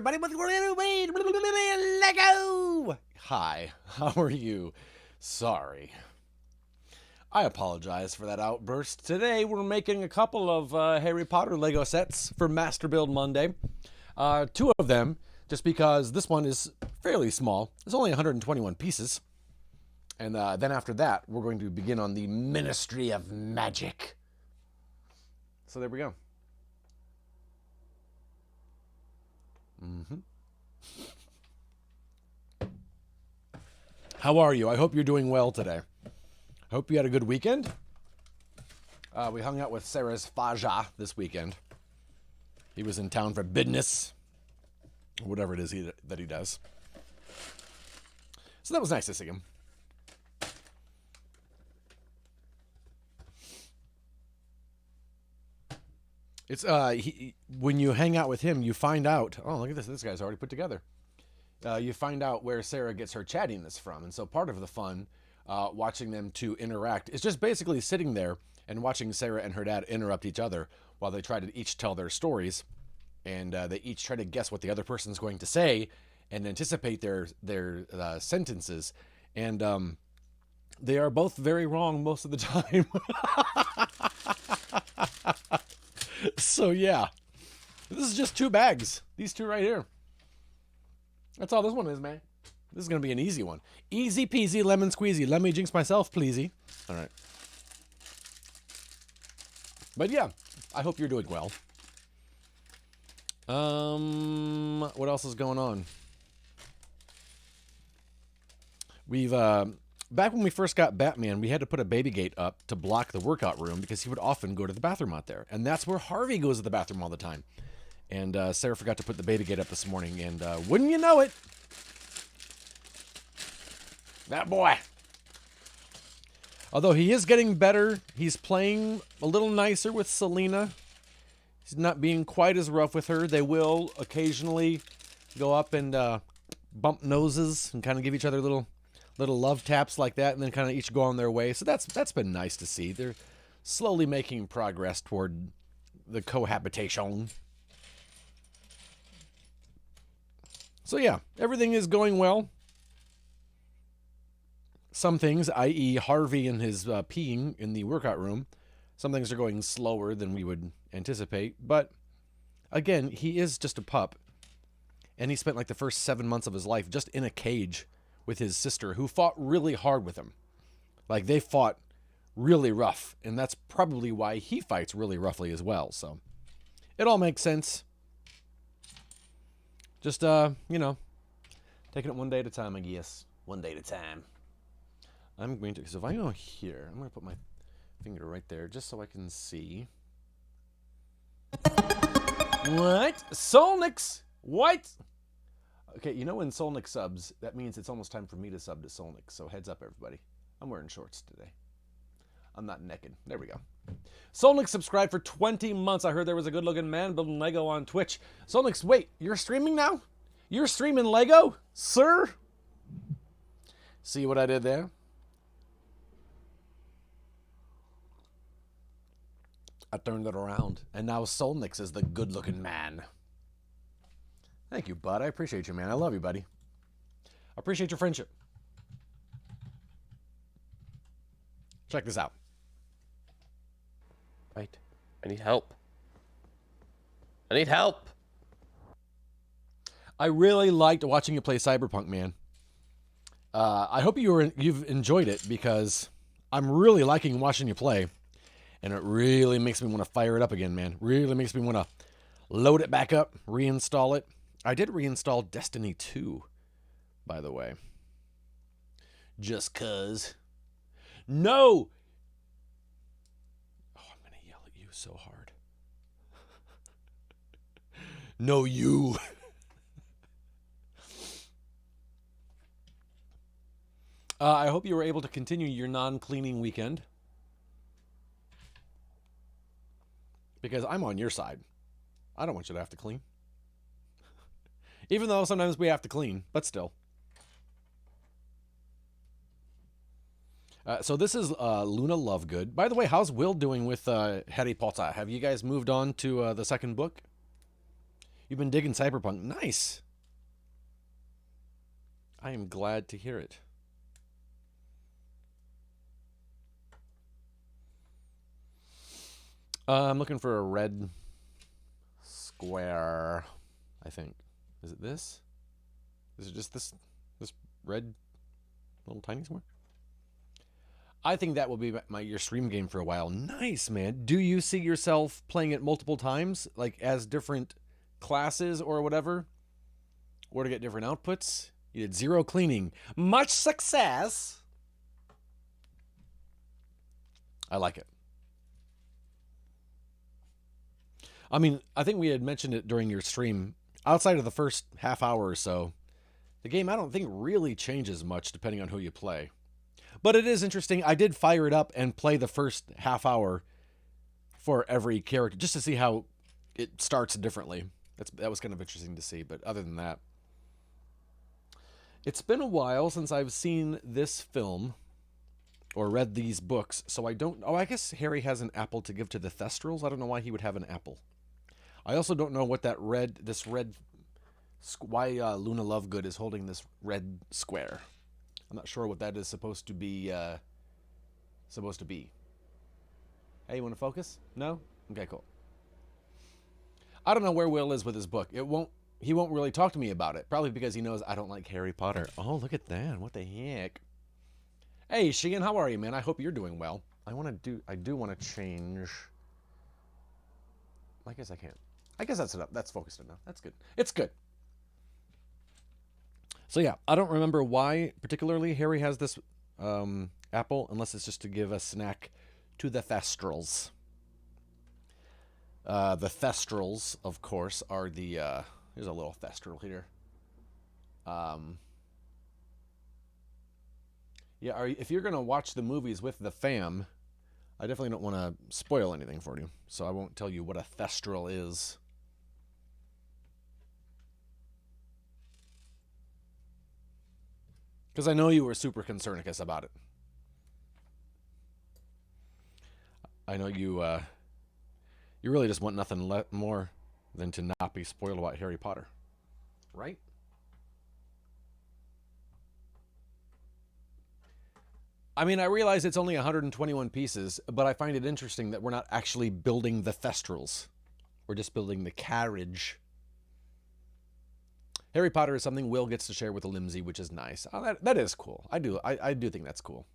everybody. Lego! Hi, how are you? Sorry. I apologize for that outburst. Today we're making a couple of Harry Potter Lego sets for Master Build Monday. Two of them, just because this one is fairly small. It's only 121 pieces. And then after that, we're going to begin on the Ministry of Magic. So there we go. How are you? I hope you're doing well today. I hope you had a good weekend. We hung out with Sarah's Faja this weekend. He was in town for business, whatever it is that he does. So that was nice to see him. It's when you hang out with him, you find out. Oh, look at this! This guy's already put together. You find out where Sarah gets her chattiness from, and so part of the fun, watching them two interact, is just basically sitting there and watching Sarah and her dad interrupt each other while they try to each tell their stories, and they each try to guess what the other person's going to say and anticipate their sentences, and they are both very wrong most of the time. So yeah, this is just two bags. These two right here. That's all this one is, man. This is going to be an easy one. Easy peasy, lemon squeezy. Let me jinx myself, pleasey. All right. But yeah, I hope you're doing well. What else is going on? We've, back when we first got Batman, we had to put a baby gate up to block the workout room because he would often go to the bathroom out there. And that's where Harvey goes to the bathroom all the time. And Sarah forgot to put the baby gate up this morning. And wouldn't you know it, that boy. Although he is getting better, he's playing a little nicer with Selena. He's not being quite as rough with her. They will occasionally go up and bump noses and kind of give each other little love taps like that, and then kind of each go on their way. So that's been nice to see. They're slowly making progress toward the cohabitation. So yeah, everything is going well. Some things, i.e. Harvey and his peeing in the workout room, some things are going slower than we would anticipate. But again, he is just a pup. And he spent like the first 7 months of his life just in a cage with his sister, who fought really hard with him. Like, they fought really rough. And that's probably why he fights really roughly as well. So it all makes sense. Just, taking it one day at a time, I guess. One day at a time. I'm going to, because if I go here, I'm going to put my finger right there just so I can see. What? Solnix? What? Okay, you know when Solnix subs, that means it's almost time for me to sub to Solnix. So heads up, everybody. I'm wearing shorts today. I'm not naked. There we go. Solnix subscribed for 20 months. I heard there was a good-looking man building Lego on Twitch. Solnix, wait, you're streaming now? You're streaming Lego, sir? See what I did there? I turned it around, and now Solnix is the good-looking man. Thank you, bud. I appreciate you, man. I love you, buddy. I appreciate your friendship. Check this out. Right. I need help. I need help. I really liked watching you play Cyberpunk, man. I hope you've enjoyed it, because I'm really liking watching you play. And it really makes me want to fire it up again, man. Really makes me want to load it back up, reinstall it. I did reinstall Destiny 2, by the way. Just 'cause. No! Oh, I'm going to yell at you so hard. No, you. I hope you were able to continue your non-cleaning weekend. Because I'm on your side. I don't want you to have to clean. Even though sometimes we have to clean, but still. So this is Luna Lovegood. By the way, how's Will doing with Harry Potter? Have you guys moved on to the second book? You've been digging Cyberpunk. Nice. I am glad to hear it. I'm looking for a red square, I think. Is it this? Is it just this red little tiny square? I think that will be your stream game for a while. Nice, man. Do you see yourself playing it multiple times, like as different classes or whatever? Or to get different outputs? You did 0 cleaning. Much success! I like it. I mean, I think we had mentioned it during your stream. Outside of the first half hour or so, the game I don't think really changes much depending on who you play. But it is interesting. I did fire it up and play the first half hour for every character just to see how it starts differently. That was kind of interesting to see. But other than that, it's been a while since I've seen this film or read these books, so I don't... Oh, I guess Harry has an apple to give to the Thestrals. I don't know why he would have an apple. I also don't know what that why Luna Lovegood is holding this red square. I'm not sure what that is supposed to be. Hey, you want to focus? No? Okay, cool. I don't know where Will is with his book. He won't really talk to me about it. Probably because he knows I don't like Harry Potter. Oh, look at that. What the heck? Hey, Sheehan, how are you, man? I hope you're doing well. I do want to change. I guess I can't. I guess that's enough. That's focused enough. That's good. It's good. So yeah, I don't remember why particularly Harry has this apple, unless it's just to give a snack to the Thestrals. The Thestrals, of course, are the... here's a little Thestral here. Yeah, if you're going to watch the movies with the fam, I definitely don't want to spoil anything for you, so I won't tell you what a Thestral is. Because I know you were super concernicus about it. I know you really just want nothing more than to not be spoiled about Harry Potter. Right? I mean, I realize it's only 121 pieces, but I find it interesting that we're not actually building the Thestrals. We're just building the carriage. Harry Potter is something Will gets to share with Limsey, which is nice. Oh, that is cool. I do think that's cool.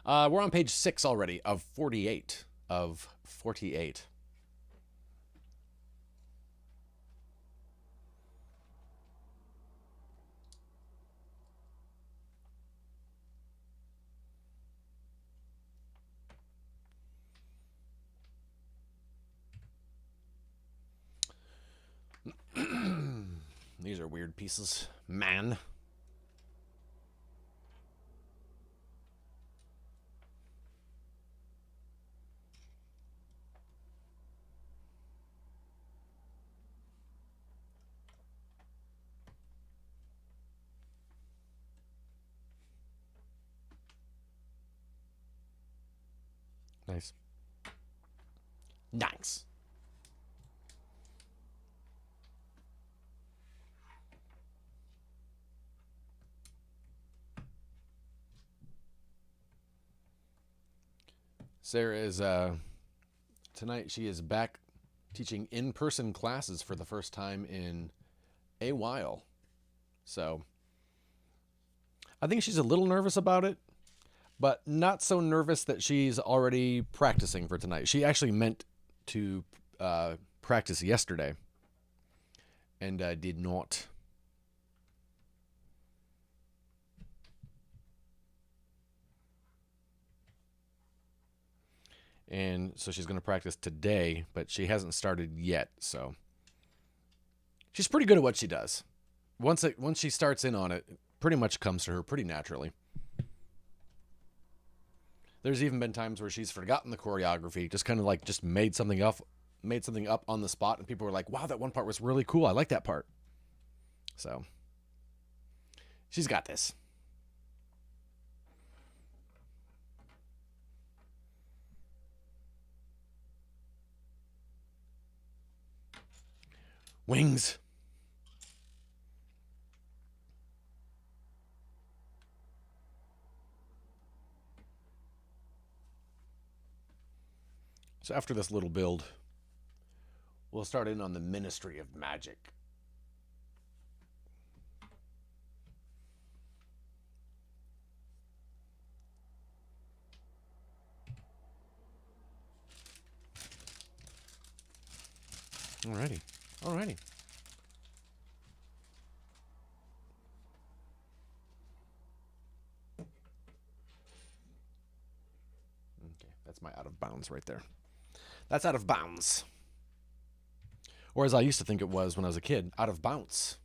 We're on page 6 already of 48. These are weird pieces, man. Nice. Nice. Sarah is tonight she is back teaching in-person classes for the first time in a while. So I think she's a little nervous about it, but not so nervous that she's already practicing for tonight. She actually meant to practice yesterday and did not. And so she's going to practice today, but she hasn't started yet. So she's pretty good at what she does. Once she starts in on it, it pretty much comes to her pretty naturally. There's even been times where she's forgotten the choreography, just kind of like just made something up on the spot, and people were like, "Wow, that one part was really cool. I like that part." So she's got this. Wings. So after this little build, we'll start in on the Ministry of Magic. Alrighty. Alrighty. Okay, that's my out of bounds right there. That's out of bounds. Or as I used to think it was when I was a kid, out of bounds.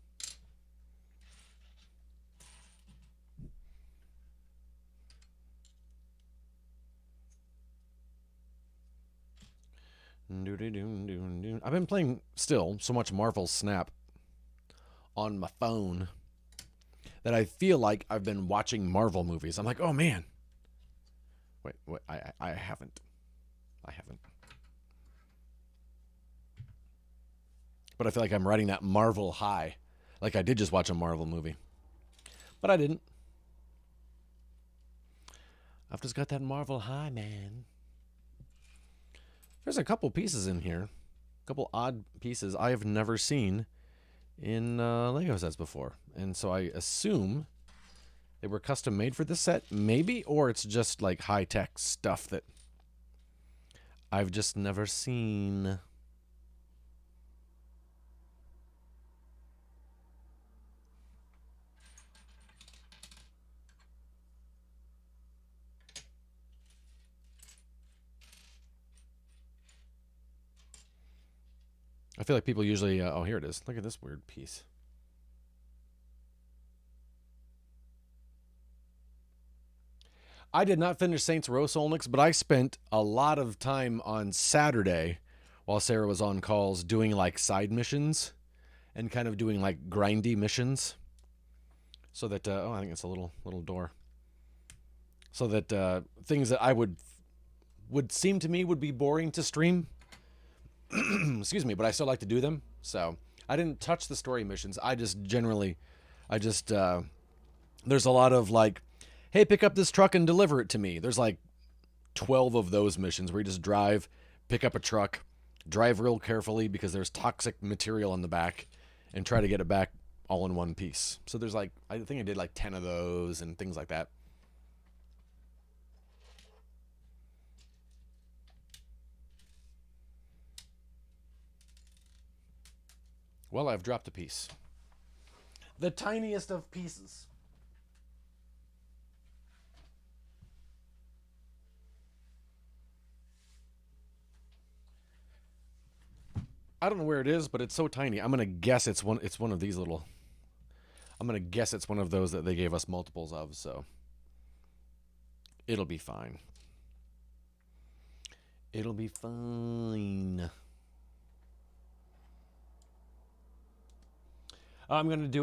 I've been playing still so much Marvel Snap on my phone that I feel like I've been watching Marvel movies. I'm like, oh man. Wait, I haven't. I haven't. But I feel like I'm riding that Marvel high. Like I did just watch a Marvel movie. But I didn't. I've just got that Marvel high, man. There's a couple pieces in here. A couple odd pieces I have never seen in Lego sets before. And so I assume they were custom made for this set, maybe, or it's just like high-tech stuff that I've just never seen. I feel like people usually... oh, here it is. Look at this weird piece. I did not finish Saints Row Solnix, but I spent a lot of time on Saturday while Sarah was on calls doing like side missions and kind of doing like grindy missions. So that... oh, I think it's a little door. So that things that I would seem to me would be boring to stream... excuse me, but I still like to do them. So I didn't touch the story missions. I just generally, there's a lot of like, hey, pick up this truck and deliver it to me. There's like 12 of those missions where you just drive, pick up a truck, drive real carefully because there's toxic material in the back, and try to get it back all in one piece. So there's like, I think I did like 10 of those and things like that. Well, I've dropped a piece. The tiniest of pieces. I don't know where it is, but it's so tiny. I'm gonna guess it's one of these little... I'm gonna guess it's one of those that they gave us multiples of, so it'll be fine. It'll be fine. I'm going to do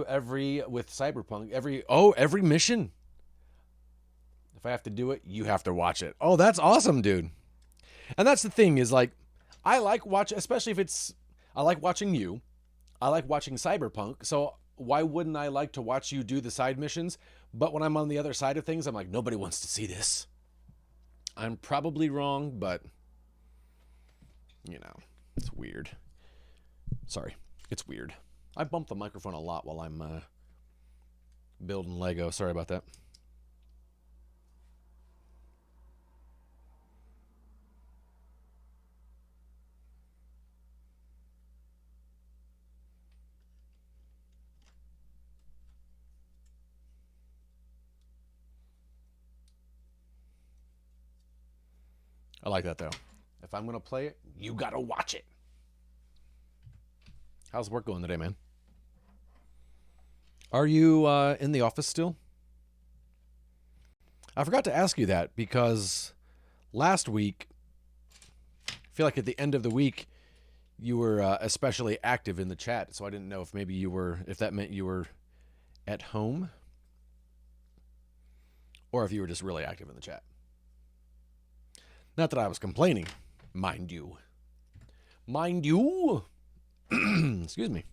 with Cyberpunk, every mission. If I have to do it, you have to watch it. Oh, that's awesome, dude. And that's the thing is like, I like especially if I like watching you. I like watching Cyberpunk. So why wouldn't I like to watch you do the side missions? But when I'm on the other side of things, I'm like, nobody wants to see this. I'm probably wrong, but it's weird. Sorry. It's weird. I bump the microphone a lot while I'm building Lego. Sorry about that. I like that, though. If I'm going to play it, you got to watch it. How's work going today, man? Are you in the office still? I forgot to ask you that because last week, I feel like at the end of the week, you were especially active in the chat. So I didn't know if maybe if that meant you were at home or if you were just really active in the chat. Not that I was complaining, mind you. Mind you. Excuse me.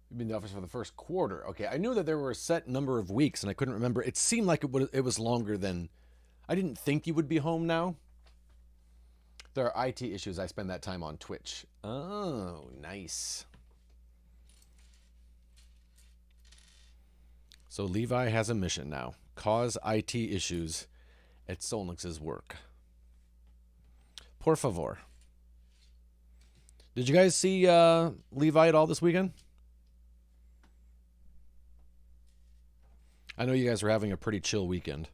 You've been in the office for the first quarter. Okay, I knew that there were a set number of weeks, and I couldn't remember. It seemed like it was longer than. I didn't think you would be home now. There are IT issues. I spend that time on Twitch. Oh, nice. So Levi has a mission now. Cause IT issues at Solnix's work. Por favor. Did you guys see Levi at all this weekend? I know you guys were having a pretty chill weekend.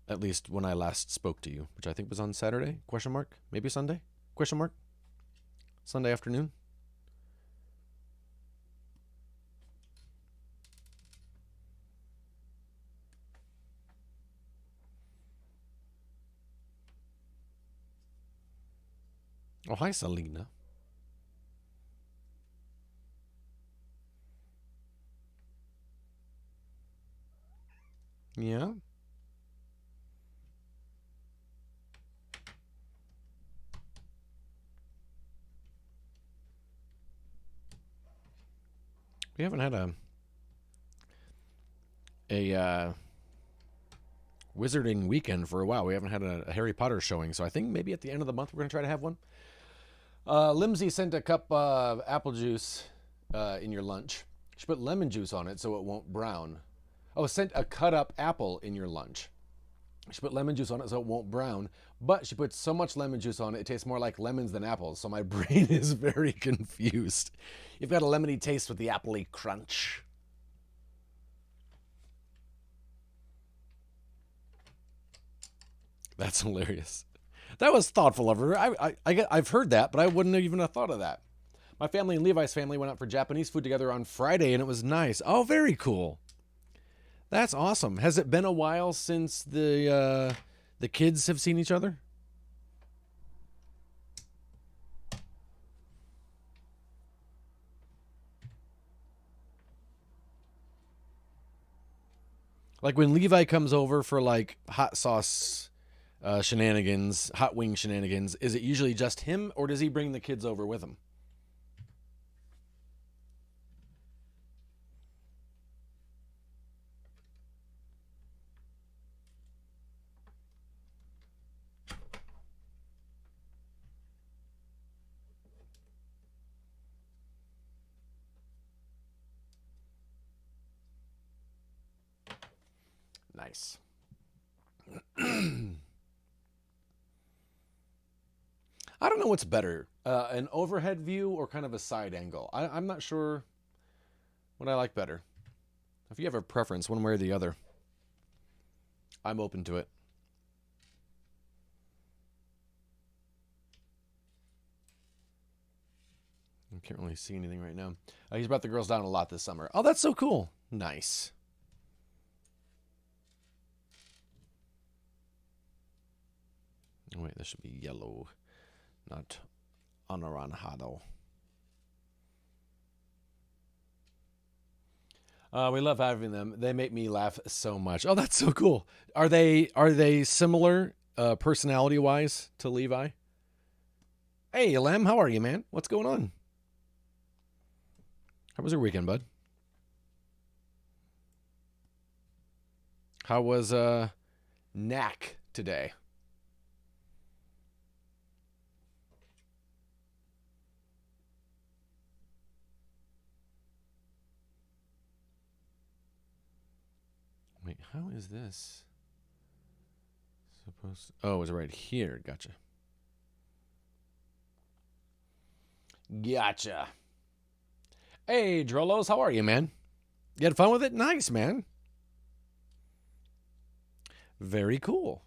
At least when I last spoke to you, which I think was on Saturday? Question mark? Maybe Sunday? Question mark? Sunday afternoon? Oh, hi, Selena. Yeah? We haven't had a wizarding weekend for a while. We haven't had a Harry Potter showing, so I think maybe at the end of the month we're going to try to have one. Limsey sent a cup of apple juice in your lunch. She put lemon juice on it so it won't brown. Oh, sent a cut up apple in your lunch. She put lemon juice on it so it won't brown, but she put so much lemon juice on it, it tastes more like lemons than apples, so my brain is very confused. You've got a lemony taste with the appley crunch. That's hilarious. That was thoughtful of her. I've heard that, but I wouldn't even have thought of that. My family and Levi's family went out for Japanese food together on Friday, and it was nice. Oh, very cool. That's awesome. Has it been a while since the kids have seen each other? Like when Levi comes over for like hot sauce shenanigans, hot wing shenanigans, is it usually just him or does he bring the kids over with him? Nice. I don't know what's better, an overhead view or kind of a side angle. I'm not sure what I like better. If you have a preference, one way or the other, I'm open to it. I can't really see anything right now. He's brought the girls down a lot this summer. Oh, that's so cool. Nice. Oh, wait, this should be yellow, not anaranjado. We love having them. They make me laugh so much. Oh, that's so cool. Are they similar personality wise to Levi? Hey, Lem, how are you, man? What's going on? How was your weekend, bud? How was Knack today? Wait, how is this supposed to... Oh, it was right here. Gotcha. Gotcha. Hey, Drolos, how are you, man? You had fun with it? Nice, man. Very cool.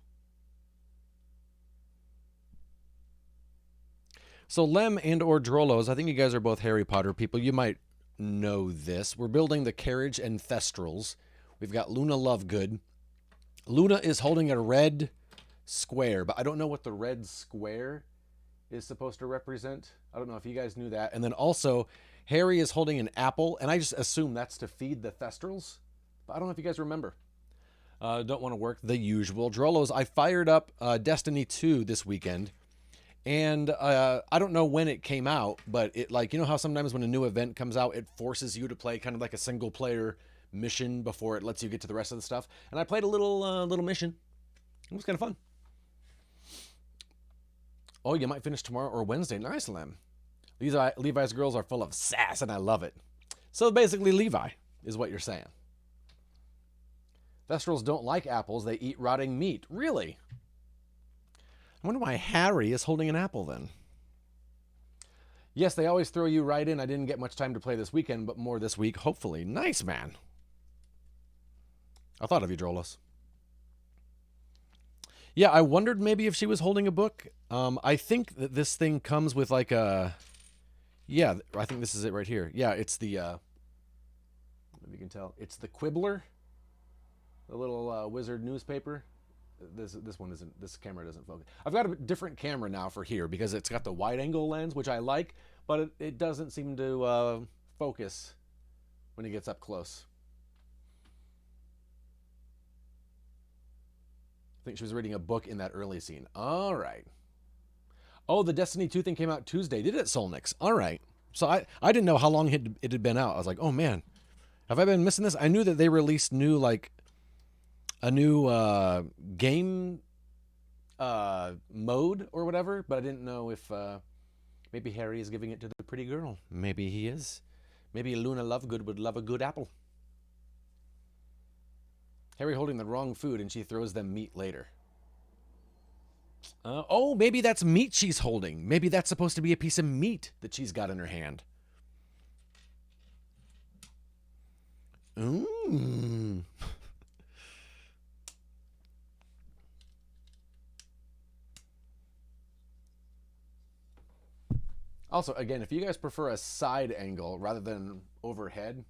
So Lem and or Drolos, I think you guys are both Harry Potter people. You might know this. We're building the carriage and Thestrals. We've got Luna Lovegood. Luna is holding a red square, but I don't know what the red square is supposed to represent. I don't know if you guys knew that. And then also, Harry is holding an apple, and I just assume that's to feed the Thestrals. But I don't know if you guys remember. Don't want to work the usual. Drollos, I fired up Destiny 2 this weekend. And I don't know when it came out, but it, like, you know how sometimes when a new event comes out, it forces you to play kind of like a single player mission before it lets you get to the rest of the stuff. And I played a little mission. It was kind of fun. Oh, you might finish tomorrow or Wednesday. Nice, Lem. Levi's girls are full of sass, and I love it. So basically, Levi is what you're saying. Thestrals don't like apples. They eat rotting meat. Really? I wonder why Harry is holding an apple then. Yes, they always throw you right in. I didn't get much time to play this weekend, but more this week, hopefully. Nice, man. I thought of you, Drolos. Yeah, I wondered maybe if she was holding a book. I think that this thing comes with like a... Yeah, I think this is it right here. Yeah, it's the... if you can tell. It's the Quibbler. The little wizard newspaper. This one isn't, this camera doesn't focus. I've got a different camera now for here because it's got the wide angle lens, which I like, but it doesn't seem to focus when it gets up close. I think she was reading a book in that early scene. All right. Oh, the Destiny 2 thing came out Tuesday. Did it, Solnix? All right. So I didn't know how long it had been out. I was like, oh man, have I been missing this? I knew that they released new, like, a new game mode or whatever, but I didn't know if maybe Harry is giving it to the pretty girl. Maybe he is. Maybe Luna Lovegood would love a good apple. Harry holding the wrong food and she throws them meat later. Oh, maybe that's meat she's holding. Maybe that's supposed to be a piece of meat that she's got in her hand. Mmm. Also, again, if you guys prefer a side angle rather than overhead,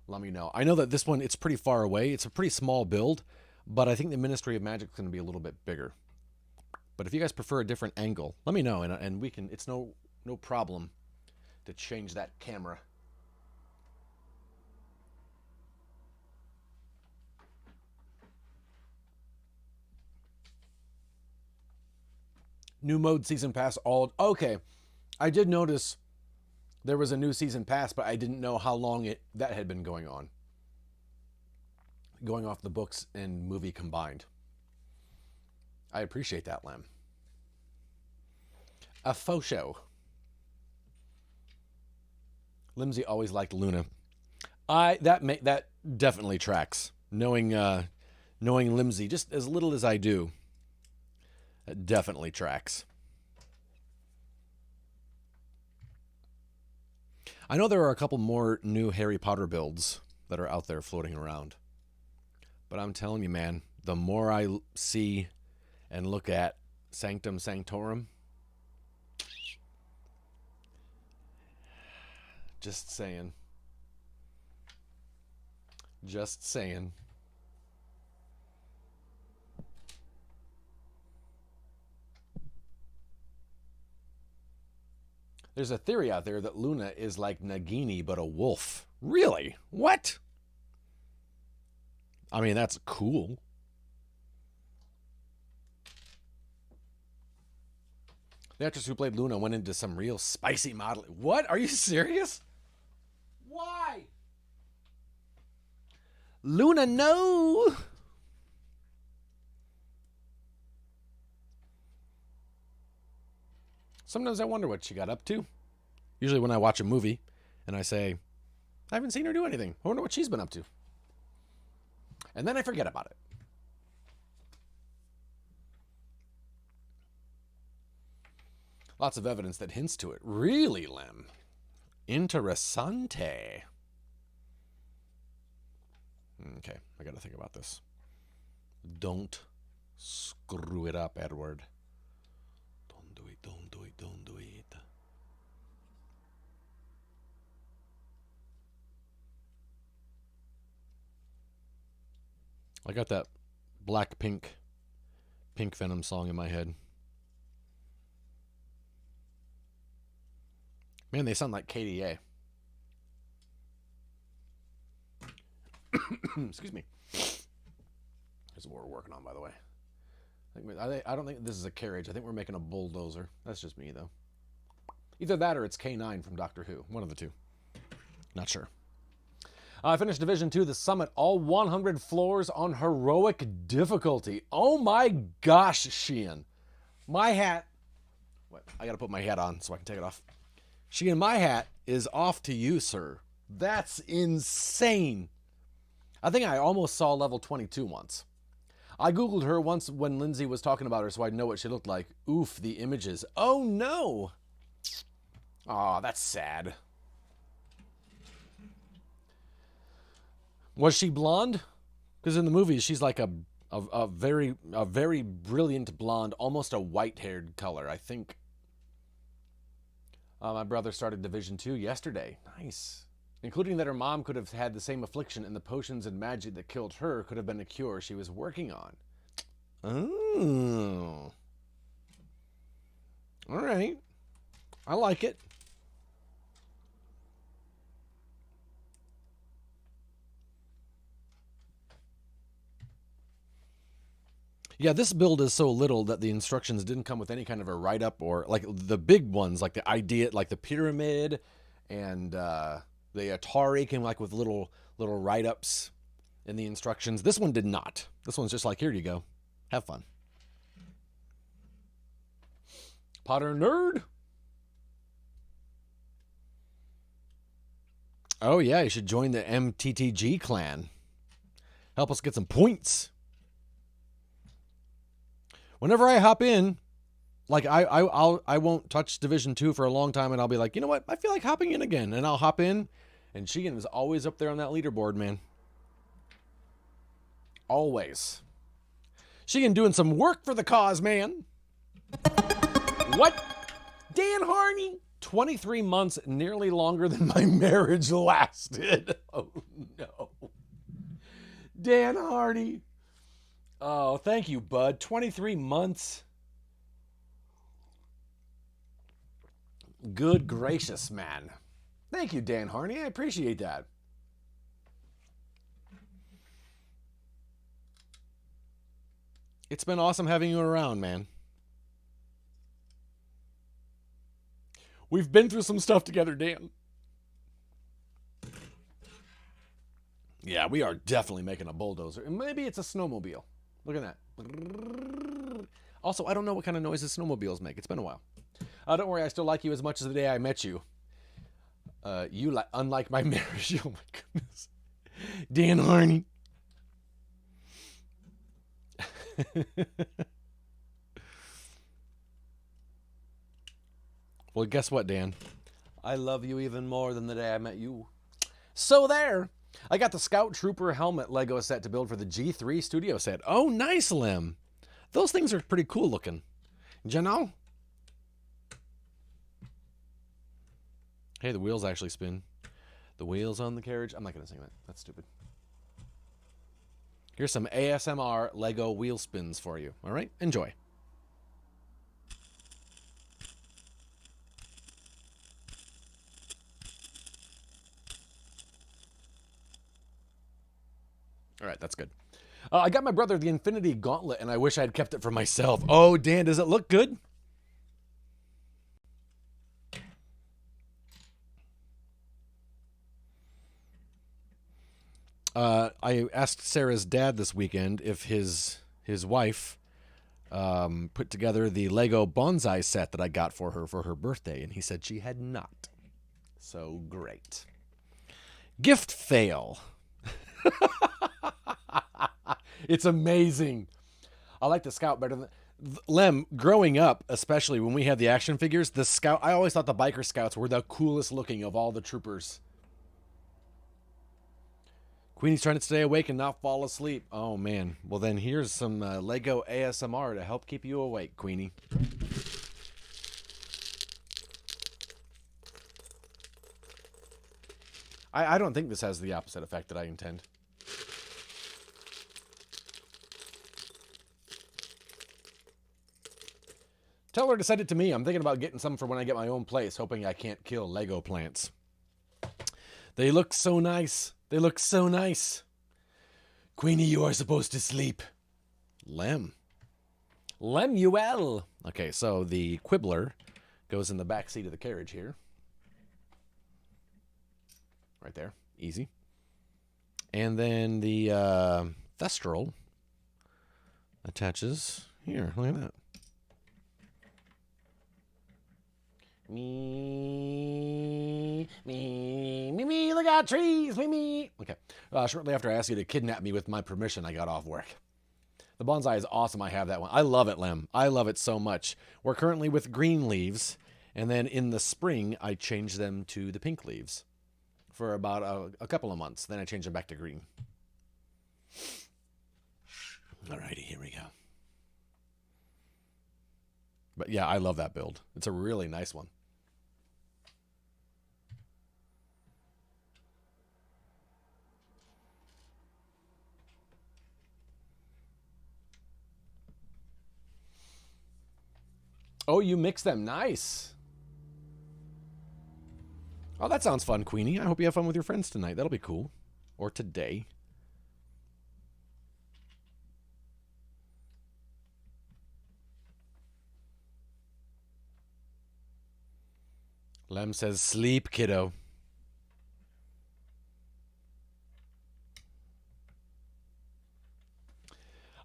let me know. I know that this one, it's pretty far away. It's a pretty small build, but I think the Ministry of Magic is going to be a little bit bigger. But if you guys prefer a different angle, let me know, and we can, it's no problem to change that camera. New mode season pass all, okay. I did notice there was a new season pass, but I didn't know how long that had been going on. Going off the books and movie combined. I appreciate that, Lem. A faux show. Limsey always liked Luna. That definitely tracks. Knowing Limsey just as little as I do, that definitely tracks. I know there are a couple more new Harry Potter builds that are out there floating around. But I'm telling you, man, the more I see and look at Sanctum Sanctorum, just saying. Just saying. There's a theory out there that Luna is like Nagini, but a wolf. Really? What? I mean, that's cool. The actress who played Luna went into some real spicy modeling. What? Are you serious? Why? Luna, no! Sometimes I wonder what she got up to. Usually when I watch a movie and I say, I haven't seen her do anything. I wonder what she's been up to. And then I forget about it. Lots of evidence that hints to it. Really, Lem? Interessante. Okay, I gotta think about this. Don't screw it up, Edward. Don't do it, don't do it, don't do it. I got that black pink Pink Venom song in my head. Man, they sound like KDA. Excuse me. This is what we're working on, by the way. I don't think this is a carriage. I think we're making a bulldozer. That's just me, though. Either that or it's K9 from Doctor Who. One of the two. Not sure. I finished Division 2, The Summit, all 100 floors on heroic difficulty. Oh my gosh, Sheehan. My hat... What? I gotta put my hat on so I can take it off. Sheehan, my hat is off to you, sir. That's insane. I think I almost saw level 22 once. I Googled her once when Lindsay was talking about her so I'd know what she looked like. Oof, the images. Oh no! Aw, that's sad. Was she blonde? Because in the movies, she's like a very brilliant blonde, almost a white-haired color, I think. My brother started Division 2 yesterday. Nice. Including that her mom could have had the same affliction and the potions and magic that killed her could have been a cure she was working on. Oh. All right. I like it. Yeah, this build is so little that the instructions didn't come with any kind of a write-up or, like, the big ones, like the idea, like the pyramid and the Atari came, like, with little write-ups in the instructions. This one did not. This one's just like, here you go. Have fun. Potter nerd. Oh, yeah, you should join the MTTG clan. Help us get some points. Whenever I hop in, like I won't touch Division 2 for a long time, and I'll be like, you know what? I feel like hopping in again, and I'll hop in, and Sheehan is always up there on that leaderboard, man. Always. Sheehan doing some work for the cause, man. What? Dan Harney? 23 months, nearly longer than my marriage lasted. Oh, no. Dan Harney. Oh, thank you, bud. 23 months. Good gracious, man. Thank you, Dan Harney. I appreciate that. It's been awesome having you around, man. We've been through some stuff together, Dan. Yeah, we are definitely making a bulldozer. And maybe it's a snowmobile. Look at that. Also, I don't know what kind of noises snowmobiles make. It's been a while. Don't worry, I still like you as much as the day I met you. Unlike my marriage. Oh, my goodness. Dan Harney. Well, guess what, Dan? I love you even more than the day I met you. So there. I got the Scout Trooper helmet Lego set to build for the G3 studio set. Oh, nice, Lim. Those things are pretty cool looking. You know? Hey, the wheels actually spin. The wheels on the carriage. I'm not going to sing that. That's stupid. Here's some ASMR Lego wheel spins for you. All right? Enjoy. All right, that's good. I got my brother the Infinity Gauntlet, and I wish I had kept it for myself. Oh, Dan, does it look good? I asked Sarah's dad this weekend if his wife put together the Lego bonsai set that I got for her birthday, and he said she had not. So great. Gift fail. It's amazing. I like the Scout better than... Lem, growing up, especially when we had the action figures, the Scout... I always thought the Biker Scouts were the coolest looking of all the troopers. Queenie's trying to stay awake and not fall asleep. Oh, man. Well, then here's some Lego ASMR to help keep you awake, Queenie. I don't think this has the opposite effect that I intend. Tell her to send it to me. I'm thinking about getting some for when I get my own place, hoping I can't kill Lego plants. They look so nice. They look so nice. Queenie, you are supposed to sleep. Lemuel. Okay, so the Quibbler goes in the back seat of the carriage here. Right there. Easy. And then the Thestral attaches here. Look at that. Me, look out, trees, me. Okay. Shortly after I asked you to kidnap me with my permission, I got off work. The bonsai is awesome. I have that one. I love it, Lem. I love it so much. We're currently with green leaves, and then in the spring, I change them to the pink leaves for about a couple of months. Then I change them back to green. Alrighty, here we go. But yeah, I love that build. It's a really nice one. Oh, you mix them. Nice. Oh, that sounds fun, Queenie. I hope you have fun with your friends tonight. That'll be cool. Or today. Lem says, sleep, kiddo.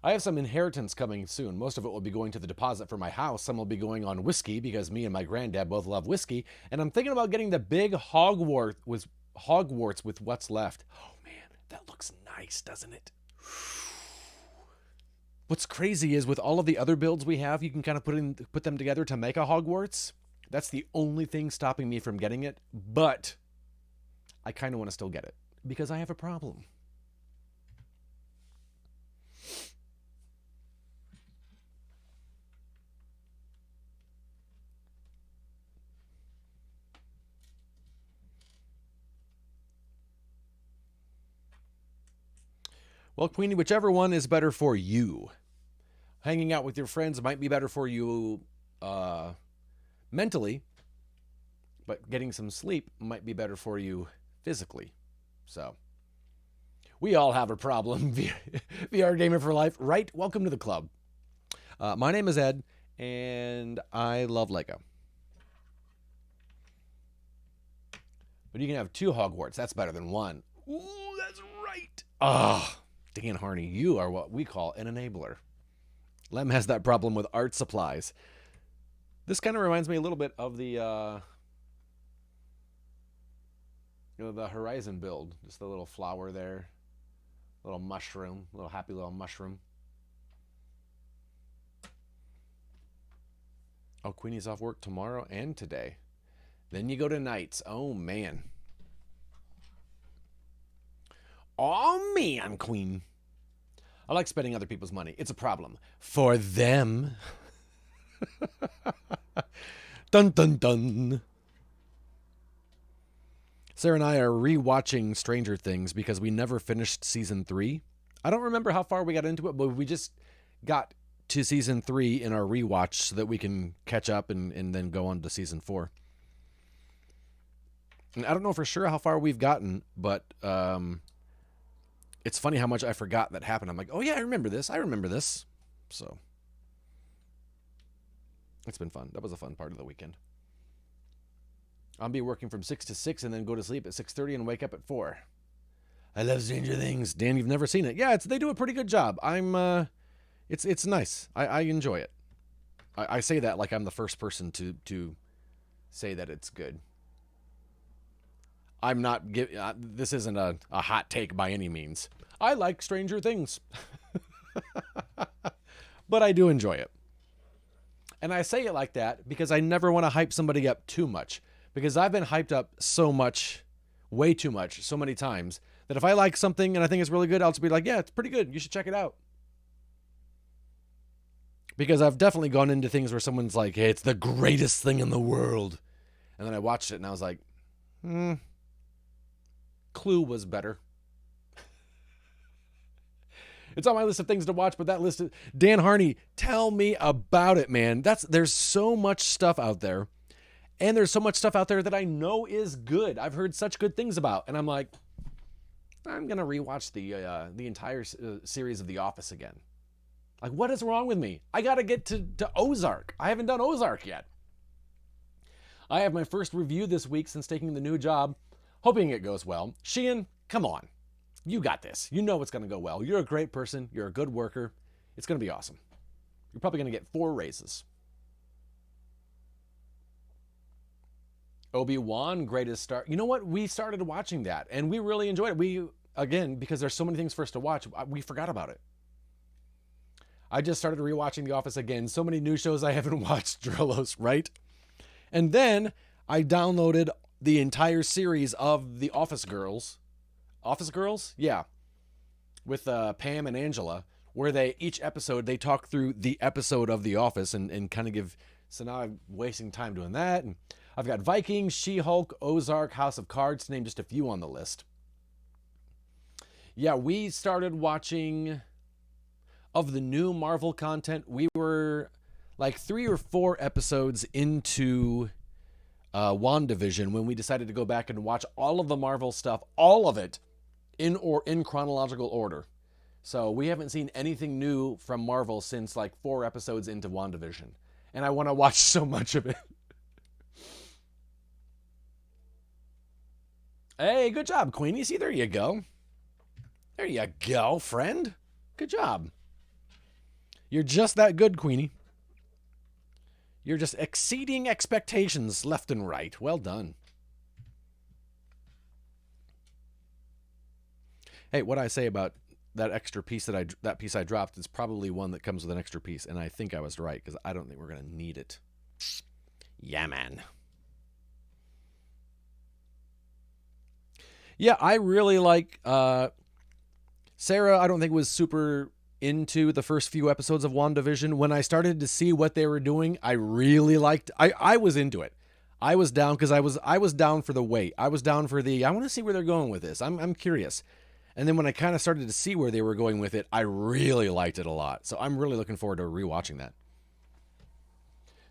I have some inheritance coming soon. Most of it will be going to the deposit for my house. Some will be going on whiskey because me and my granddad both love whiskey. And I'm thinking about getting the big Hogwarts with what's left. Oh man, that looks nice, doesn't it? What's crazy is with all of the other builds we have, you can kind of put them together to make a Hogwarts. That's the only thing stopping me from getting it. But I kind of want to still get it because I have a problem. Well, Queenie, whichever one is better for you. Hanging out with your friends might be better for you mentally, but getting some sleep might be better for you physically. So, we all have a problem. VR Gamer for Life, right? Welcome to the club. My name is Ed, and I love Lego. But you can have 2 Hogwarts. That's better than 1. Ooh, that's right. Dan Harney, you are what we call an enabler. Lem has that problem with art supplies. This kind of reminds me a little bit of the the Horizon build. Just the little flower there. Little mushroom. Little happy little mushroom. Oh, Queenie's off work tomorrow and today. Then you go to nights. Oh, man. Oh, man, Queen. I like spending other people's money. It's a problem. For them. Dun, dun, dun. Sarah and I are rewatching Stranger Things because we never finished season 3. I don't remember how far we got into it, but we just got to season 3 in our rewatch so that we can catch up and then go on to season 4. And I don't know for sure how far we've gotten, but it's funny how much I forgot that happened. I'm like, oh yeah, I remember this. So it's been fun. That was a fun part of the weekend. I'll be working from 6 to 6 and then go to sleep at 6:30 and wake up at 4. I love Stranger Things. Dan, you've never seen it. Yeah, they do a pretty good job. It's nice. I enjoy it. I say that like I'm the first person to say that it's good. I'm not this isn't a hot take by any means. I like Stranger Things. But I do enjoy it. And I say it like that because I never want to hype somebody up too much. Because I've been hyped up so much, way too much, so many times, that if I like something and I think it's really good, I'll just be like, yeah, it's pretty good. You should check it out. Because I've definitely gone into things where someone's like, hey, it's the greatest thing in the world. And then I watched it and I was like, Clue was better. It's on my list of things to watch, but that list is Dan Harney. Tell me about it, man. There's so much stuff out there, and there's so much stuff out there that I know is good. I've heard such good things about, and I'm like, I'm gonna rewatch the entire series of The Office again. Like, what is wrong with me? I gotta get to Ozark. I haven't done Ozark yet. I have my first review this week since taking the new job, hoping it goes well. Sheehan, come on. You got this. You know it's going to go well. You're a great person. You're a good worker. It's going to be awesome. You're probably going to get 4 raises. Obi-Wan, greatest star. You know what? We started watching that, and we really enjoyed it. Again, because there's so many things for us to watch, we forgot about it. I just started rewatching The Office again. So many new shows I haven't watched, Drillos, right? And then I downloaded the entire series of The Office Girls. Office Girls? Yeah. With Pam and Angela, where each episode, they talk through the episode of The Office and kind of give... So now I'm wasting time doing that. And I've got Vikings, She-Hulk, Ozark, House of Cards, to name just a few on the list. Yeah, we started watching... Of the new Marvel content, we were like 3 or 4 episodes into WandaVision when we decided to go back and watch all of the Marvel stuff, all of it, in chronological order. So we haven't seen anything new from Marvel since like 4 episodes into WandaVision. And I want to watch so much of it. Hey, good job, Queenie. See, there you go. There you go, friend. Good job. You're just that good, Queenie. You're just exceeding expectations left and right. Well done. Hey, what I say about that extra piece that piece I dropped is probably one that comes with an extra piece, and I think I was right because I don't think we're gonna need it. Yeah, man. Yeah, I really like Sarah. I don't think was super into the first few episodes of WandaVision. When I started to see what they were doing, I really liked. I was into it. I was down because I was down for the wait. I was down for I want to see where they're going with this. I'm curious. And then when I kind of started to see where they were going with it, I really liked it a lot. So I'm really looking forward to rewatching that.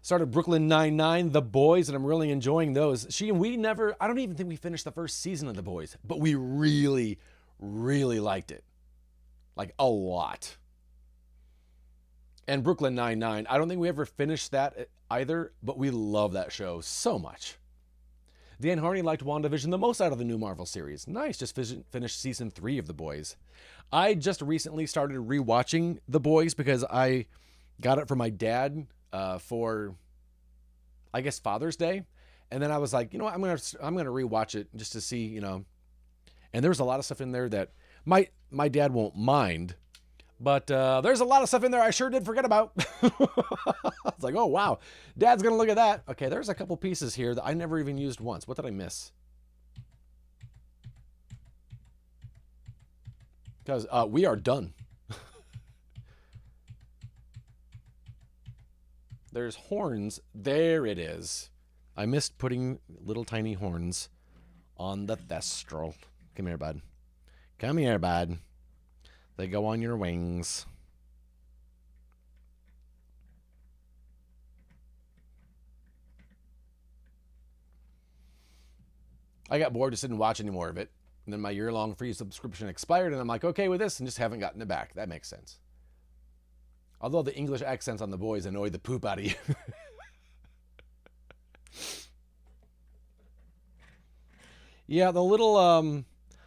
Started Brooklyn Nine-Nine, The Boys, and I'm really enjoying those. I don't even think we finished the first season of The Boys, but we really, really liked it. Like, a lot. And Brooklyn Nine-Nine, I don't think we ever finished that either, but we love that show so much. Dan Harney liked WandaVision the most out of the new Marvel series. Nice, just finished season 3 of The Boys. I just recently started rewatching The Boys because I got it from my dad for, I guess, Father's Day. And then I was like, you know what, I'm gonna rewatch it just to see, you know. And there's a lot of stuff in there that my dad won't mind, but there's a lot of stuff in there I sure did forget about. It's like, oh, wow. Dad's going to look at that. Okay, there's a couple pieces here that I never even used once. What did I miss? Because we are done. There's horns. There it is. I missed putting little tiny horns on the Thestral. Come here, bud. Come here, bud. They go on your wings. I got bored, just didn't watch any more of it. And then my year-long free subscription expired, and I'm like, okay with this, and just haven't gotten it back. That makes sense. Although the English accents on The Boys annoy the poop out of you. Yeah, the little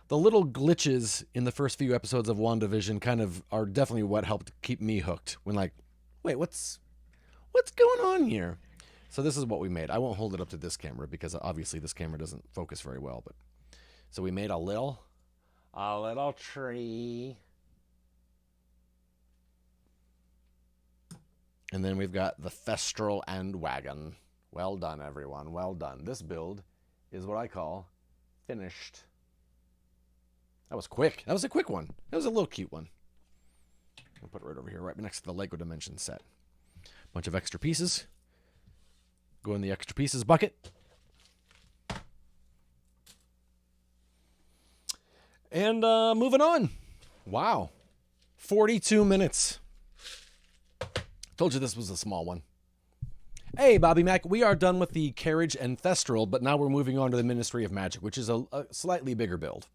glitches in the first few episodes of WandaVision kind of are definitely what helped keep me hooked. When like, wait, what's going on here? So this is what we made. I won't hold it up to this camera because obviously this camera doesn't focus very well. But so we made a little tree. And then we've got the Thestral and wagon. Well done, everyone. Well done. This build is what I call finished. That was quick. That was a quick one. That was a little cute one. I'll put it right over here, right next to the Lego Dimension set. Bunch of extra pieces. Go in the extra pieces bucket. And moving on. Wow. 42 minutes. Told you this was a small one. Hey, Bobby Mac, we are done with the Carriage and Thestral, but now we're moving on to the Ministry of Magic, which is a slightly bigger build.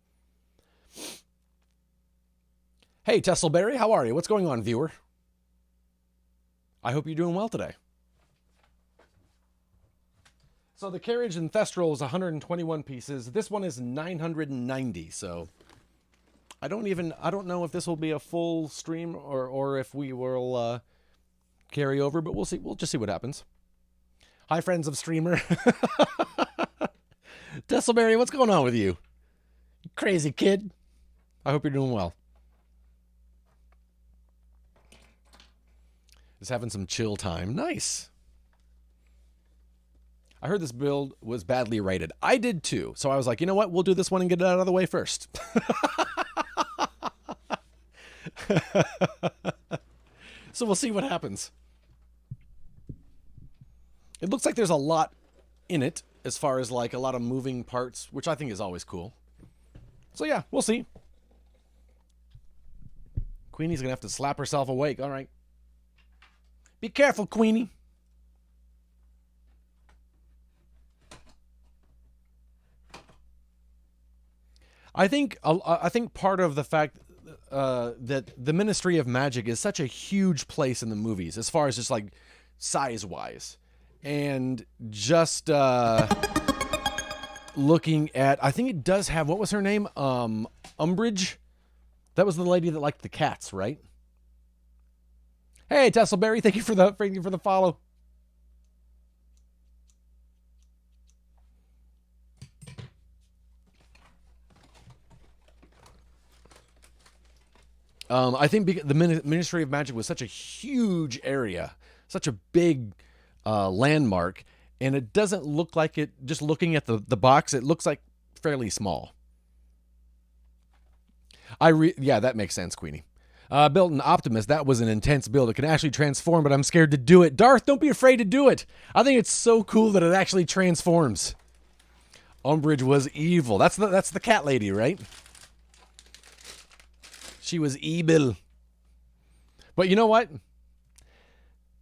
Hey, Tesselberry, how are you? What's going on, viewer? I hope you're doing well today. So the Carriage and Thestral is 121 pieces. This one is 990, so I don't know if this will be a full stream or if we will carry over, but we'll see. We'll just see what happens. Hi, friends of Streamer. Tesselberry, what's going on with you? You crazy kid. I hope you're doing well. Just having some chill time. Nice. I heard this build was badly rated. I did too. So I was like, you know what? We'll do this one and get it out of the way first. So we'll see what happens. It looks like there's a lot in it as far as like a lot of moving parts, which I think is always cool. So yeah, we'll see. Queenie's going to have to slap herself awake. All right. Be careful, Queenie. I think part of the fact that the Ministry of Magic is such a huge place in the movies, as far as just like size-wise, and just looking at, I think it does have, what was her name? Umbridge. That was the lady that liked the cats, right? Hey, Tesselberry, thank you for the follow. I think the Ministry of Magic was such a huge area, such a big landmark, and it doesn't look like it, just looking at the box, it looks like fairly small. Yeah, that makes sense, Queenie. Built an Optimus, that was an intense build. It can actually transform, but I'm scared to do it. Darth, don't be afraid to do it. I think it's so cool that it actually transforms. Umbridge was evil. That's the cat lady, right? She was evil. But you know what?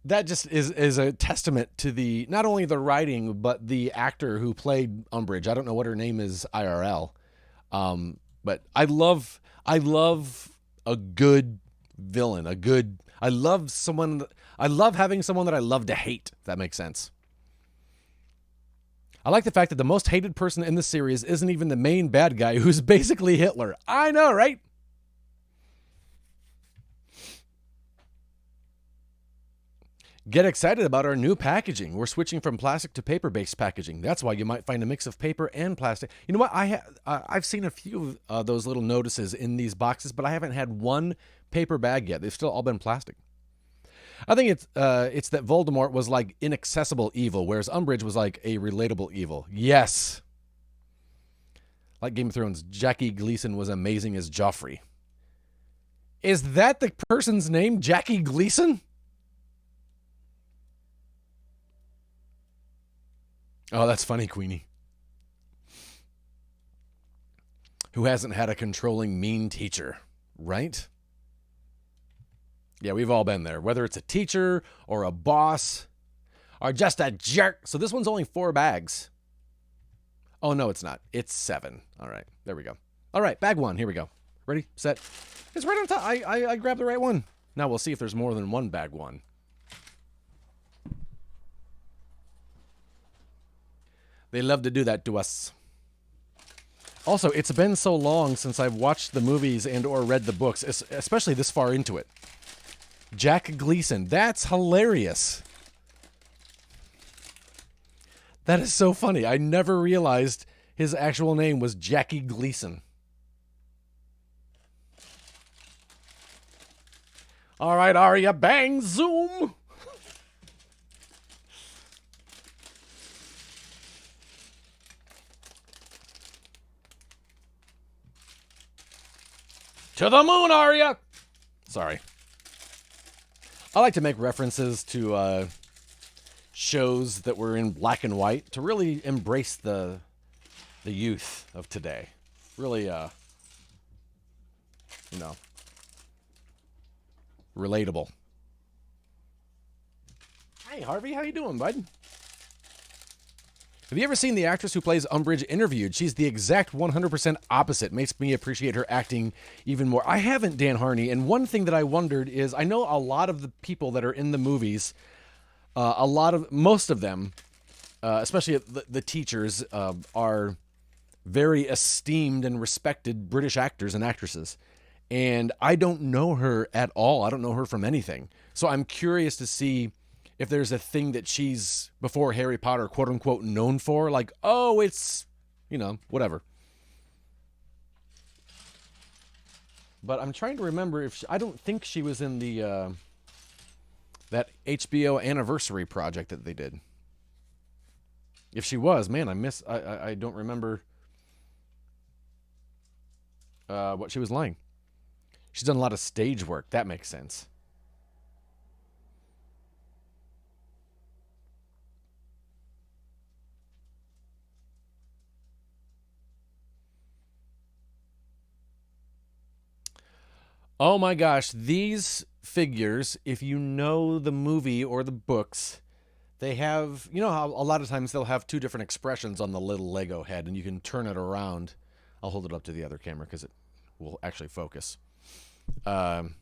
That just is a testament to the, not only the writing, but the actor who played Umbridge. I don't know what her name is IRL. But I love a good villain, I love having someone that I love to hate, if that makes sense. I like the fact that the most hated person in the series isn't even the main bad guy, who's basically Hitler. I know, right? Get excited about our new packaging. We're switching from plastic to paper-based packaging. That's why you might find a mix of paper and plastic. You know what? I've seen a few of those little notices in these boxes, but I haven't had one paper bag yet. They've still all been plastic. I think it's that Voldemort was like inaccessible evil, whereas Umbridge was like a relatable evil. Yes. Like Game of Thrones, Jackie Gleason was amazing as Joffrey. Is that the person's name, Jackie Gleason? Oh, that's funny, Queenie. Who hasn't had a controlling, mean teacher, right? Yeah, we've all been there. Whether it's a teacher or a boss or just a jerk. So this one's only 4 bags. Oh, no, it's not. It's 7. All right, there we go. All right, bag 1. Here we go. Ready, set. It's right on top. I grabbed the right one. Now we'll see if there's more than one bag 1. They love to do that to us. Also, it's been so long since I've watched the movies and or read the books, especially this far into it. Jack Gleason. That's hilarious. That is so funny. I never realized his actual name was Jackie Gleason. All right, Arya, bang, zoom. To the moon, Arya! Sorry. I like to make references to shows that were in black and white to really embrace the youth of today. Really, you know. relatable. Hey, Harvey, how you doing, bud? Have you ever seen the actress who plays Umbridge Interviewed? She's the exact 100% opposite. Makes me appreciate her acting even more. I haven't, Dan Harney, and one thing that I wondered is I know a lot of the people that are in the movies, most of them, especially the teachers, are very esteemed and respected British actors and actresses. And I don't know her at all. I don't know her from anything. So I'm curious to see if there's a thing that she's, before Harry Potter, quote unquote, known for. Like, oh, it's, whatever. But I'm trying to remember if I don't think she was in the that HBO anniversary project that they did. If she was, man, I don't remember what she was like. She's done a lot of stage work. That makes sense. Oh my gosh, these figures, if you know the movie or the books, they have, you know how a lot of times they'll have two different expressions on the little Lego head and you can turn it around. I'll hold it up to the other camera because it will actually focus. And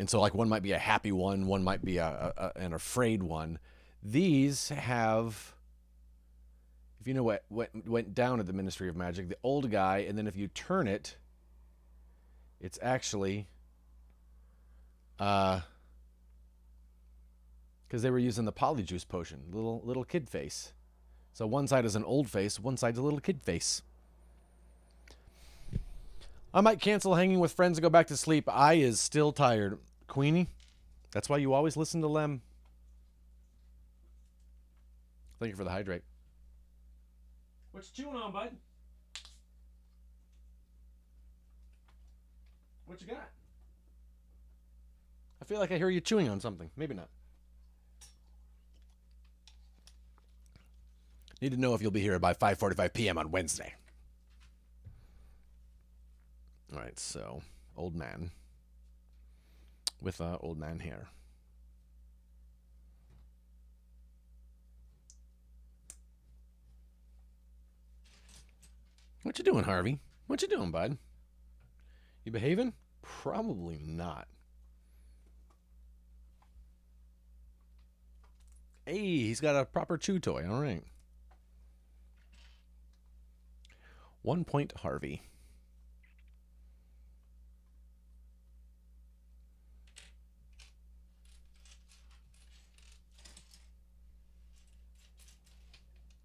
so, like, one might be a happy one might be an afraid one. These have, if you know what went down at the Ministry of Magic, the old guy, and then if you turn it, it's actually, because they were using the Polyjuice potion, little kid face. So one side is an old face, one side's a little kid face. I might cancel hanging with friends and go back to sleep. I is still tired. Queenie, that's why you always listen to Lem. Thank you for the hydrate. What you chewing on, bud? What you got? I feel like I hear you chewing on something. Maybe not. Need to know if you'll be here by 5:45 p.m. on Wednesday. All right, so old man with old man hair. What you doing, Harvey? What you doing, bud? You behaving? Probably not. Hey, he's got a proper chew toy. All right. 1 point, Harvey.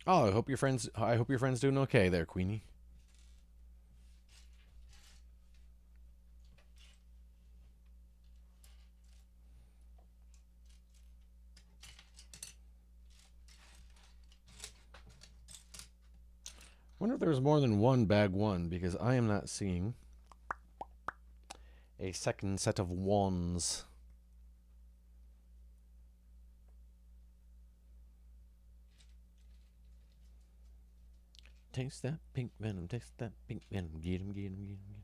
Oh, I hope your friends doing okay there, Queenie. Wonder if there's more than one bag one, because I am not seeing a second set of wands. Taste that pink venom, taste that pink venom. Get him, get him, get him, get him.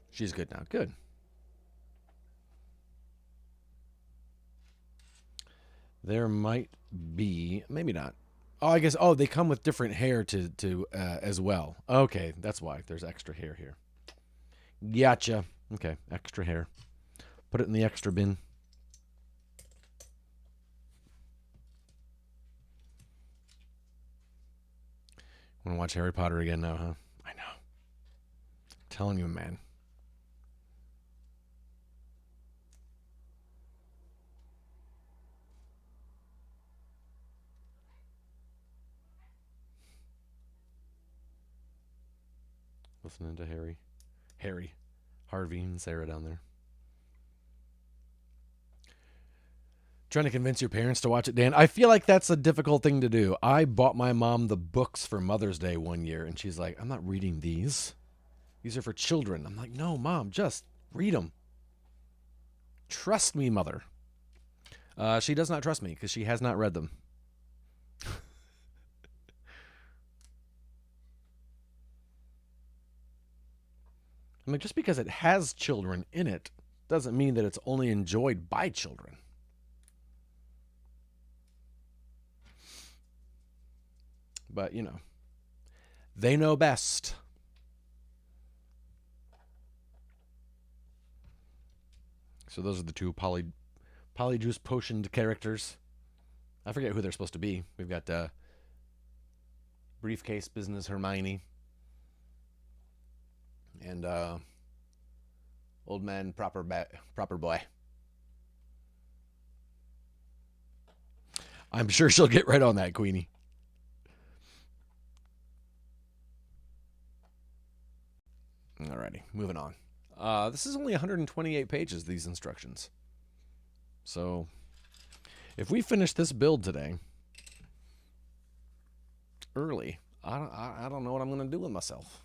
She's good now. Good. There might be, maybe not. Oh, I guess. Oh, they come with different hair to as well. Okay, that's why there's extra hair here. Gotcha. Okay, extra hair. Put it in the extra bin. Want to watch Harry Potter again now, huh? I know. I'm telling you, man. Listening to Harry, Harvey, and Sarah down there. Trying to convince your parents to watch it, Dan. I feel like that's a difficult thing to do. I bought my mom the books for Mother's Day one year, and she's like, I'm not reading these. These are for children. I'm like, no, Mom, just read them. Trust me, Mother. She does not trust me because she has not read them. I'm like, just because it has children in it doesn't mean that it's only enjoyed by children. But, they know best. So those are the two polyjuice potioned characters. I forget who they're supposed to be. We've got briefcase business Hermione and old man proper boy. I'm sure she'll get right on that, Queenie. Alrighty, moving on. This is only 128 pages, these instructions. So, if we finish this build today, early, I don't know what I'm going to do with myself.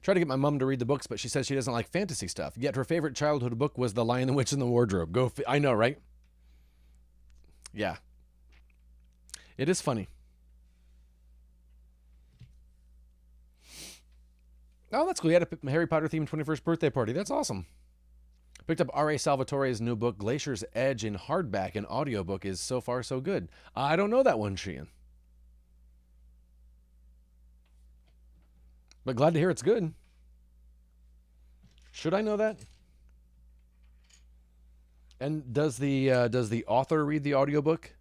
Tried to get my mom to read the books, but she says she doesn't like fantasy stuff. Yet her favorite childhood book was The Lion, the Witch, and the Wardrobe. I know, right? Yeah. It is funny. Oh, that's cool. You had a Harry Potter themed 21st birthday party. That's awesome. Picked up R.A. Salvatore's new book, Glacier's Edge, in hardback, and audiobook is so far so good. I don't know that one, Sheehan. But glad to hear it's good. Should I know that? And does the author read the audiobook?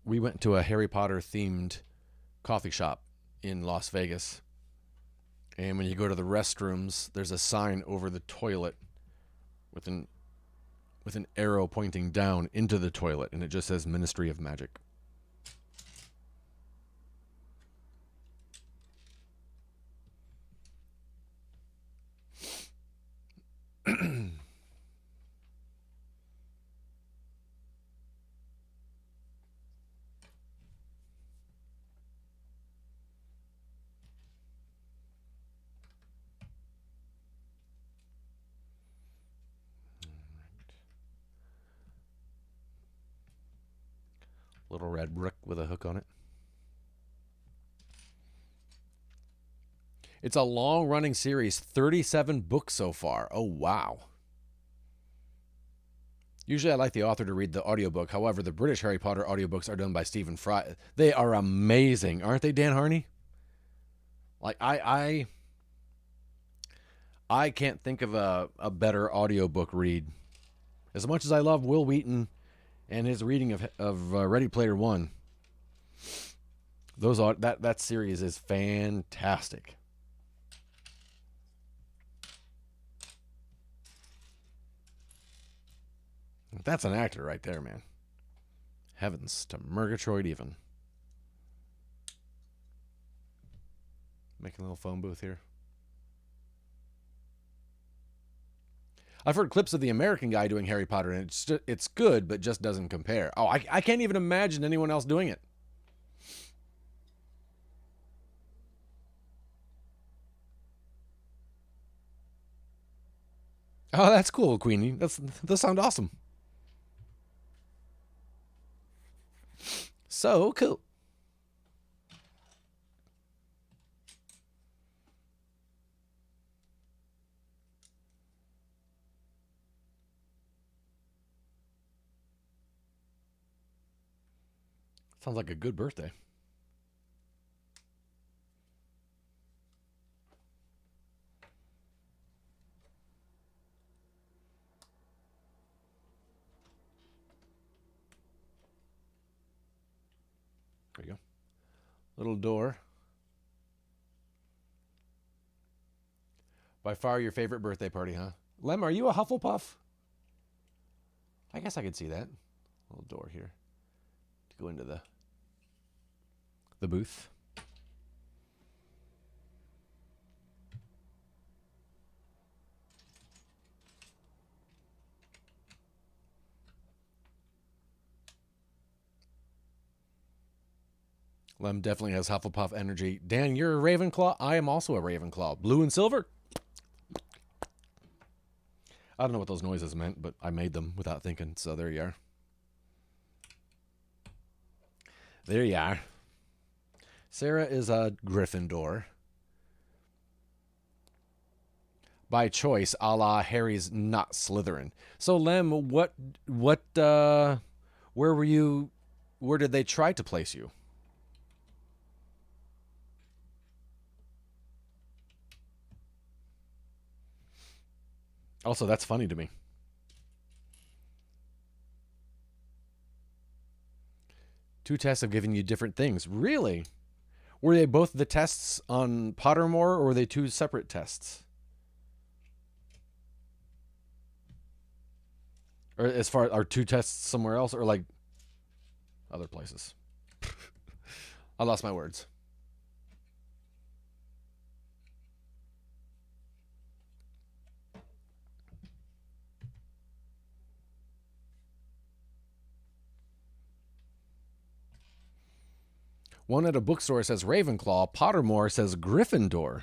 We went to a Harry Potter themed coffee shop in Las Vegas. And when you go to the restrooms, there's a sign over the toilet with an arrow pointing down into the toilet, and it just says Ministry of Magic. Little red brick with a hook on it. It's a long-running series, 37 books so far. Oh, wow. Usually I like the author to read the audiobook. However, the British Harry Potter audiobooks are done by Stephen Fry. They are amazing. Aren't they, Dan Harney? Like, I can't think of a better audiobook read. As much as I love Will Wheaton and his reading of Ready Player One, that series is fantastic. That's an actor right there, man. Heavens to Murgatroyd even. Making a little phone booth here. I've heard clips of the American guy doing Harry Potter, and it's good, but just doesn't compare. Oh, I can't even imagine anyone else doing it. Oh, that's cool, Queenie. Those sound awesome. So cool. Sounds like a good birthday. There you go. Little door. By far your favorite birthday party, huh? Lem, are you a Hufflepuff? I guess I could see that. Little door here to go into the booth. Lem definitely has Hufflepuff energy. Dan, you're a Ravenclaw. I am also a Ravenclaw. Blue and silver. I don't know what those noises meant, but I made them without thinking, so there you are. There you are. Sarah is a Gryffindor. By choice, a la Harry's not Slytherin. So, Lem, where were you, where did they try to place you? Also, that's funny to me. Two tests have given you different things. Really? Were they both the tests on Pottermore, or were they two separate tests? Or as far are two tests somewhere else, or like other places? I lost my words. One at a bookstore says Ravenclaw. Pottermore says Gryffindor.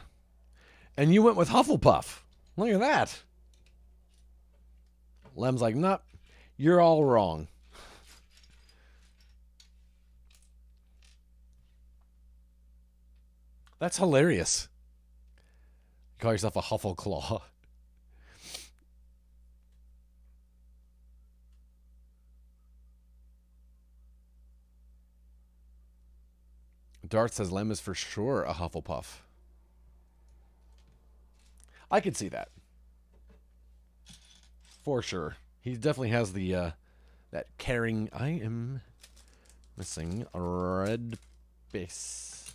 And you went with Hufflepuff. Look at that. Lem's like, nope, you're all wrong. That's hilarious. Call yourself a Huffleclaw. Darth says Lem is for sure a Hufflepuff. I could see that. For sure. He definitely has the that caring. I am missing a red base.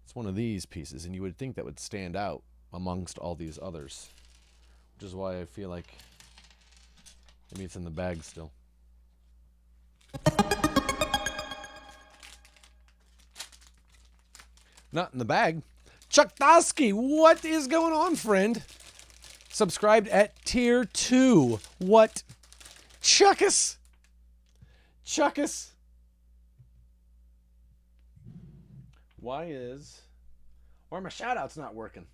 It's one of these pieces, and you would think that would stand out amongst all these others. Which is why I feel like maybe it's in the bag still. Not in the bag. Chuck Dosky, what is going on, friend? Subscribed at tier 2. What? Chuckus. Chuckus. Why are my shoutouts not working?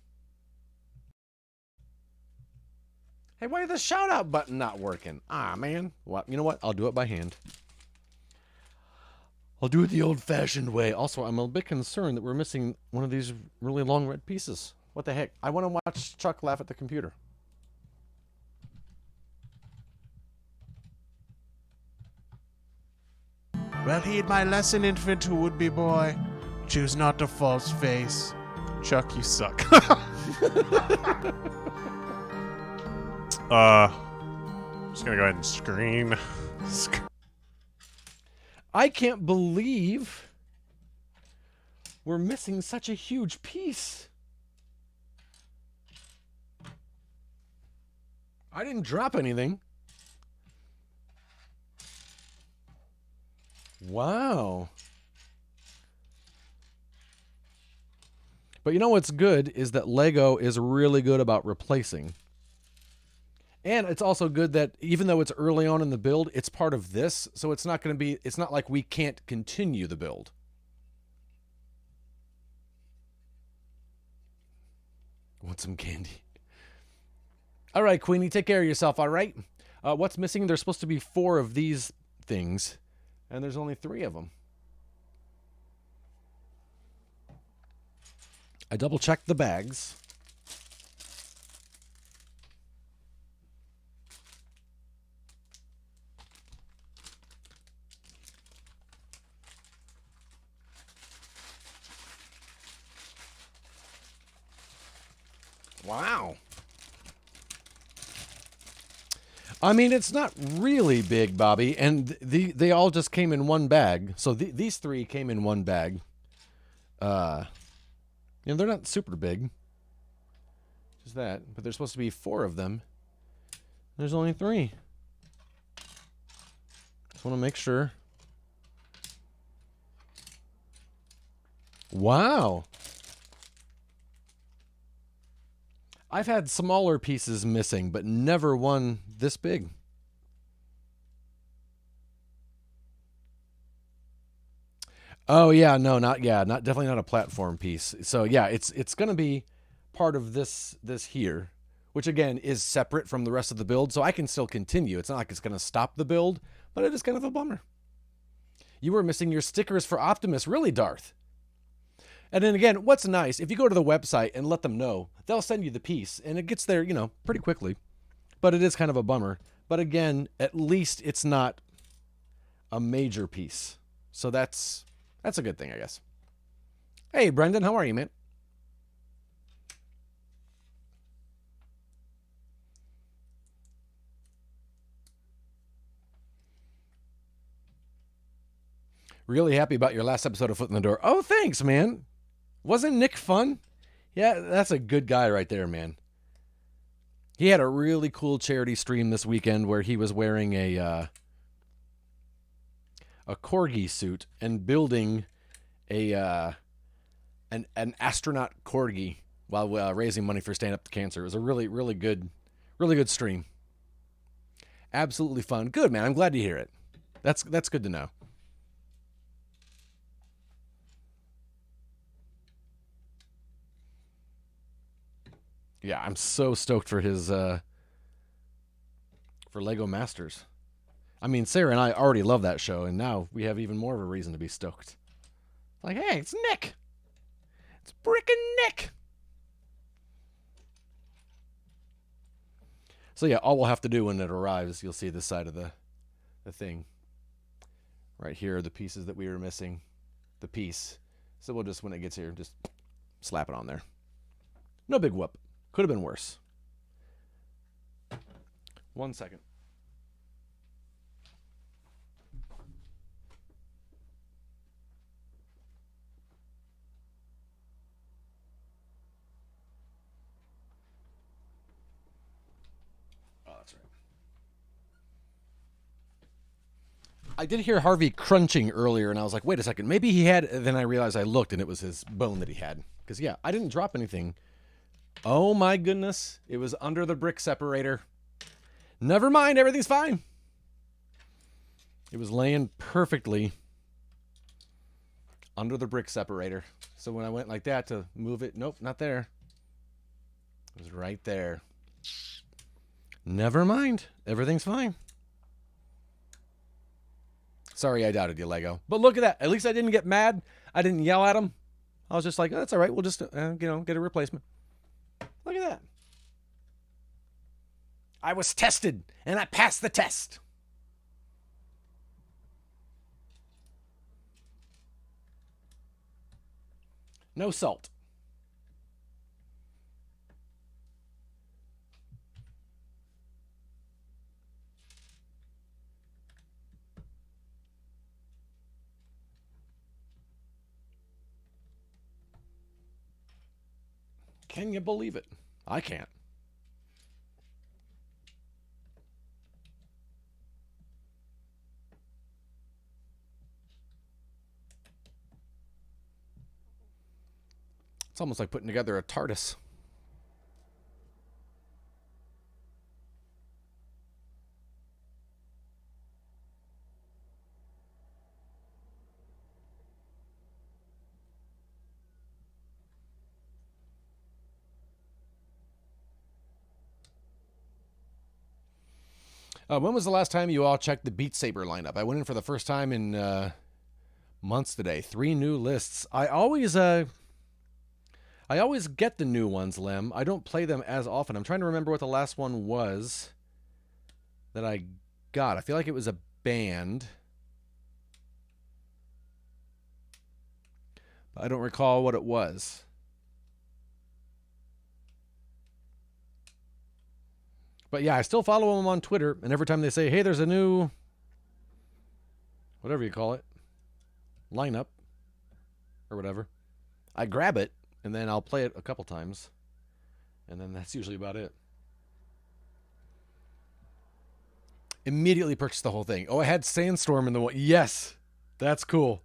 Hey, why is the shoutout button not working? Ah, man. Well, you know what? I'll do it by hand. I'll do it the old-fashioned way. Also, I'm a bit concerned that we're missing one of these really long red pieces. What the heck? I want to watch Chuck laugh at the computer. Well, heed my lesson, infant who would be boy. Choose not a false face. Chuck, you suck. Just gonna go ahead and screen. I can't believe we're missing such a huge piece. I didn't drop anything. Wow. But you know what's good is that Lego is really good about replacing. And it's also good that even though it's early on in the build, it's part of this, so it's not going to be, it's not like we can't continue the build. Want some candy? All right, Queenie, take care of yourself, all right? What's missing? There's supposed to be 4 of these things, and there's only 3 of them. I double-checked the bags. Wow. I mean, it's not really big, Bobby, and they all just came in one bag. So these 3 came in one bag. You know, they're not super big. Just that, but there's supposed to be 4 of them. There's only 3. Just want to make sure. Wow. I've had smaller pieces missing, but never one this big. Oh yeah, no, not definitely not a platform piece. So yeah, it's gonna be part of this here, which again is separate from the rest of the build, so I can still continue. It's not like it's gonna stop the build, but it is kind of a bummer. You were missing your stickers for Optimus, really, Darth. And then again, what's nice, if you go to the website and let them know, they'll send you the piece, and it gets there, pretty quickly. But it is kind of a bummer. But again, at least it's not a major piece. So that's a good thing, I guess. Hey, Brendan, how are you, man? Really happy about your last episode of Foot in the Door. Oh, thanks, man. Wasn't Nick fun? Yeah, that's a good guy right there, man. He had a really cool charity stream this weekend where he was wearing a corgi suit and building an astronaut corgi while raising money for Stand Up to Cancer. It was a really good stream. Absolutely fun. Good, man. I'm glad to hear it. That's good to know. Yeah, I'm so stoked for his for Lego Masters. I mean, Sarah and I already love that show, and now we have even more of a reason to be stoked. Like, hey, it's Nick. It's frickin' Nick. So yeah, all we'll have to do when it arrives, you'll see this side of the thing. Right here are the pieces that we were missing. The piece. So we'll just, when it gets here, just slap it on there. No big whoop. Could have been worse. 1 second. Oh, that's right. I did hear Harvey crunching earlier, and I was like, wait a second. Maybe he had... Then I realized I looked, and it was his bone that he had. Because, yeah, I didn't drop anything. Oh, my goodness. It was under the brick separator. Never mind. Everything's fine. It was laying perfectly under the brick separator. So when I went like that to move it, nope, not there. It was right there. Never mind. Everything's fine. Sorry I doubted you, Lego. But look at that. At least I didn't get mad. I didn't yell at him. I was just like, oh, that's all right. We'll just, get a replacement. Look at that. I was tested, and I passed the test. No salt. Can you believe it? I can't. It's almost like putting together a TARDIS. When was the last time you all checked the Beat Saber lineup? I went in for the first time in months today. 3 new lists. I always get the new ones, Lem. I don't play them as often. I'm trying to remember what the last one was that I got. I feel like it was a band. But I don't recall what it was. But yeah, I still follow them on Twitter, and every time they say, hey, there's a new, whatever you call it, lineup, or whatever, I grab it, and then I'll play it a couple times, and then that's usually about it. Immediately purchased the whole thing. Oh, I had Sandstorm in the one. Yes, that's cool.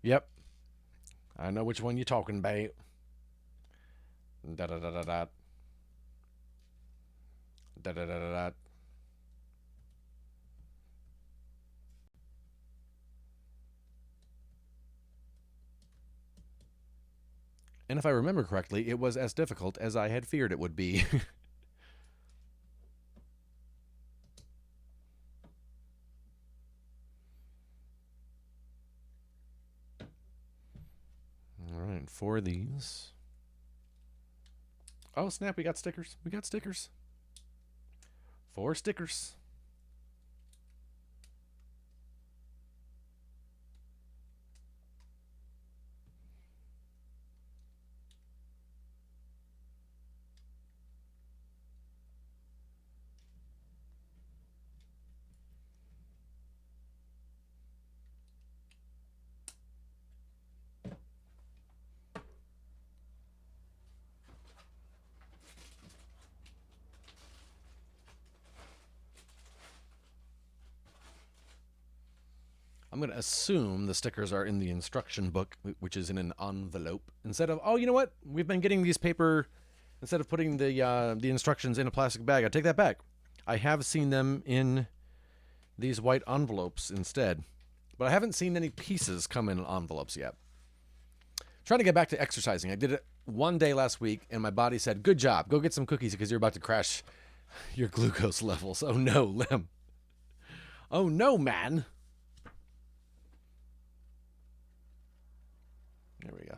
Yep. I know which one you're talking about. Da da da da da. Da da da da da. And if I remember correctly, it was as difficult as I had feared it would be. All right, 4 of these. Oh, snap, we got stickers. We got stickers. 4 stickers. I'm going to assume the stickers are in the instruction book, which is in an envelope. Instead of, oh, you know what? We've been getting these paper, instead of putting the instructions in a plastic bag. I take that back. I have seen them in these white envelopes instead. But I haven't seen any pieces come in envelopes yet. Trying to get back to exercising. I did it one day last week, and my body said, good job. Go get some cookies because you're about to crash your glucose levels. Oh, no, Lem. Oh, no, man. There we go.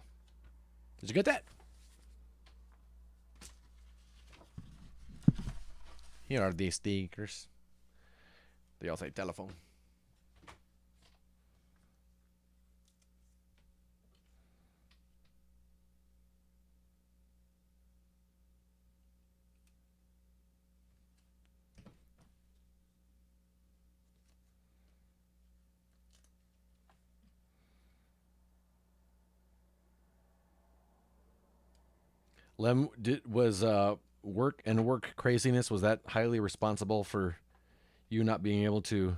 Did you get that? Here are the stickers. They all say telephone. Lem, was work and work craziness, was that highly responsible for you not being able to?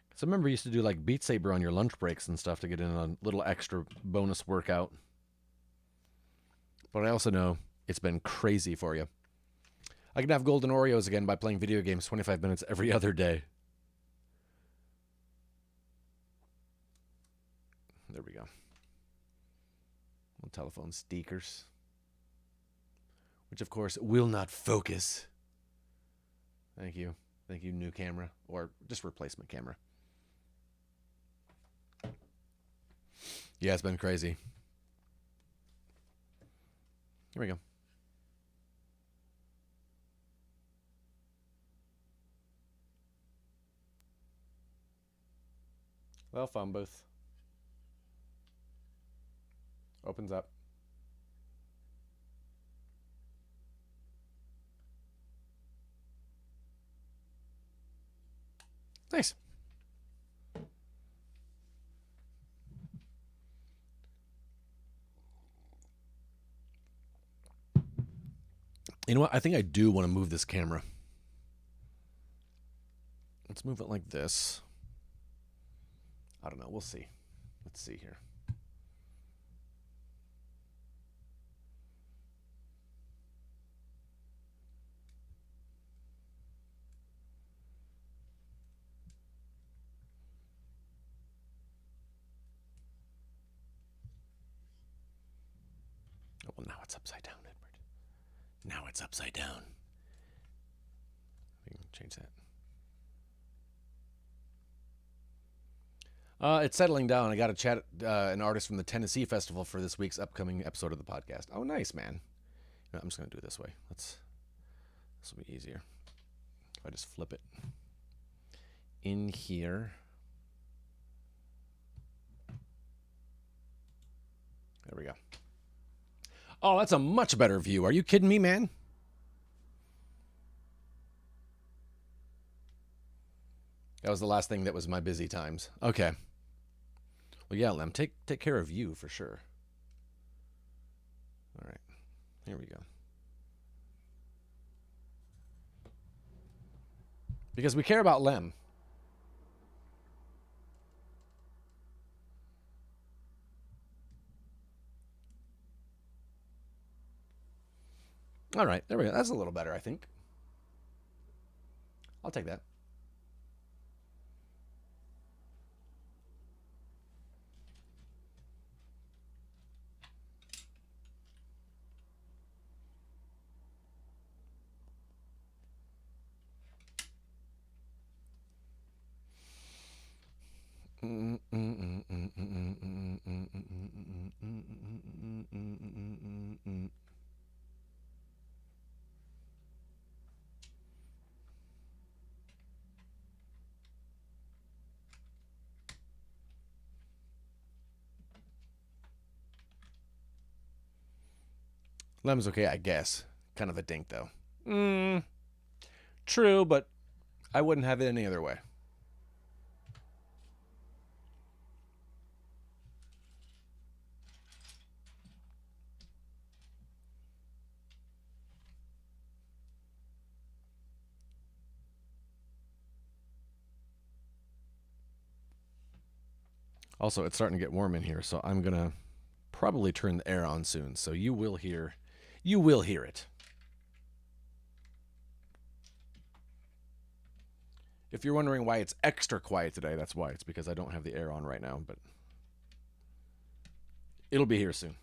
Because I remember you used to do like Beat Saber on your lunch breaks and stuff to get in a little extra bonus workout. But I also know it's been crazy for you. I can have golden Oreos again by playing video games 25 minutes every other day. There we go. Telephone stickers. Which, of course, will not focus. Thank you. Thank you, new camera. Or just replacement camera. Yeah, it's been crazy. Here we go. Well, phone booth. Opens up. Nice. You know what? I think I do want to move this camera. Let's move it like this. I don't know. We'll see. Let's see here. Oh, well, now it's upside down, Edward. Now it's upside down. We can change that. It's settling down. I got to chat an artist from the Tennessee Festival for this week's upcoming episode of the podcast. Oh, nice, man. No, I'm just going to do it this way. This will be easier. If I just flip it in here. There we go. Oh, that's a much better view. Are you kidding me, man? That was the last thing that was my busy times. Okay. Well, yeah, Lem, take care of you for sure. All right. Here we go. Because we care about Lem. All right, there we go. That's a little better, I think. I'll take that. Lem's okay, I guess. Kind of a dink, though. True, but I wouldn't have it any other way. Also, it's starting to get warm in here, so I'm going to probably turn the air on soon. So you will hear it. If you're wondering why it's extra quiet today, that's why. It's because I don't have the air on right now, but it'll be here soon.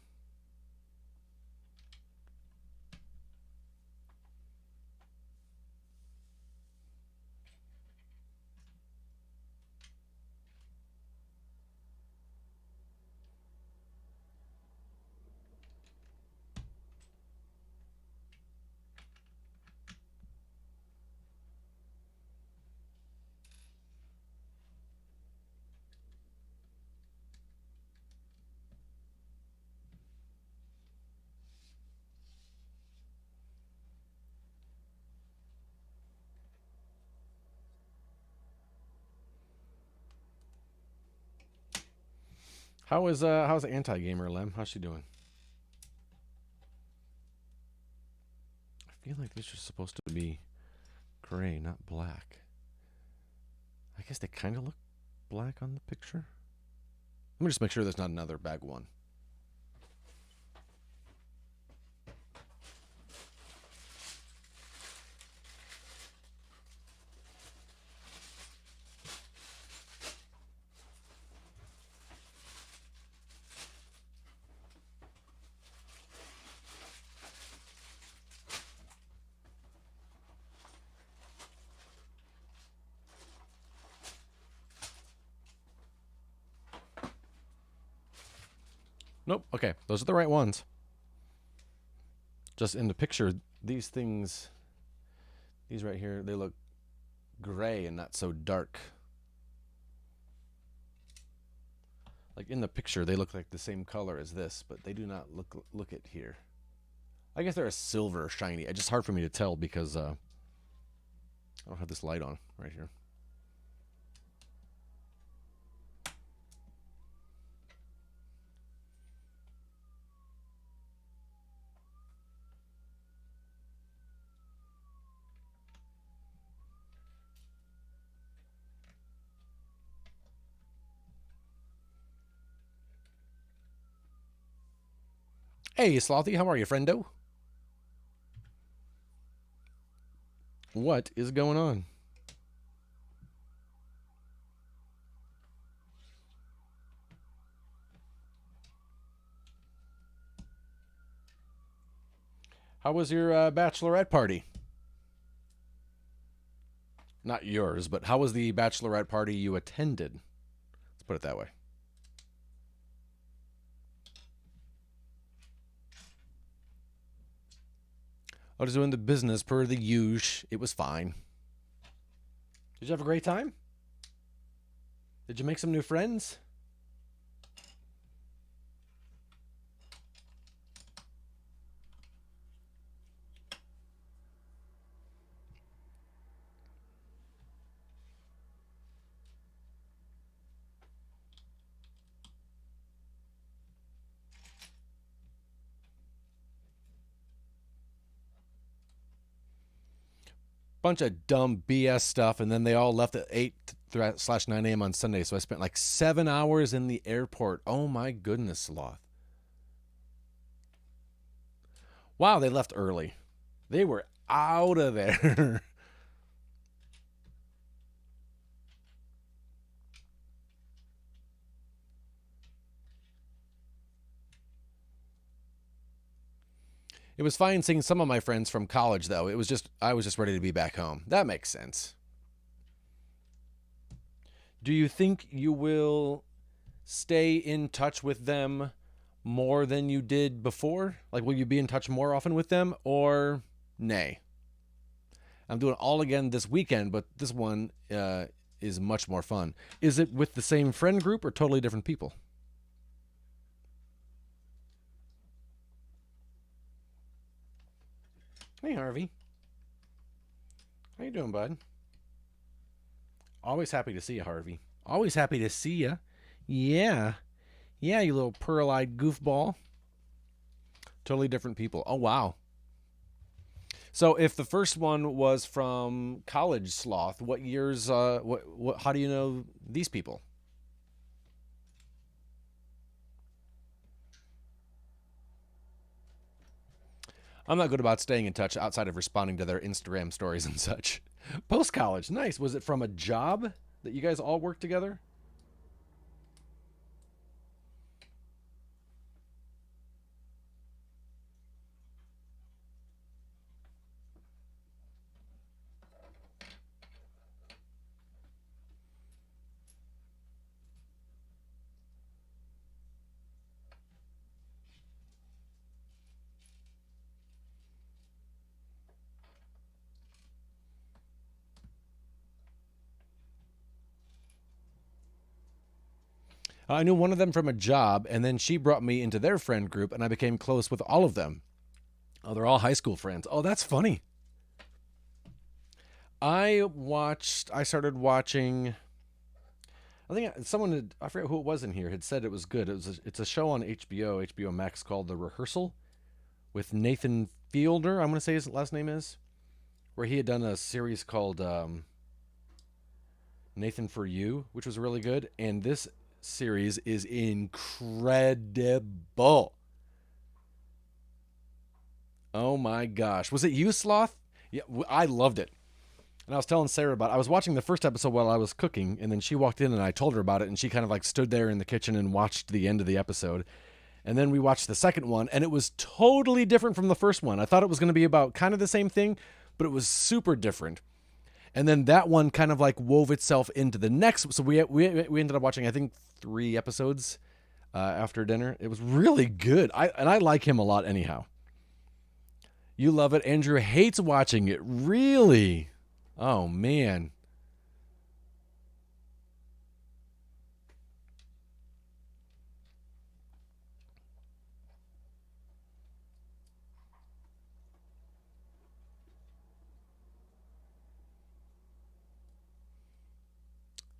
How's anti-gamer Lem? How's she doing? I feel like this is supposed to be gray, not black. I guess they kind of look black on the picture. Let me just make sure there's not another bag one. Nope. Okay, those are the right ones. Just in the picture, these right here, they look gray and not so dark. Like in the picture, they look like the same color as this, but they do not look at here. I guess they're a silver shiny. It's just hard for me to tell because I don't have this light on right here. Hey, Slothy, how are you, friendo? What is going on? How was your bachelorette party? Not yours, but how was the bachelorette party you attended? Let's put it that way. I was doing the business per the usual. It was fine. Did you have a great time? Did you make some new friends? Bunch of dumb BS stuff, and then they all left at 8/9 a.m. on Sunday, so I spent like 7 hours in the airport. Oh my goodness, Sloth. Wow, they left early. They were out of there. It was fine seeing some of my friends from college, though. I was just ready to be back home. That makes sense. Do you think you will stay in touch with them more than you did before? Like, will you be in touch more often with them, or nay? I'm doing all again this weekend, but this one is much more fun. Is it with the same friend group or totally different people? Hey, Harvey. How you doing, bud? Always happy to see you, Harvey. Always happy to see you. Yeah. Yeah, you little pearl-eyed goofball. Totally different people. Oh, wow. So if the first one was from College Sloth, what years, how do you know these people? I'm not good about staying in touch outside of responding to their Instagram stories and such. Post college, nice. Was it from a job that you guys all worked together? I knew one of them from a job, and then she brought me into their friend group, and I became close with all of them. Oh, they're all high school friends. Oh, that's funny. I started watching. I think I forget who it was in here, had said it was good. It's a show on HBO Max called The Rehearsal with Nathan Fielder, I'm going to say his last name is, where he had done a series called Nathan for You, which was really good. And this series is incredible. Oh my gosh. Was it you, Sloth? Yeah, I loved it. And I was telling Sarah about it. I was watching the first episode while I was cooking, and then she walked in and I told her about it, and she kind of like stood there in the kitchen and watched the end of the episode. And then we watched the second one, and it was totally different from the first one. I thought it was going to be about kind of the same thing, but it was super different. And then that one kind of like wove itself into the next. So we ended up watching, I think, 3 episodes after dinner. It was really good. I like him a lot anyhow. You love it. Andrew hates watching it. Really? Oh, man.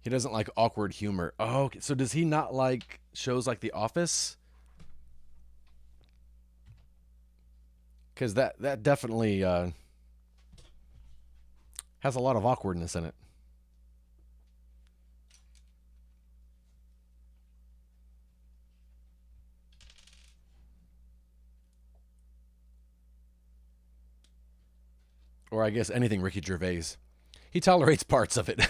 He doesn't like awkward humor. Oh, okay. So does he not like shows like The Office? Because that definitely has a lot of awkwardness in it. Or I guess anything Ricky Gervais. He tolerates parts of it.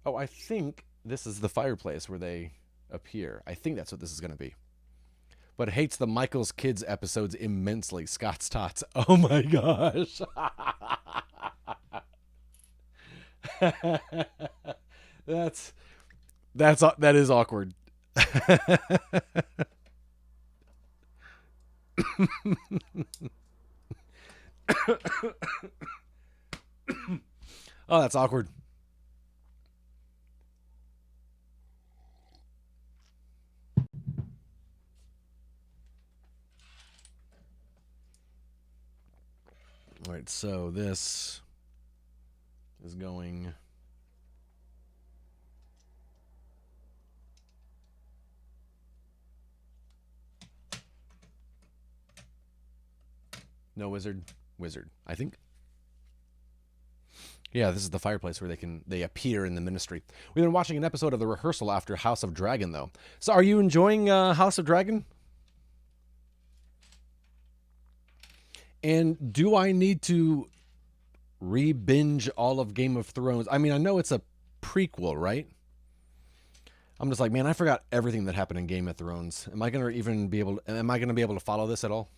Oh, I think this is the fireplace where they appear. I think that's what this is going to be. But hates the Michael's Kids episodes immensely. Scott's Tots. Oh my gosh. that's that is awkward. Oh, that's awkward. All right, so this is going. No wizard, I think. Yeah, this is the fireplace where they appear in the ministry. We've been watching an episode of The Rehearsal after House of Dragon, though. So, are you enjoying House of Dragon? And do I need to re-binge all of Game of Thrones? I mean, I know it's a prequel, right? I'm just like, man, I forgot everything that happened in Game of Thrones. Am I going to be able to follow this at all?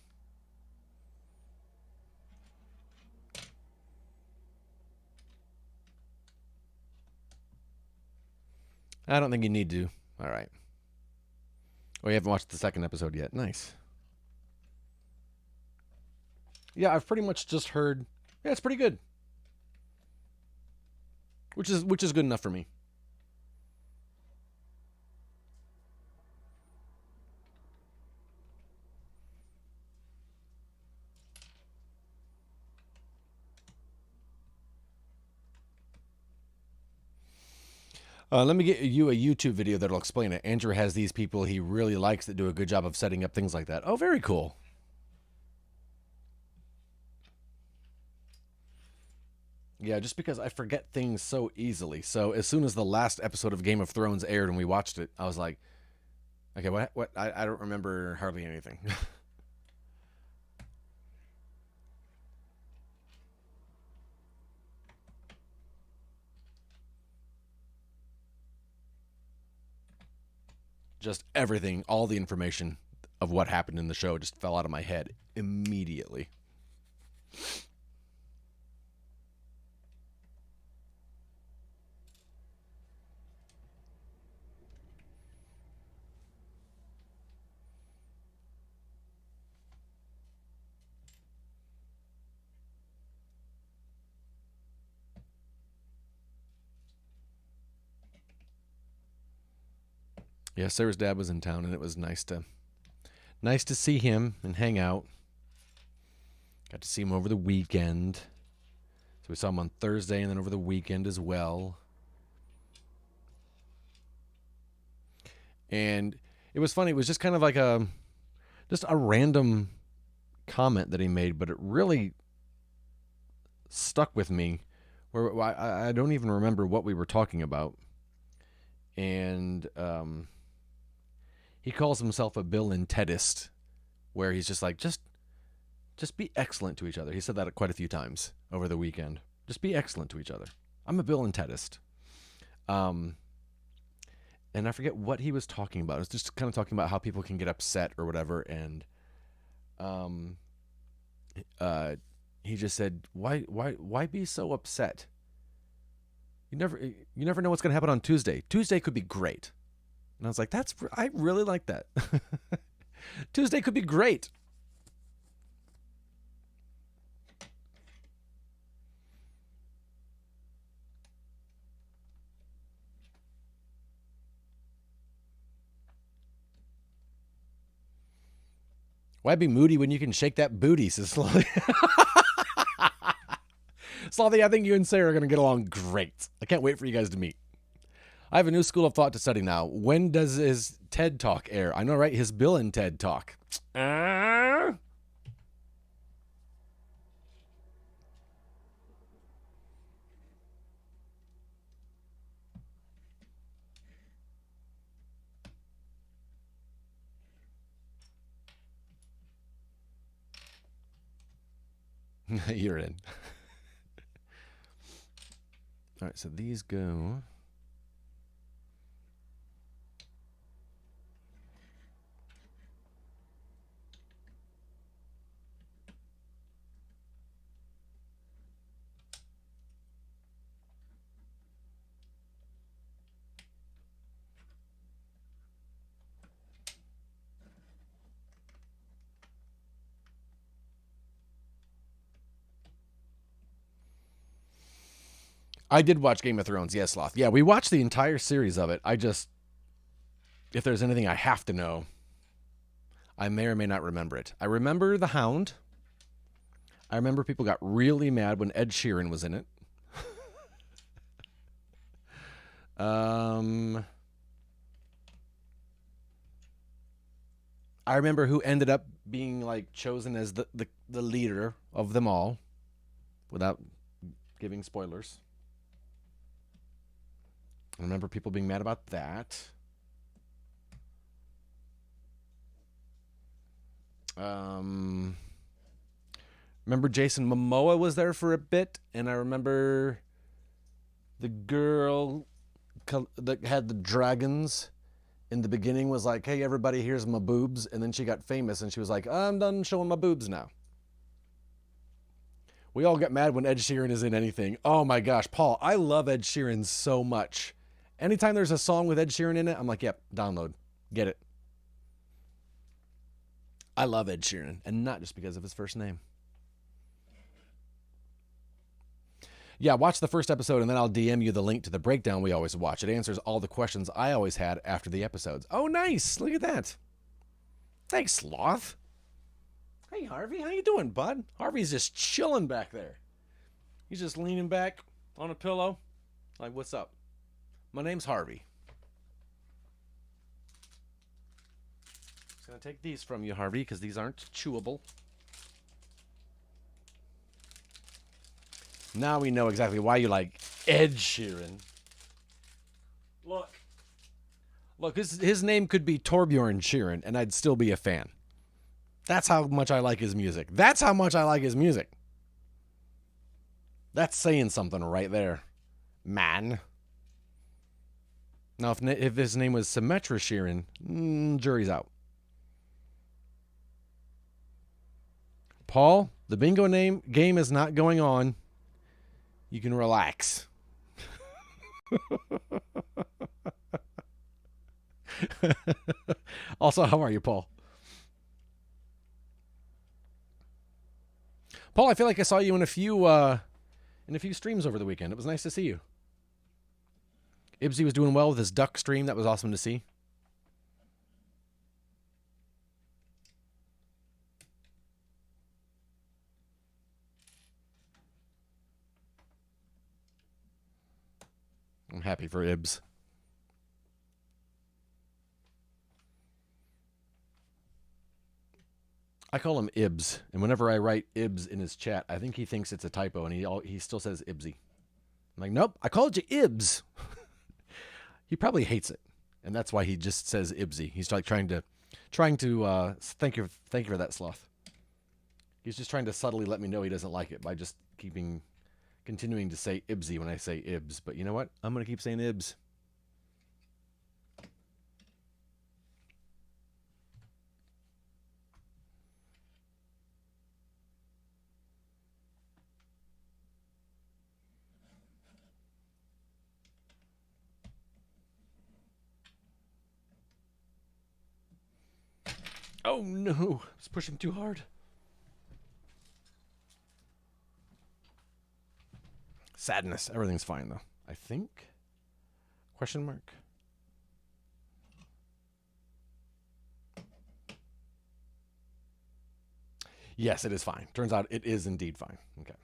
I don't think you need to. All right. Oh, you haven't watched the second episode yet. Nice. Yeah, I've pretty much just heard. Yeah, it's pretty good. Which is good enough for me. Let me get you a YouTube video that'll explain it. Andrew has these people he really likes that do a good job of setting up things like that. Oh, very cool. Yeah, just because I forget things so easily. So as soon as the last episode of Game of Thrones aired and we watched it, I was like, okay, what? I don't remember hardly anything. Just everything, all the information of what happened in the show just fell out of my head immediately. Yeah, Sarah's dad was in town, and it was nice to see him and hang out. Got to see him over the weekend. So we saw him on Thursday and then over the weekend as well. And it was funny. It was just kind of like a random comment that he made, but it really stuck with me. Where I don't even remember what we were talking about. And he calls himself a Bill and Tedist, where he's just like, just be excellent to each other. He said that quite a few times over the weekend. Just be excellent to each other. I'm a Bill and Tedist. And I forget what he was talking about. It was just kind of talking about how people can get upset or whatever. And he just said, why be so upset? You never know what's going to happen on Tuesday. Tuesday could be great. And I was like, I really like that. Tuesday could be great. Why be moody when you can shake that booty, says Slothy? Slothy, I think you and Sarah are going to get along great. I can't wait for you guys to meet. I have a new school of thought to study now. When does his TED Talk air? I know, right? His Bill and Ted Talk. You're in. All right, so these go. I did watch Game of Thrones, yes, Sloth. Yeah, we watched the entire series of it. If there's anything I have to know, I may or may not remember it. I remember the Hound. I remember people got really mad when Ed Sheeran was in it. I remember who ended up being like chosen as the leader of them all, without giving spoilers. I remember people being mad about that. Remember Jason Momoa was there for a bit, and I remember the girl that had the dragons in the beginning was like, hey, everybody, here's my boobs. And then she got famous, and she was like, I'm done showing my boobs now. We all get mad when Ed Sheeran is in anything. Oh, my gosh, Paul, I love Ed Sheeran so much. Anytime there's a song with Ed Sheeran in it, I'm like, yep, download. Get it. I love Ed Sheeran, and not just because of his first name. Yeah, watch the first episode, and then I'll DM you the link to the breakdown we always watch. It answers all the questions I always had after the episodes. Oh, nice. Look at that. Thanks, Sloth. Hey, Harvey. How you doing, bud? Harvey's just chilling back there. He's just leaning back on a pillow. Like, what's up? My name's Harvey. Just going to take these from you, Harvey, because these aren't chewable. Now we know exactly why you like Ed Sheeran. Look, his name could be Torbjorn Sheeran, and I'd still be a fan. That's how much I like his music. That's saying something right there, man. Now, if his name was Symmetra Sheeran, jury's out. Paul, the bingo game is not going on. You can relax. Also, how are you, Paul? Paul, I feel like I saw you in a few streams over the weekend. It was nice to see you. Ibsy was doing well with his duck stream. That was awesome to see. I'm happy for Ibs. I call him Ibs, and whenever I write Ibs in his chat, I think he thinks it's a typo, and he still says Ibsy. I'm like, nope, I called you Ibs. He probably hates it, and that's why he just says Ibsy. He's like trying to thank you for that, Sloth. He's just trying to subtly let me know he doesn't like it by just continuing to say Ibsy when I say Ibs. But you know what? I'm gonna keep saying Ibs. Oh no, I was pushing too hard. Sadness. Everything's fine though, I think. Question mark. Yes, it is fine. Turns out it is indeed fine. Okay.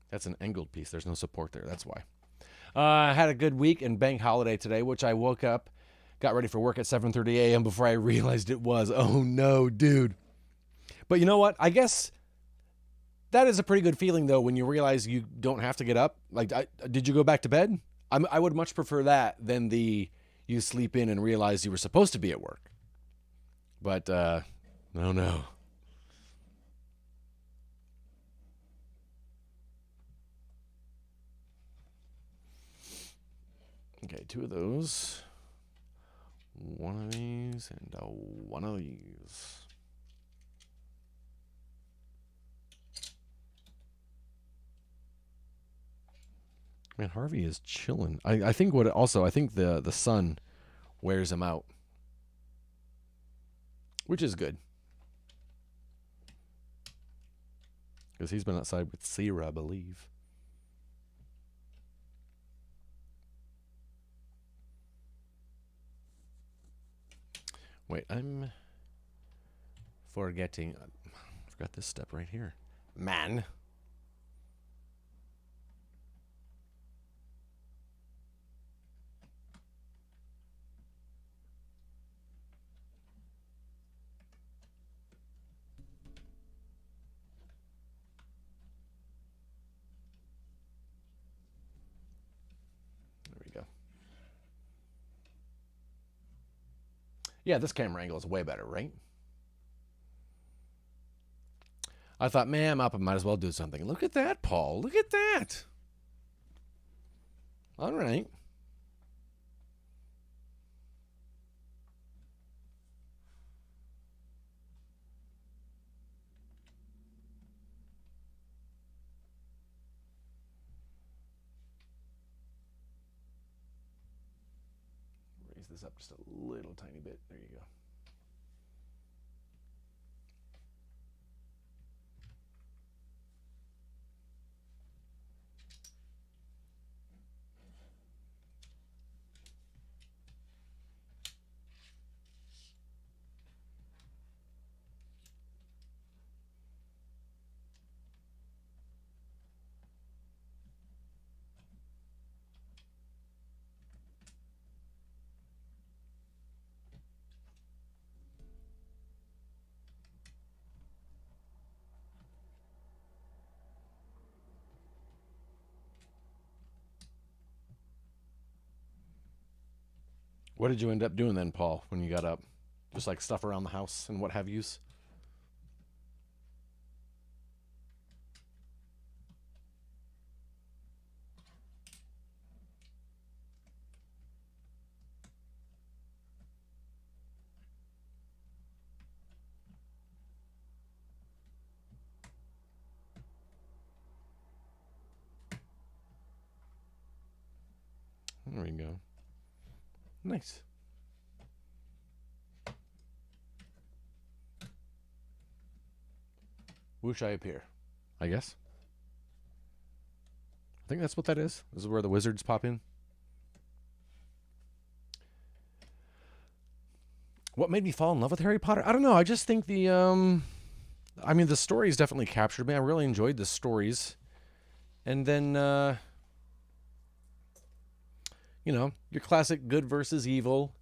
That's an angled piece. There's no support there. That's why. I had a good week and bank holiday today, which I woke up, got ready for work at 7:30 a.m. before I realized it was. Oh no, dude. But you know what? I guess that is a pretty good feeling, though, when you realize you don't have to get up. Like, did you go back to bed? I would much prefer that than you sleep in and realize you were supposed to be at work. But, no. Okay, 2 of those. 1 of these and 1 of these. Man, Harvey is chilling. I think I think the sun wears him out, which is good. Because he's been outside with Sierra, I believe. Wait, I'm forgetting. I forgot this step right here. Man. Yeah, this camera angle is way better, right? I thought, man, I'm up. I might as well do something. Look at that, Paul. Look at that. All right. this up just a little tiny bit. There you go. What did you end up doing then, Paul, when you got up? Just like stuff around the house and what have yous? There we go. Nice. Whoosh I appear, I guess. I think that's what that is. This is where the wizards pop in. What made me fall in love with Harry Potter? I don't know. I just think the stories definitely captured me. I really enjoyed the stories. And then your classic good versus evil.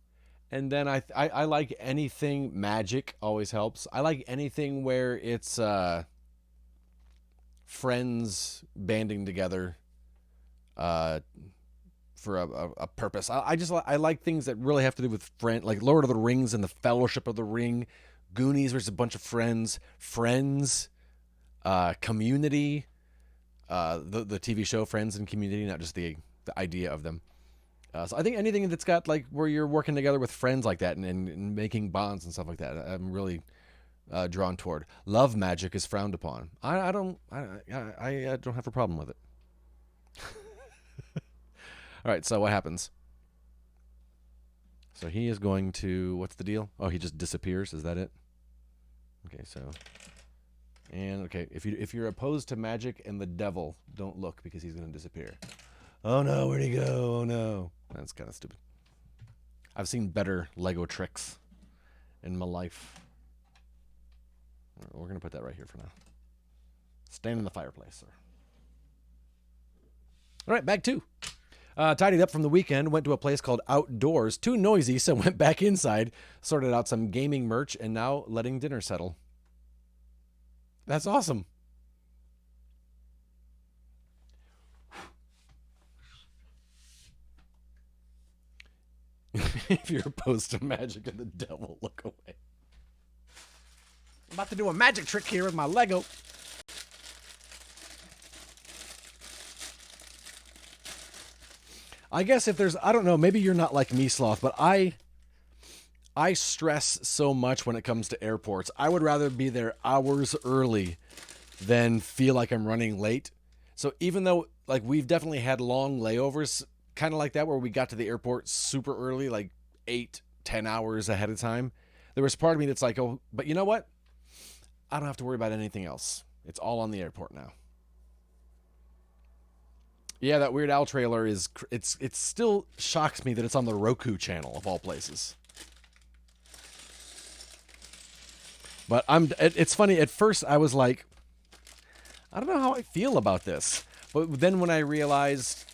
And then I like anything magic, always helps. I like anything where it's friends banding together for a purpose. I like things that really have to do with friend, like Lord of the Rings and the Fellowship of the Ring, Goonies versus a bunch of friends, Community, the TV show Friends and Community, not just the idea of them. So I think anything that's got like where you're working together with friends like that and making bonds and stuff like that, I'm really drawn toward. Love magic is frowned upon. I don't have a problem with it. All right, so what happens? So he is going to, what's the deal? Oh, he just disappears. Is that it? Okay, so, and okay, if you're opposed to magic and the devil, don't look because he's going to disappear. Oh no, where'd he go? Oh no. That's kind of stupid. I've seen better Lego tricks in my life. We're going to put that right here for now. Stand in the fireplace, sir. All right, bag 2. Tidied up from the weekend, went to a place called Outdoors. Too noisy, so went back inside, sorted out some gaming merch, and now letting dinner settle. That's awesome. If you're opposed to magic and the devil, look away. I'm about to do a magic trick here with my Lego. I guess if there's, I don't know, maybe you're not like me, Sloth, but I stress so much when it comes to airports. I would rather be there hours early than feel like I'm running late. So even though, like, we've definitely had long layovers, kind of like that, where we got to the airport super early, like 8-10 hours ahead of time, there was part of me that's like, oh, but you know what? I don't have to worry about anything else. It's all on the airport now. Yeah, that Weird Al trailer is, it still shocks me that it's on the Roku channel of all places. But it's funny, at first I was like, I don't know how I feel about this. But then when I realized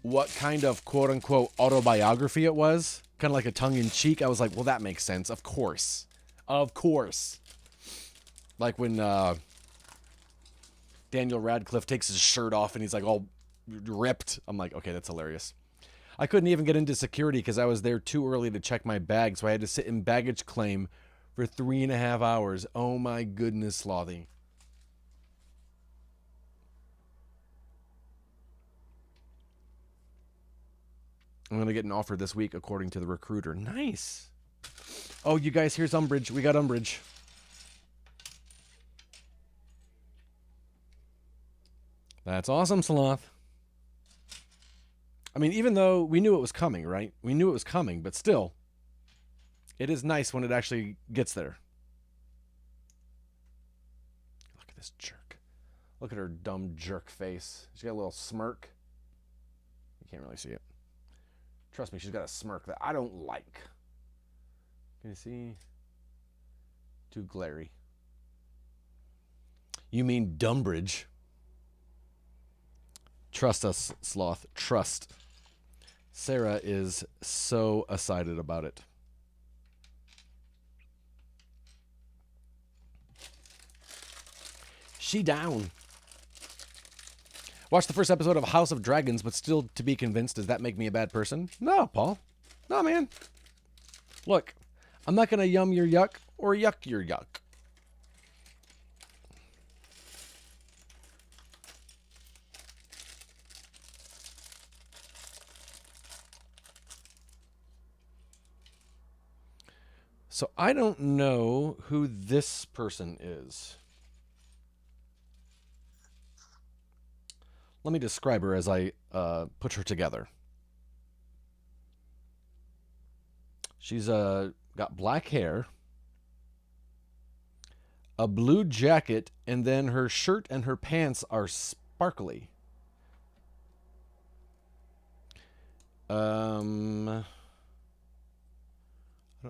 what kind of quote-unquote autobiography it was, kind of like a tongue-in-cheek, I was like, well, that makes sense. Of course. Of course. Like when Daniel Radcliffe takes his shirt off and he's like all ripped. I'm like, okay, that's hilarious. I couldn't even get into security because I was there too early to check my bag, so I had to sit in baggage claim for 3.5 hours. Oh my goodness, Slothy. I'm going to get an offer this week, according to the recruiter. Nice. Oh, you guys, here's Umbridge. We got Umbridge. That's awesome, Sloth. I mean, even though we knew it was coming, right? We knew it was coming, but still, it is nice when it actually gets there. Look at this jerk. Look at her dumb jerk face. She's got a little smirk. You can't really see it. Trust me, she's got a smirk that I don't like. Can you see? Too glary. You mean Dumbridge? Trust us, Sloth. Trust. Sarah is so excited about it. She down. Watched the first episode of House of Dragons, but still to be convinced. Does that make me a bad person? No, Paul. No, man. Look, I'm not going to yum your yuck or yuck your yuck. So I don't know who this person is. Let me describe her as I put her together. She's got black hair, a blue jacket, and then her shirt and her pants are sparkly. I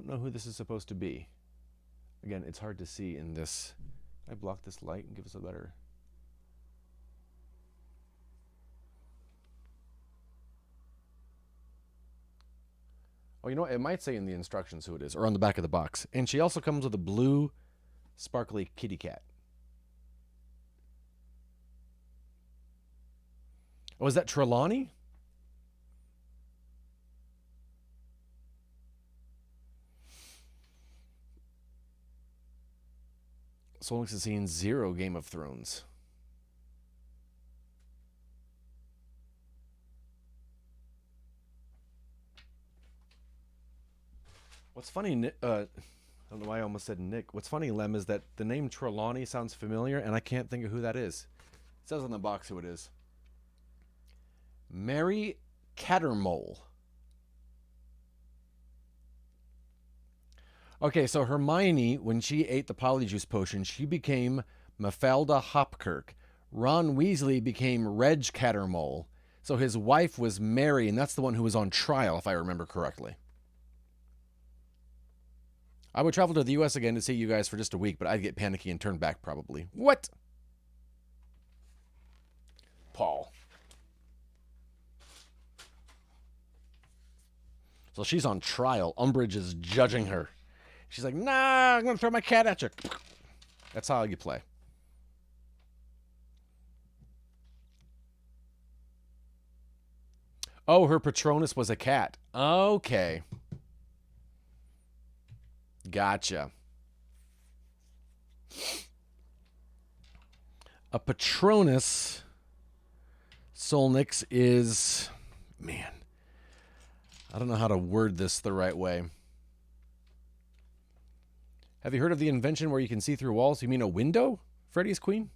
don't know who this is supposed to be. Again, it's hard to see in this. Can I block this light and give us a better... Oh, you know what? It might say in the instructions who it is, or on the back of the box. And she also comes with a blue, sparkly kitty cat. Oh, is that Trelawney? Solix has seen 0 Game of Thrones. What's funny, I don't know why I almost said Nick. What's funny, Lem, is that the name Trelawney sounds familiar, and I can't think of who that is. It says on the box who it is. Mary Cattermole. Okay, so Hermione, when she ate the Polyjuice potion, she became Mafalda Hopkirk. Ron Weasley became Reg Cattermole. So his wife was Mary, and that's the one who was on trial, if I remember correctly. I would travel to the U.S. again to see you guys for just a week, but I'd get panicky and turn back probably. What? Paul. So she's on trial. Umbridge is judging her. She's like, nah, I'm going to throw my cat at you. That's how you play. Oh, her Patronus was a cat. Okay. Gotcha. A Patronus, Solnix, is... Man. I don't know how to word this the right way. Have you heard of the invention where you can see through walls? You mean a window, Freddy's Queen?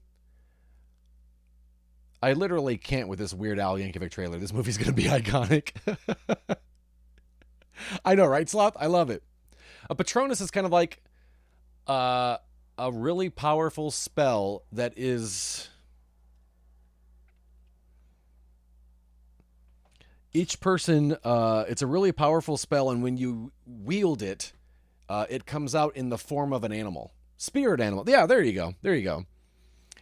I literally can't with this Weird Al Yankovic trailer. This movie's going to be iconic. I know, right, Sloth? I love it. A Patronus is kind of like a really powerful spell that is... Each person, it's a really powerful spell, and when you wield it, it comes out in the form of an animal. Spirit animal. Yeah, there you go. There you go.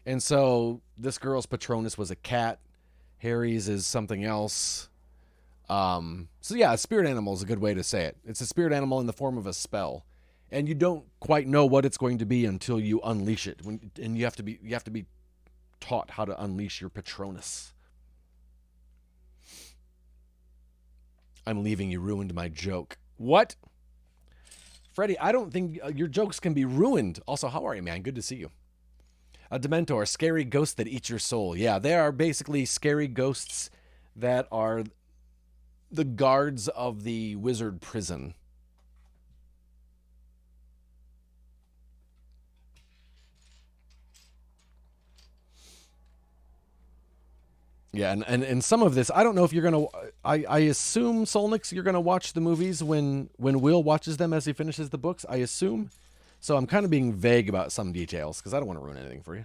And so this girl's Patronus was a cat. Harry's is something else. So yeah, a spirit animal is a good way to say it. It's a spirit animal in the form of a spell. And you don't quite know what it's going to be until you unleash it. And you have to be taught how to unleash your Patronus. I'm leaving, you ruined my joke. What? Freddy, I don't think your jokes can be ruined. Also, how are you, man? Good to see you. A Dementor, scary ghost that eats your soul. Yeah, they are basically scary ghosts that are the guards of the wizard prison. Yeah, and some of this, I don't know if you're gonna. I assume Solnix, you're gonna watch the movies when Will watches them as he finishes the books. I assume. So I'm kind of being vague about some details because I don't want to ruin anything for you.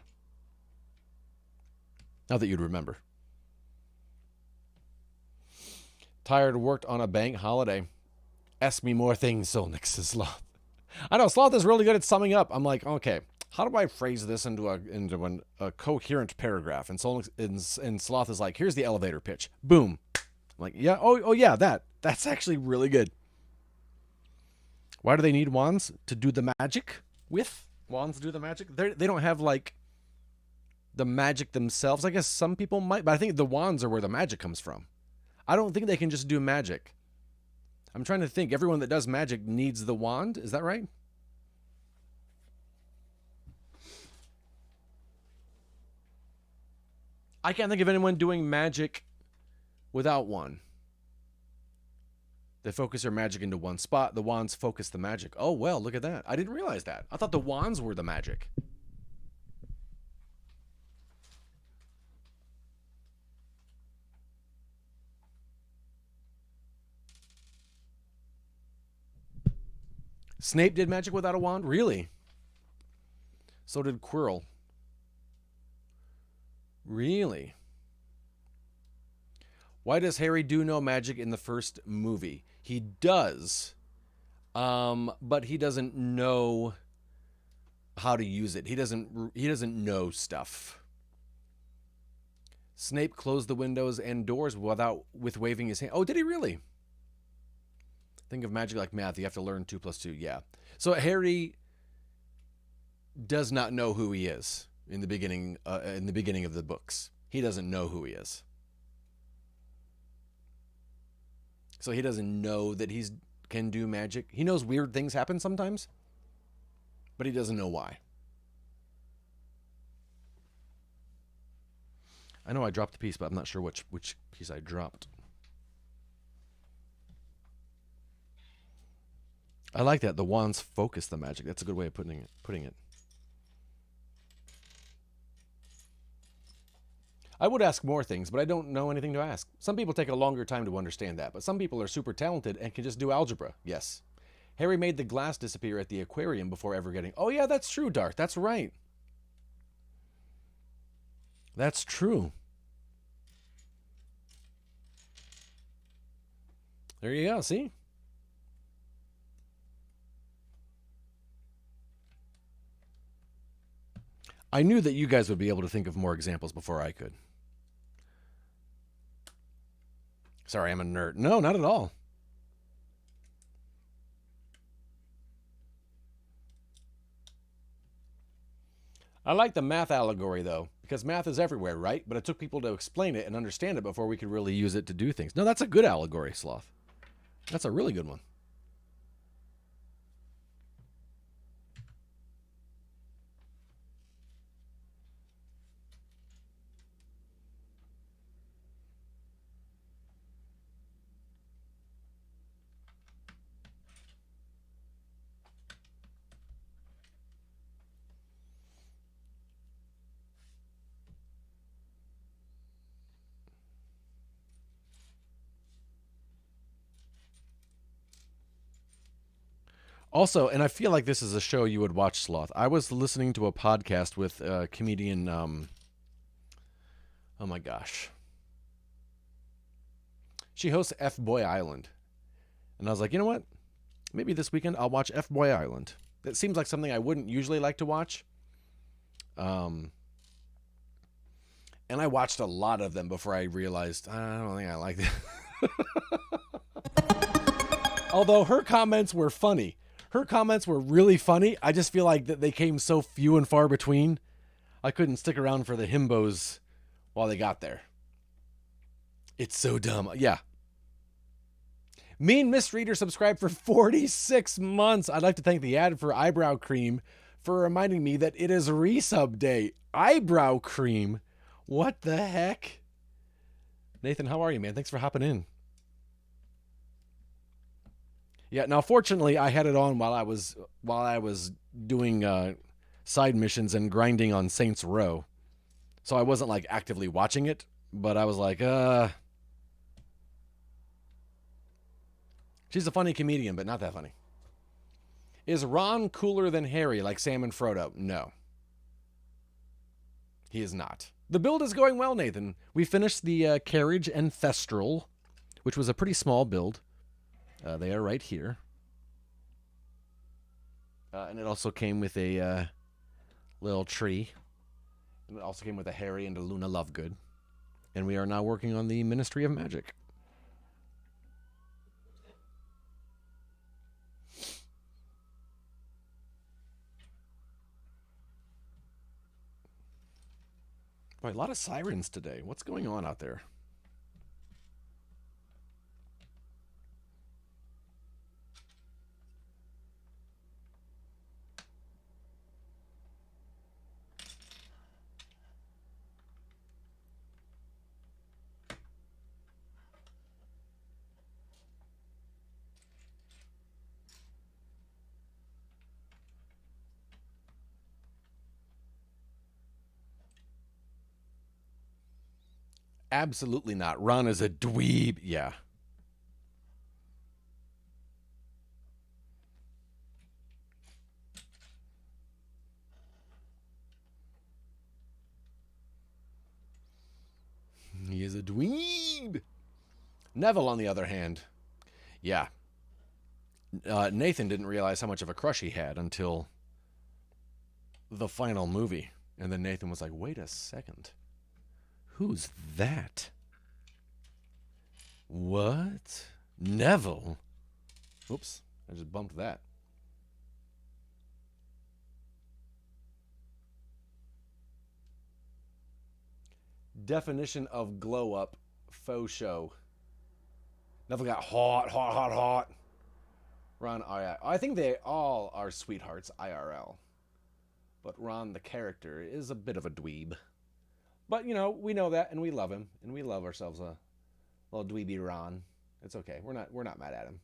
Not that you'd remember. Tired, worked on a bank holiday. Ask me more things, Solnix, says Sloth. I know Sloth is really good at summing up. I'm like, okay, how do I phrase this into a coherent paragraph? And Solnix and Sloth is like, here's the elevator pitch. Boom. I'm like, yeah, oh yeah, that's actually really good. Why do they need wands? To do the magic with? Wands do the magic? They don't have, like, the magic themselves. I guess some people might, but I think the wands are where the magic comes from. I don't think they can just do magic. I'm trying to think. Everyone that does magic needs the wand. Is that right? I can't think of anyone doing magic without one. They focus their magic into one spot. The wands focus the magic. Oh, well, look at that. I didn't realize that. I thought the wands were the magic. Snape did magic without a wand? Really? So did Quirrell. Really? Why does Harry do no magic in the first movie? He does, but he doesn't know how to use it. He doesn't know stuff. Snape closed the windows and doors with waving his hand. Oh, did he really? Think of magic like math. You have to learn 2 + 2. Yeah. So Harry does not know who he is in the beginning. In the beginning of the books, he doesn't know who he is. So he doesn't know that he can do magic. He knows weird things happen sometimes, but he doesn't know why. I know I dropped a piece, but I'm not sure which piece I dropped. I like that. The wands focus the magic. That's a good way of putting it. I would ask more things, but I don't know anything to ask. Some people take a longer time to understand that, but some people are super talented and can just do algebra. Yes. Harry made the glass disappear at the aquarium before ever getting... Oh, yeah, that's true, Darth. That's right. That's true. There you go, see? I knew that you guys would be able to think of more examples before I could. Sorry, I'm a nerd. No, not at all. I like the math allegory, though, because math is everywhere, right? But it took people to explain it and understand it before we could really use it to do things. No, that's a good allegory, Sloth. That's a really good one. Also, and I feel like this is a show you would watch, Sloth. I was listening to a podcast with a comedian, oh my gosh. She hosts F-Boy Island. And I was like, you know what? Maybe this weekend I'll watch F-Boy Island. It seems like something I wouldn't usually like to watch. And I watched a lot of them before I realized, I don't think I like that. Although her comments were funny. Her comments were really funny. I just feel like that they came so few and far between. I couldn't stick around for the himbos while they got there. It's so dumb. Yeah. Mean Misreader subscribed for 46 months. I'd like to thank the ad for eyebrow cream for reminding me that it is resub day. Eyebrow cream? What the heck? Nathan, how are you, man? Thanks for hopping in. Yeah, now fortunately I had it on while I was doing side missions and grinding on Saints Row. So I wasn't like actively watching it, But I was like, she's a funny comedian, but not that funny. Is Ron cooler than Harry, like Sam and Frodo? No. He is not. The build is going well, Nathan. We finished the carriage and Thestral, which was a pretty small build. They are right here. And it also came with a little tree. And it also came with a Harry and a Luna Lovegood. And we are now working on the Ministry of Magic. Boy, a lot of sirens today. What's going on out there? Absolutely not. Ron is a dweeb. Yeah. He is a dweeb. Neville, on the other hand, yeah. Nathan didn't realize how much of a crush he had until the final movie. And then Nathan was like, wait a second. Who's that? What? Neville? Oops, I just bumped that. Definition of glow up faux show. Neville got hot, hot, hot, hot. Ron, I think they all are sweethearts IRL. But Ron, the character, is a bit of a dweeb. But, you know, we know that, and we love him, and we love ourselves a little dweeby Ron. It's okay. We're not mad at him.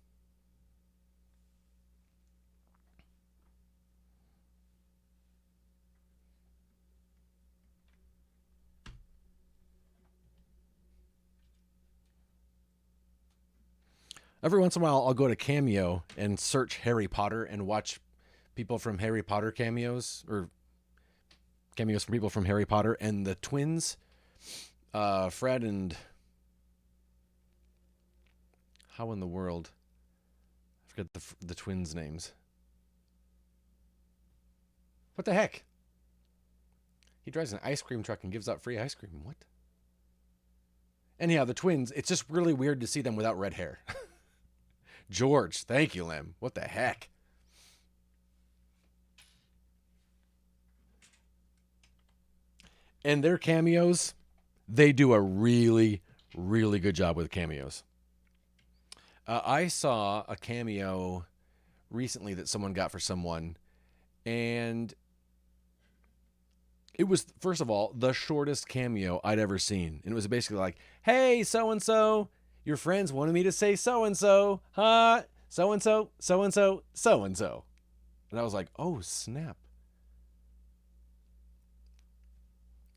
Every once in a while, I'll go to Cameo and search Harry Potter and watch people from Harry Potter cameos, or cameos from people from Harry Potter, and the twins, Fred and... How in the world? I forget the twins' names. What the heck? He drives an ice cream truck and gives out free ice cream. What? Anyhow, the twins, it's just really weird to see them without red hair. George, thank you, Lem. What the heck? And their cameos, they do a really, really good job with cameos. I saw a cameo recently that someone got for someone, and it was, first of all, the shortest cameo I'd ever seen. And it was basically like, hey, so-and-so, your friends wanted me to say so-and-so, huh? So-and-so, so-and-so, so-and-so. And I was like, oh, snap.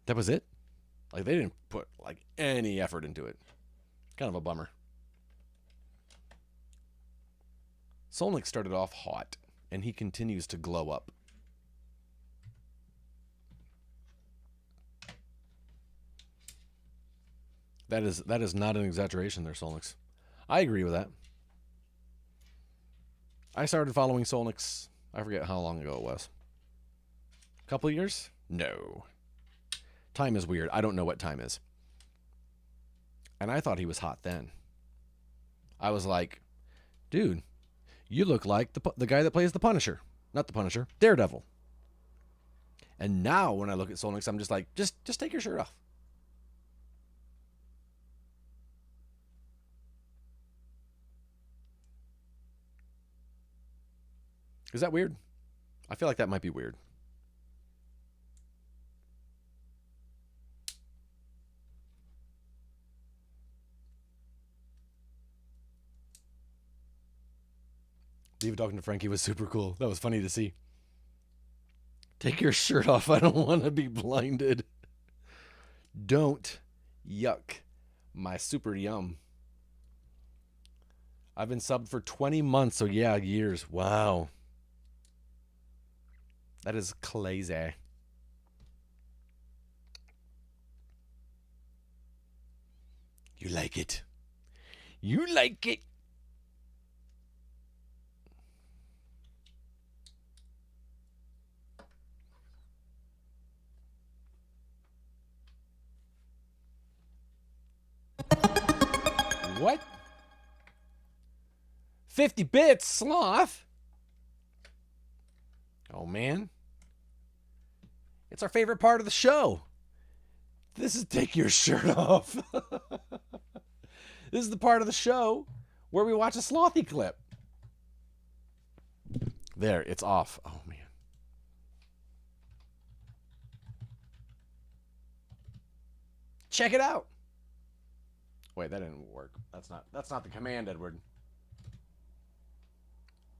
That was it? Like, they didn't put, like, any effort into it. Kind of a bummer. Solnick started off hot, and he continues to glow up. That is not an exaggeration there, Solnix. I agree with that. I started following Solnix, I forget how long ago it was. A couple of years? No. Time is weird. I don't know what time is. And I thought he was hot then. I was like, dude, you look like the guy that plays the Punisher. Not the Punisher, Daredevil. And now when I look at Solnix, I'm just like, just take your shirt off. Is that weird? I feel like that might be weird. Even talking to Frankie was super cool. That was funny to see. Take your shirt off. I don't want to be blinded. Don't Yuck. My super yum. I've been subbed for 20 months, so yeah, years. Wow. That is crazy. You like it. You like it. What? 50 bits, sloth? Oh, man. It's our favorite part of the show. This is take your shirt off. This is the part of the show where we watch a slothy clip. There, it's off. Oh, man. Check it out. Wait, that didn't work. That's not the command, Edward.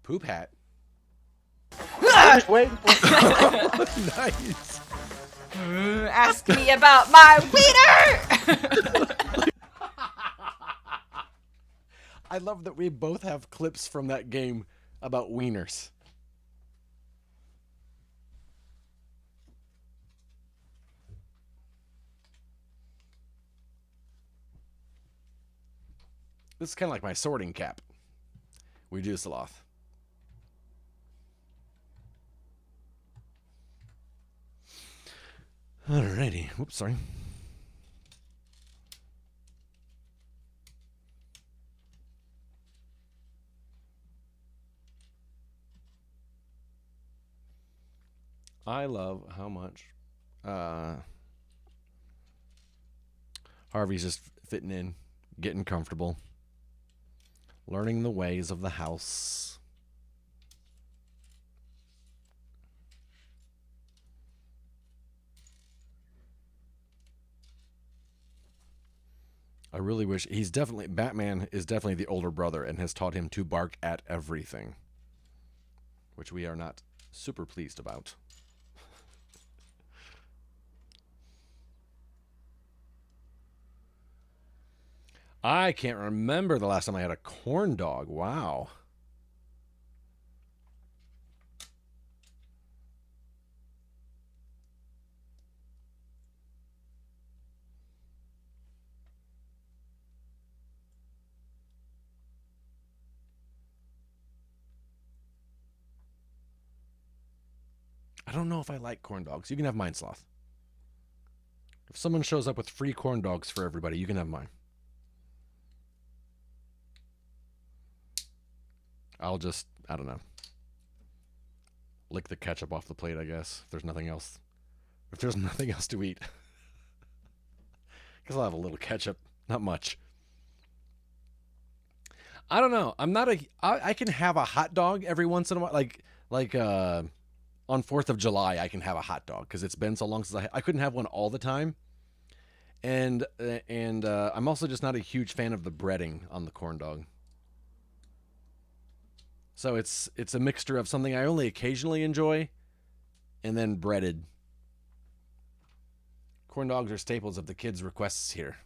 Poop hat. Wait. Nice. Ask me about my wiener! I love that we both have clips from that game about wieners. This is kind of like my sorting cap. We do sloth. Alrighty. Whoops, sorry. I love how much Harvey's just fitting in, getting comfortable, learning the ways of the house. I really wish Batman is definitely the older brother and has taught him to bark at everything, which we are not super pleased about. I can't remember the last time I had a corn dog. Wow. I don't know if I like corn dogs. You can have mine, Sloth. If someone shows up with free corn dogs for everybody, you can have mine. I'll just, I don't know, lick the ketchup off the plate, I guess, if there's nothing else. If there's nothing else to eat. Because I'll have a little ketchup. Not much. I don't know. I can have a hot dog every once in a while. Like on 4th of July, I can have a hot dog because it's been so long since I couldn't have one all the time. And I'm also just not a huge fan of the breading on the corn dog. So it's a mixture of something I only occasionally enjoy and then breaded. Corn dogs are staples of the kids' requests here.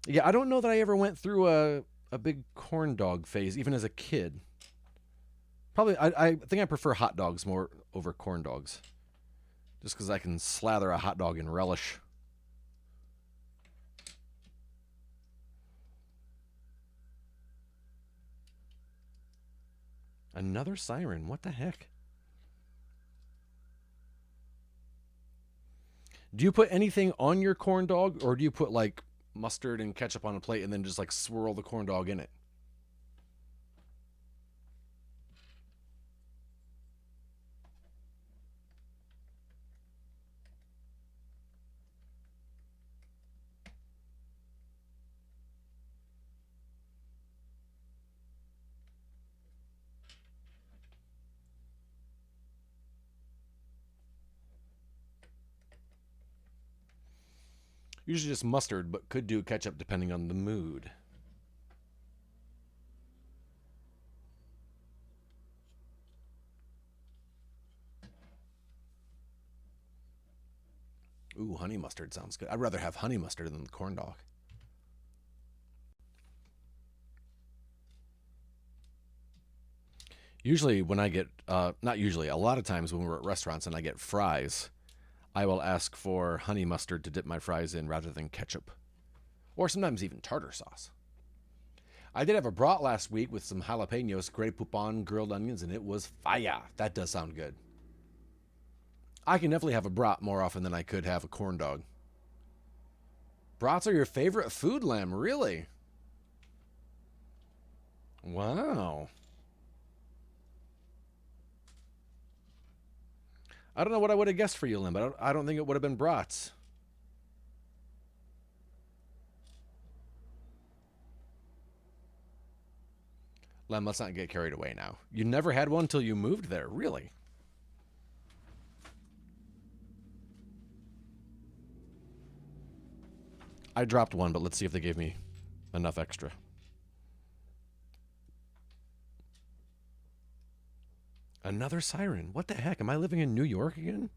Yeah, I don't know that I ever went through a big corn dog phase, even as a kid. Probably, I think I prefer hot dogs more over corn dogs. Just because I can slather a hot dog in relish. Another siren. What the heck? Do you put anything on your corn dog, or do you put like mustard and ketchup on a plate and then just like swirl the corn dog in it? Usually just mustard, but could do ketchup depending on the mood. Ooh, honey mustard sounds good. I'd rather have honey mustard than the corn dog. Usually when I get, not usually, a lot of times when we're at restaurants and I get fries, I will ask for honey mustard to dip my fries in rather than ketchup. Or sometimes even tartar sauce. I did have a brat last week with some jalapenos, Grey Poupon, grilled onions, and it was fire. That does sound good. I can definitely have a brat more often than I could have a corn dog. Brats are your favorite food, Lamb, really? Wow. I don't know what I would have guessed for you, Lim, but I don't think it would have been brats. Lem, let's not get carried away now. You never had one till you moved there, really? I dropped one, but let's see if they gave me enough extra. Another siren. What the heck? Am I living in New York again?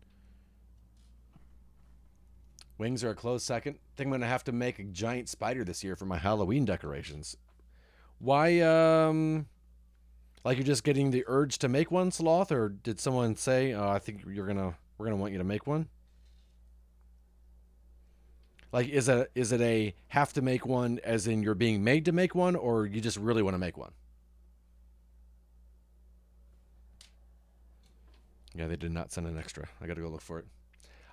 Wings are a close second. Think I'm going to have to make a giant spider this year for my Halloween decorations. Why, like you're just getting the urge to make one, Sloth? Or did someone say, oh, I think we're going to want you to make one? Like, is it a have to make one as in you're being made to make one, or you just really want to make one? Yeah, they did not send an extra. I got to go look for it.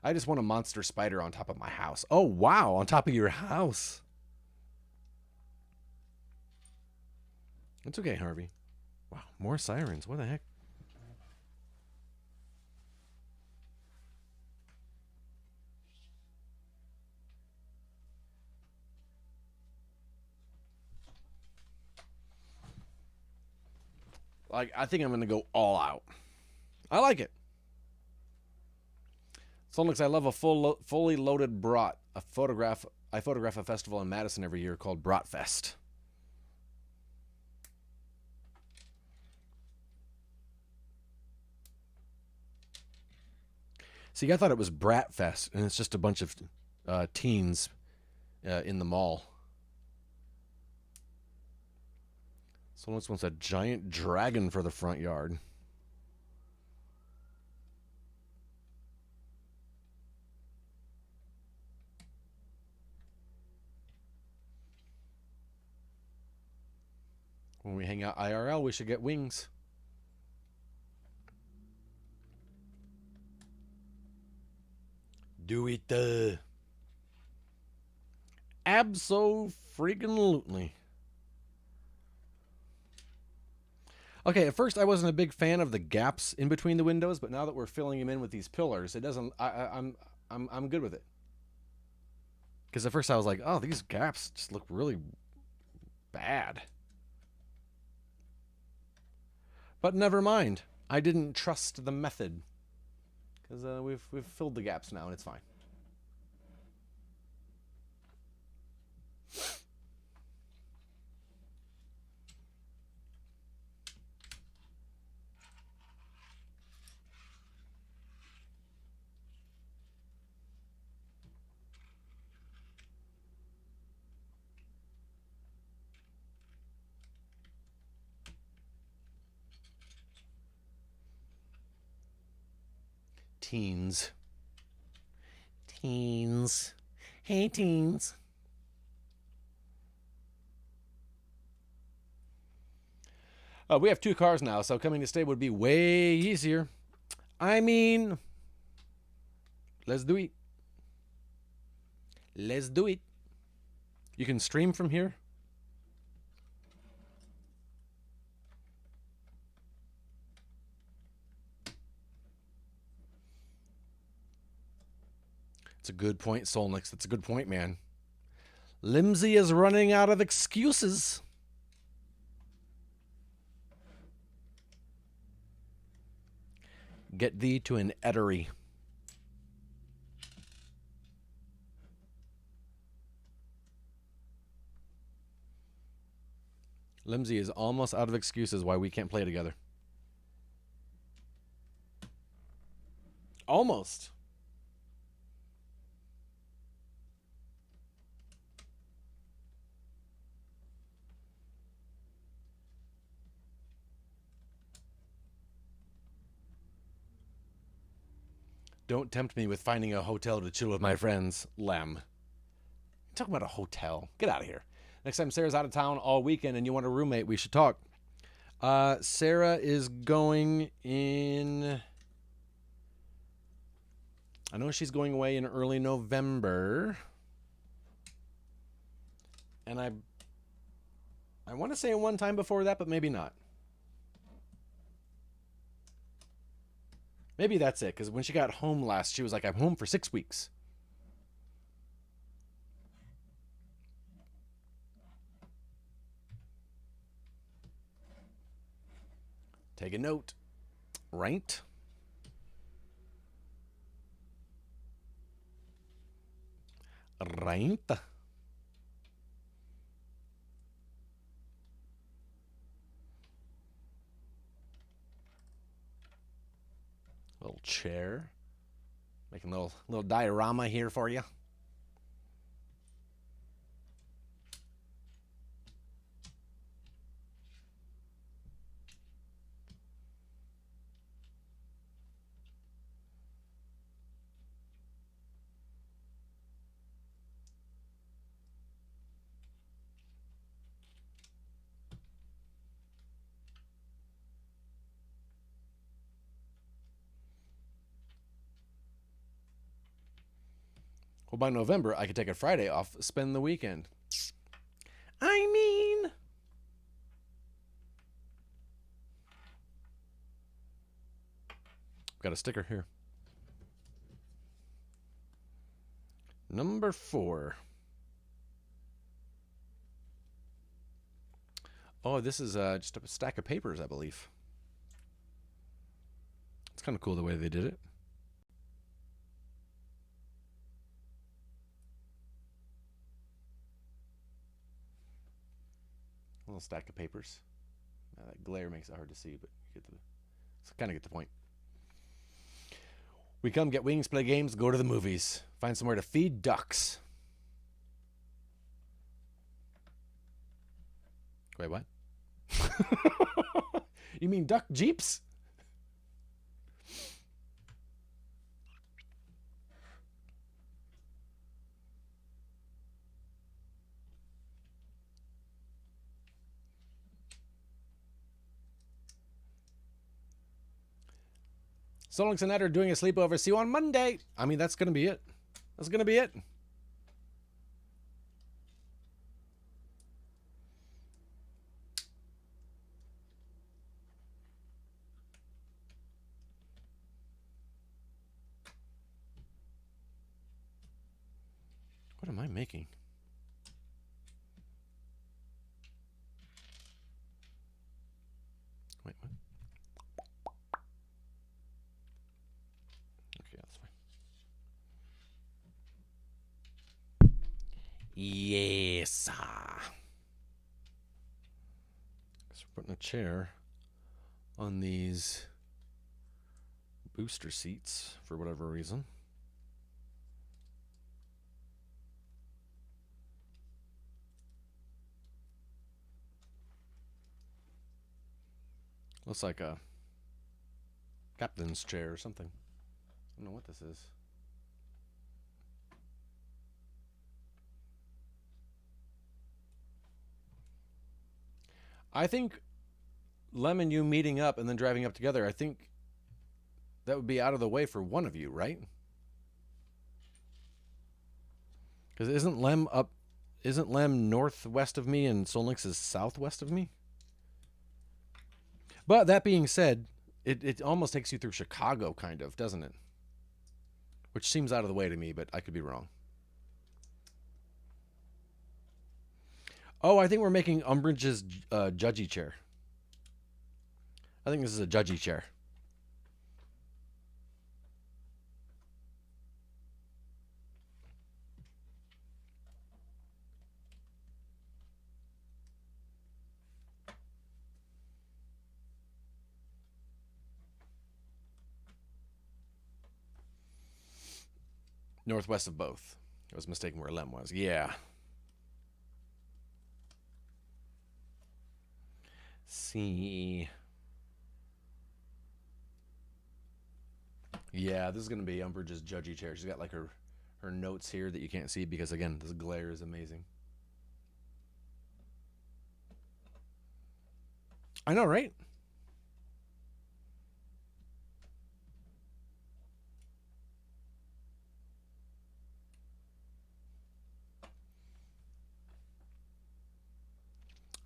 I just want a monster spider on top of my house. Oh, wow, on top of your house. It's okay, Harvey. Wow, more sirens. What the heck? Like, I think I'm going to go all out. I like it. Solnix, I love a fully loaded brat. I photograph a festival in Madison every year called Bratfest. See, I thought it was Bratfest, and it's just a bunch of teens in the mall. Solnix wants a giant dragon for the front yard. When we hang out IRL, we should get wings. Do it. Abso-freaking-lutely. Okay, at first I wasn't a big fan of the gaps in between the windows, but now that we're filling them in with these pillars, it doesn't. I'm good with it. Because at first I was like, oh, these gaps just look really bad. But never mind. I didn't trust the method. Because we've filled the gaps now, and it's fine. Teens. Teens. Hey, teens. We have 2 cars now, so coming to stay would be way easier. I mean, let's do it. Let's do it. You can stream from here. It's a good point, Solnix. That's a good point, man. Limsey is running out of excuses. Get thee to an eatery. Limsey is almost out of excuses why we can't play together. Almost. Don't tempt me with finding a hotel to chill with my friends, Lem. Talk about a hotel. Get out of here. Next time Sarah's out of town all weekend and you want a roommate, we should talk. Sarah is going in... I know she's going away in early November. And I want to say one time before that, but maybe not. Maybe that's it, because when she got home last, she was like, I'm home for 6 weeks. Take a note. Right? Right? Little chair. Making a little diorama here for you. Well, by November, I could take a Friday off, spend the weekend. I mean... Got a sticker here. Number 4. Oh, this is just a stack of papers, I believe. It's kind of cool the way they did it. A little stack of papers. That glare makes it hard to see, but you kind of get the point. We come get wings, play games, go to the movies. Find somewhere to feed ducks. Wait, what? You mean duck jeeps? Solix and Ed are doing a sleepover. See you on Monday. I mean, that's going to be it. That's going to be it. What am I making? Wait, what? Okay, that's fine. Yes. So we're putting a chair on these booster seats for whatever reason. Looks like a captain's chair or something. I don't know what this is. I think Lem and you meeting up and then driving up together, I think that would be out of the way for one of you, right? Because isn't Lem northwest of me and Solnix is southwest of me? But that being said, it almost takes you through Chicago, kind of, doesn't it? Which seems out of the way to me, but I could be wrong. Oh, I think we're making Umbridge's judgy chair. I think this is a judgy chair. Northwest of both. I was mistaken where Lem was. Yeah. See. Yeah, this is gonna be Umbridge's judgy chair. She's got like her notes here that you can't see because again, this glare is amazing. I know, right?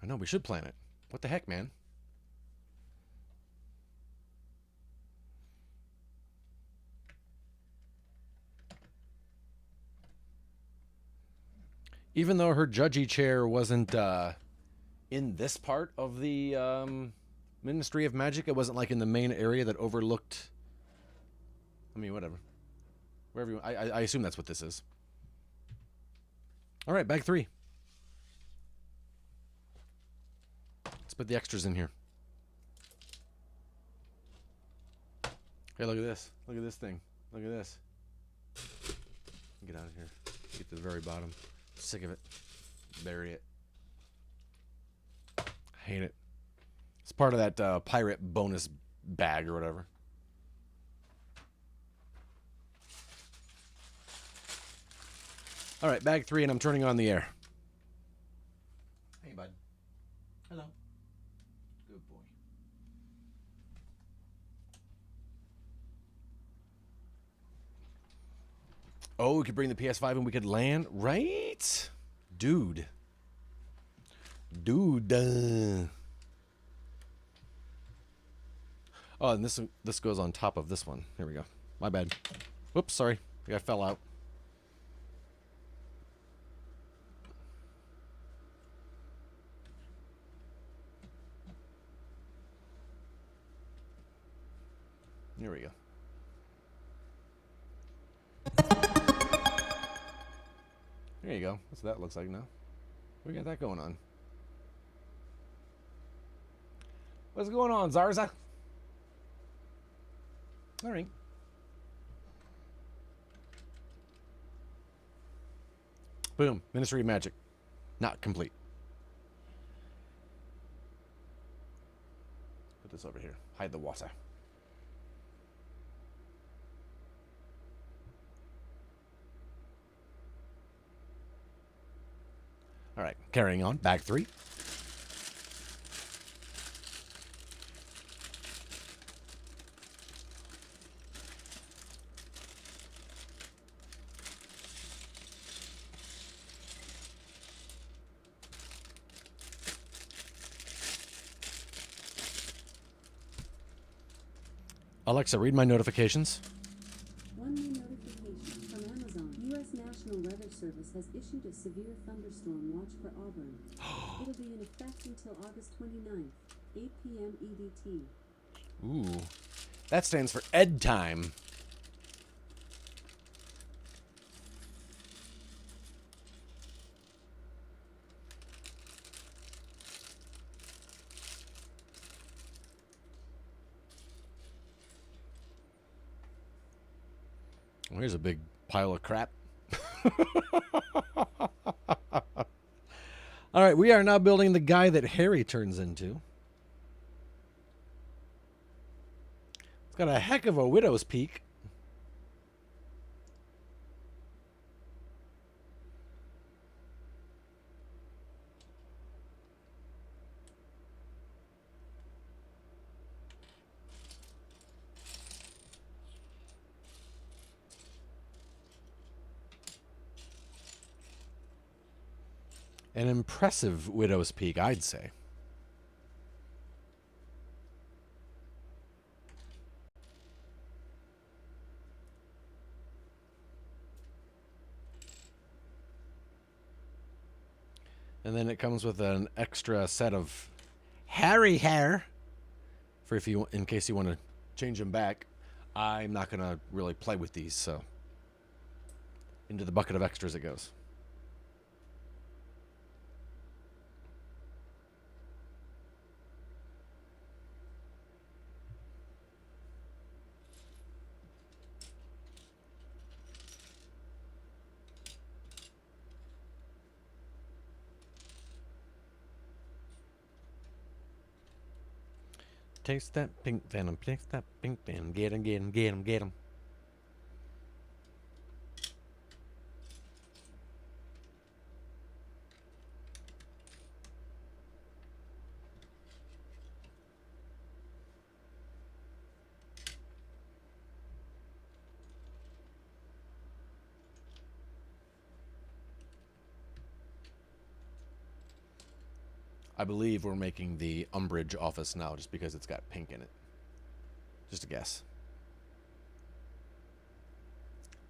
I know, we should plan it. What the heck, man? Even though her judgy chair wasn't in this part of the Ministry of Magic, it wasn't like in the main area that overlooked. I mean, whatever. Wherever you, I assume that's what this is. All right, bag 3. Let's put the extras in here. Hey, look at this. Look at this thing. Look at this. Get out of here. Get to the very bottom. Sick of it. Bury it. Hate it. It's part of that pirate bonus bag or whatever. All right, bag 3, and I'm turning on the air. Hey, bud. Hello. Good boy. Oh, we could bring the PS5 and we could land, right? Dude. Oh, and this goes on top of this one. Here we go. My bad. Whoops, sorry. I fell out. Here we go. There you go. That's what that looks like now. We got that going on. What's going on, Zarza? All right. Boom. Ministry of Magic. Not complete. Put this over here. Hide the water. All right. Carrying on. Bag 3. Alexa, read my notifications. One new notification from Amazon. U.S. National Weather Service has issued a severe thunderstorm watch for Auburn. It'll be in effect until August 29th, 8 p.m. EDT. Ooh. That stands for Ed time. Well, here's a big pile of crap. All right, we are now building the guy that Harry turns into. It's got a heck of a widow's peak. An impressive widow's peak, I'd say. And then it comes with an extra set of Harry hair for if you, in case you want to change them back. I'm not gonna really play with these, so into the bucket of extras it goes. Taste that pink venom, taste that pink venom, get him, get him, get him, get him. I believe we're making the Umbridge office now just because it's got pink in it. Just a guess.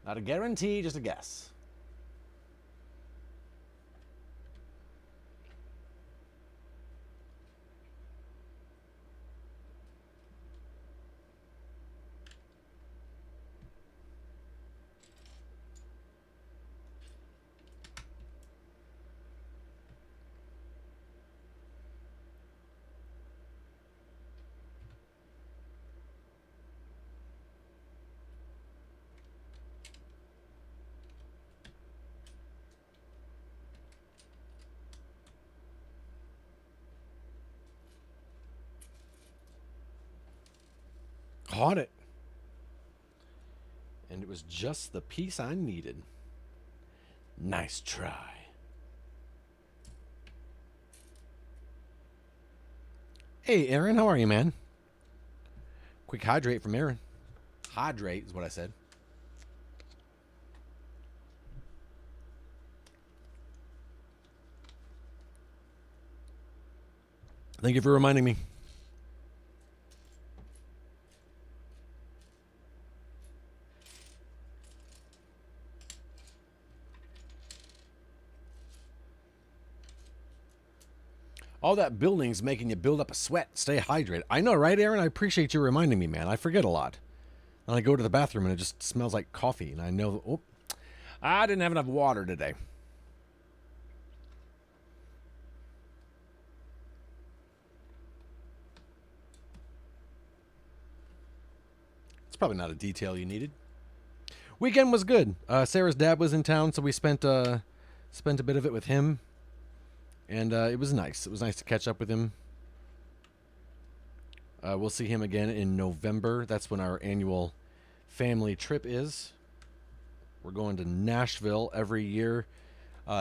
Not a guarantee, just a guess. Caught it. And it was just the piece I needed. Nice try. Hey, Aaron, how are you, man? Quick hydrate from Aaron. Hydrate is what I said. Thank you for reminding me. All that building's making you build up a sweat. Stay hydrated. I know, right, Aaron? I appreciate you reminding me, man. I forget a lot. And I go to the bathroom and it just smells like coffee. And I know, oh, I didn't have enough water today. It's probably not a detail you needed. Weekend was good. Sarah's dad was in town, so we spent a bit of it with him. And it was nice. It was nice to catch up with him. We'll see him again in November. That's when our annual family trip is. We're going to Nashville every year.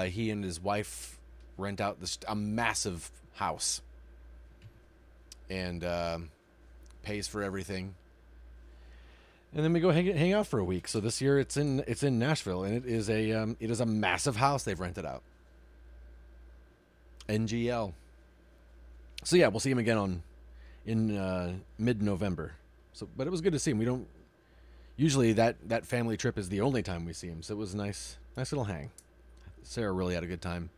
He and his wife rent out a massive house. And pays for everything. And then we go hang out for a week. So this year it's in Nashville, and it is a massive house they've rented out. NGL. So yeah, we'll see him again in mid-November. But it was good to see him. We don't usually that family trip is the only time we see him. So it was a nice little hang. Sarah really had a good time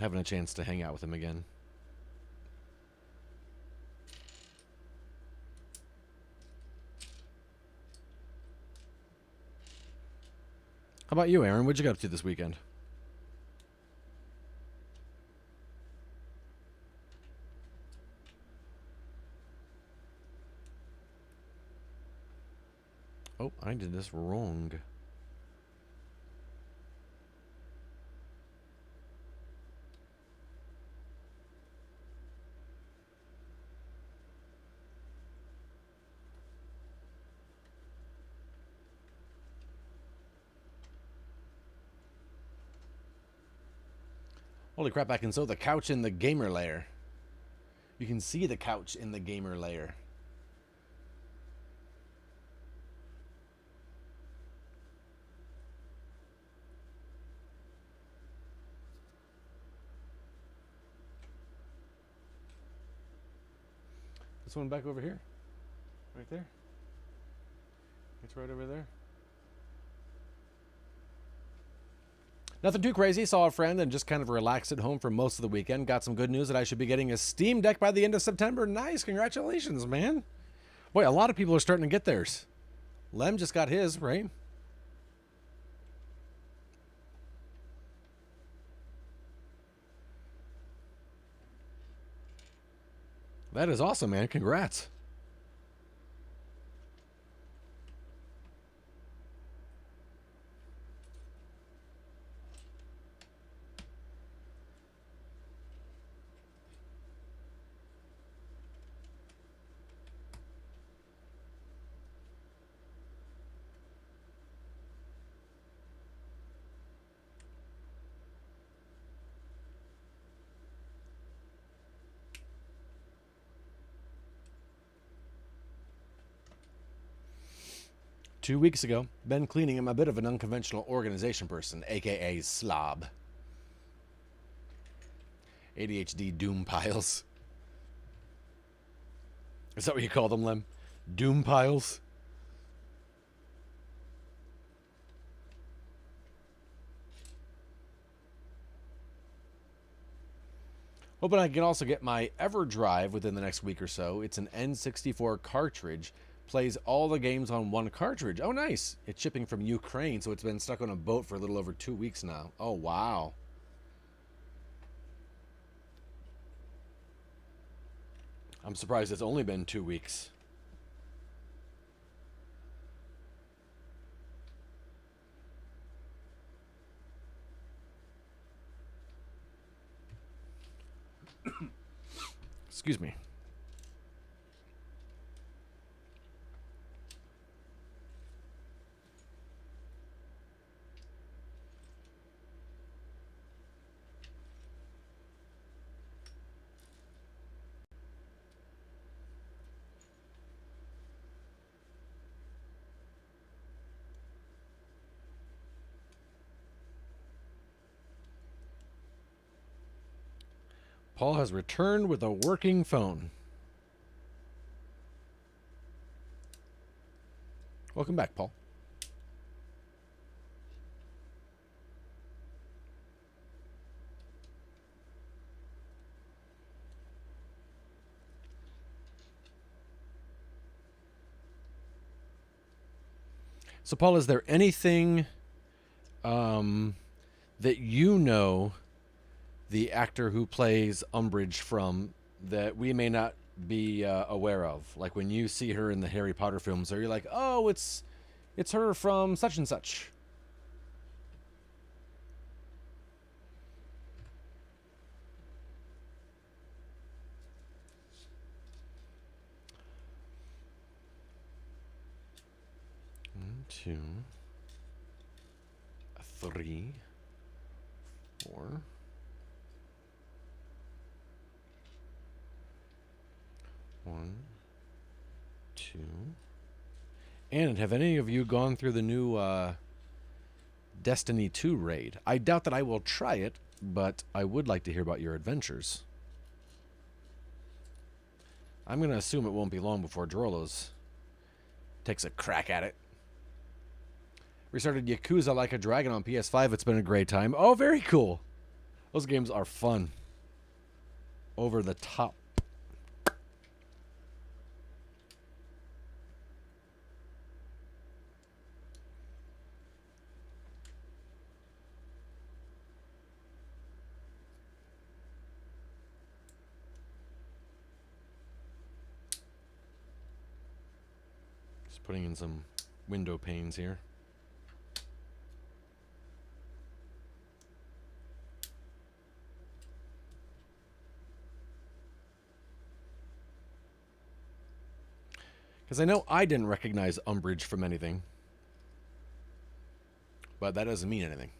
having a chance to hang out with him again. How about you, Aaron? What'd you get up to this weekend? Oh, I did this wrong. Holy crap, I can sew the couch in the gamer layer. You can see the couch in the gamer layer. This one back over here. Right there. It's right over there. Nothing too crazy. Saw a friend and just kind of relaxed at home for most of the weekend. Got some good news that I should be getting a Steam Deck by the end of September. Nice. Congratulations, man. Boy, a lot of people are starting to get theirs. Lem just got his, right? That is awesome, man. Congrats. Two weeks ago, been cleaning. I'm a bit of an unconventional organization person, aka slob. ADHD doom piles. Is that what you call them, Lem? Doom piles? Hoping I can also get my EverDrive within the next week or so. It's an N64 cartridge. Plays all the games on one cartridge. Oh, nice. It's shipping from Ukraine, so it's been stuck on a boat for a little over 2 weeks now. Oh, wow. I'm surprised it's only been 2 weeks. Excuse me. Paul has returned with a working phone. Welcome back, Paul. So, Paul, is there anything that you know the actor who plays Umbridge from that we may not be aware of? Like when you see her in the Harry Potter films, are you like, oh, it's her from such and such? One, two, three, four. One, two. And have any of you gone through the new Destiny 2 raid? I doubt that I will try it, but I would like to hear about your adventures. I'm going to assume it won't be long before Drolos takes a crack at it. Restarted Yakuza Like a Dragon on PS5. It's been a great time. Oh, very cool. Those games are fun. Over the top. Just putting in some window panes here. Because I know I didn't recognize Umbridge from anything. But that doesn't mean anything.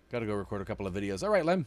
Gotta go record a couple of videos. All right, Lem.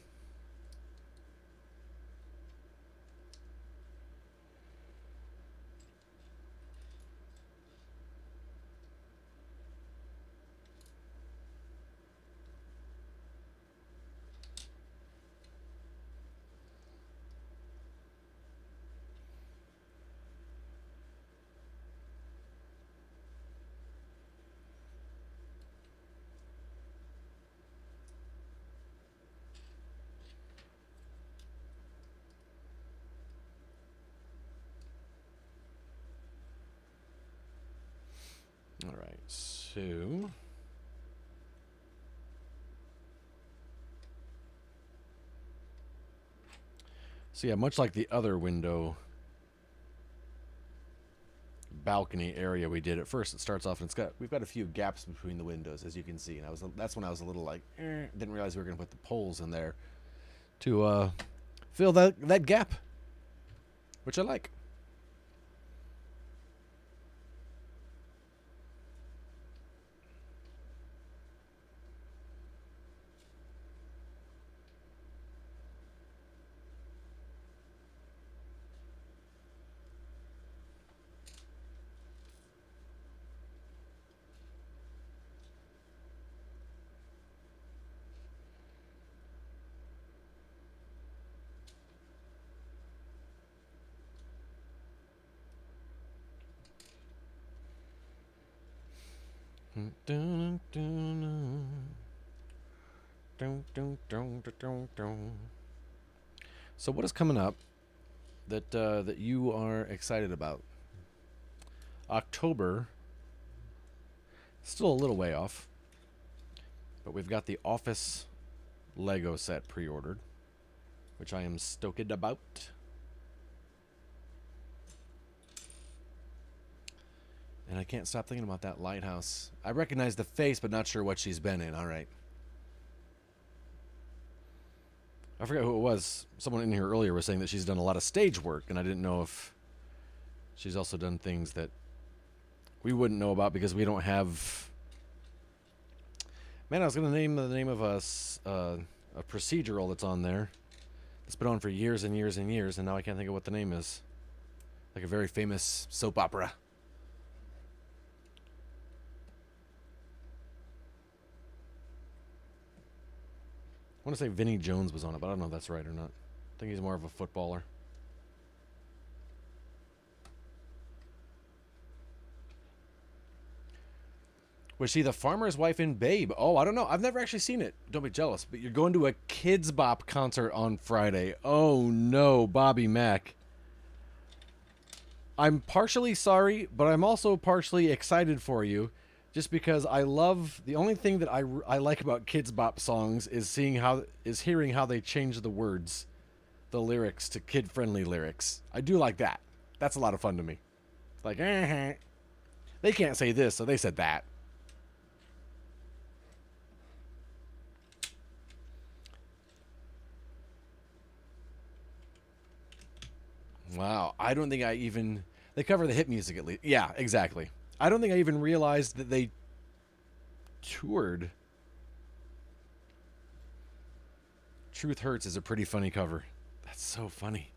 All right, so yeah, much like the other window balcony area we did at first, it starts off and we've got a few gaps between the windows, as you can see, and that's when I was a little like, didn't realize we were going to put the poles in there to fill that gap, which I like. Dun, dun, dun, dun, dun, dun, dun, dun, dun. So what is coming up that you are excited about? October, still a little way off, but we've got the Office Lego set pre-ordered, which I am stoked about. And I can't stop thinking about that lighthouse. I recognize the face, but not sure what she's been in. All right. I forget who it was. Someone in here earlier was saying that she's done a lot of stage work, and I didn't know if she's also done things that we wouldn't know about because we don't have... Man, I was going to name the name of a procedural that's on there. It's been on for years and years and years, and now I can't think of what the name is. Like a very famous soap opera. I want to say Vinnie Jones was on it, but I don't know if that's right or not. I think he's more of a footballer. Was she the farmer's wife in Babe? Oh, I don't know. I've never actually seen it. Don't be jealous. But you're going to a Kids Bop concert on Friday. Oh, no, Bobby Mack. I'm partially sorry, but I'm also partially excited for you. Just because I love... The only thing that I like about Kids Bop songs is hearing how they change the words. The lyrics to kid-friendly lyrics. I do like that. That's a lot of fun to me. Like, they can't say this, so they said that. Wow, I don't think I even... They cover the hit music at least. Yeah, exactly. I don't think I even realized that they toured. Truth Hurts is a pretty funny cover. That's so funny.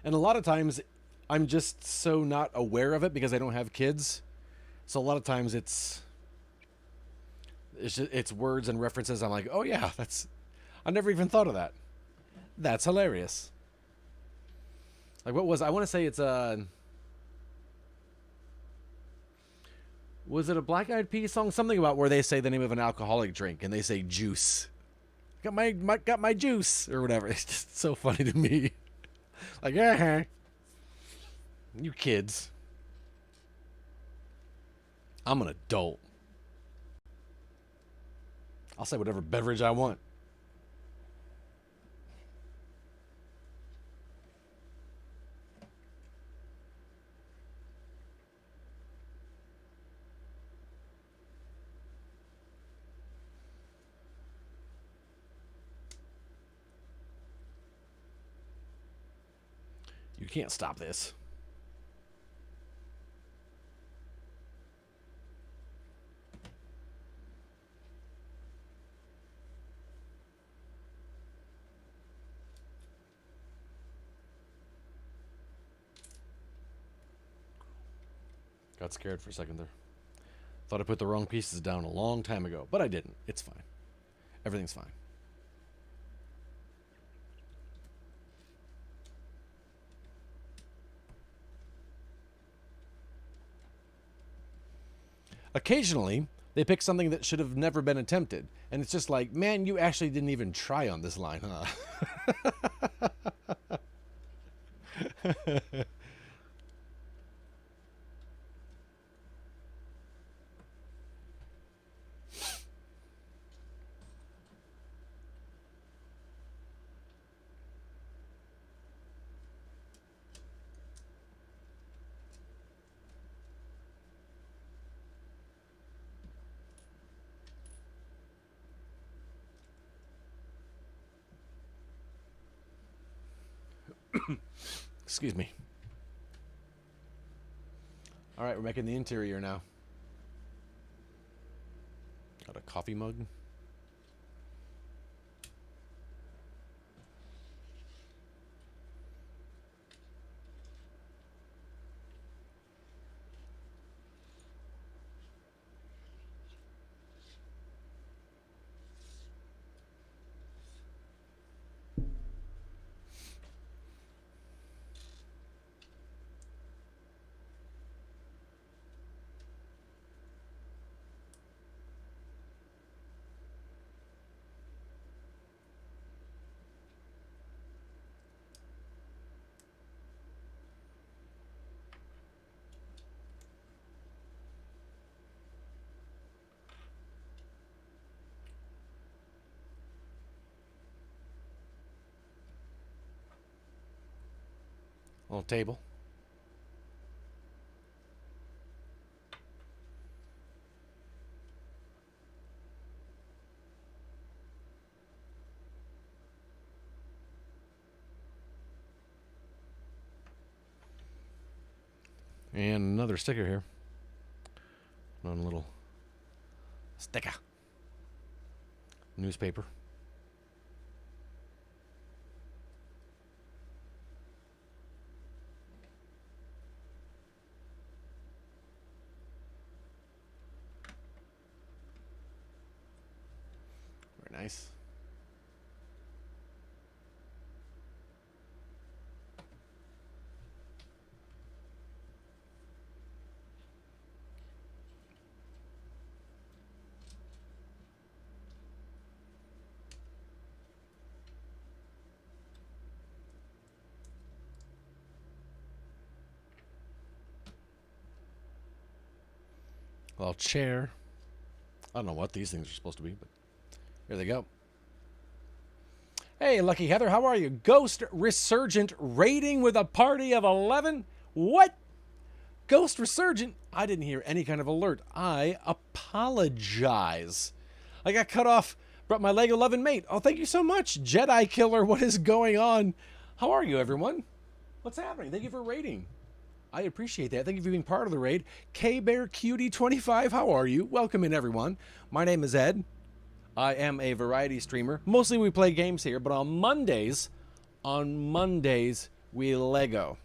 And a lot of times, I'm just so not aware of it because I don't have kids. So a lot of times it's words and references. I'm like, oh yeah, I never even thought of that. That's hilarious. Like what was I want to say it's was it a Black Eyed Peas song? Something about where they say the name of an alcoholic drink and they say juice. Got my juice or whatever. It's just so funny to me. Like, you kids. I'm an adult. I'll say whatever beverage I want. You can't stop this. Got scared for a second there. Thought I put the wrong pieces down a long time ago, but I didn't. It's fine. Everything's fine. Occasionally, they pick something that should have never been attempted. And it's just like, man, you actually didn't even try on this line, huh? Excuse me. All right, we're making the interior now. Got a coffee mug. Little table. And another sticker here. One little sticker. Newspaper. Very nice. Little chair. I don't know what these things are supposed to be, but here they go. Hey, Lucky Heather, how are you? Ghost Resurgent raiding with a party of 11? What? Ghost Resurgent? I didn't hear any kind of alert. I apologize. I got cut off, brought my Lego loving mate. Oh, thank you so much. Jedi Killer, what is going on? How are you, everyone? What's happening? Thank you for raiding. I appreciate that. Thank you for being part of the raid. K-Bear-Cutie25, how are you? Welcome in, everyone. My name is Ed. I am a variety streamer. Mostly we play games here, but on Mondays, we Lego.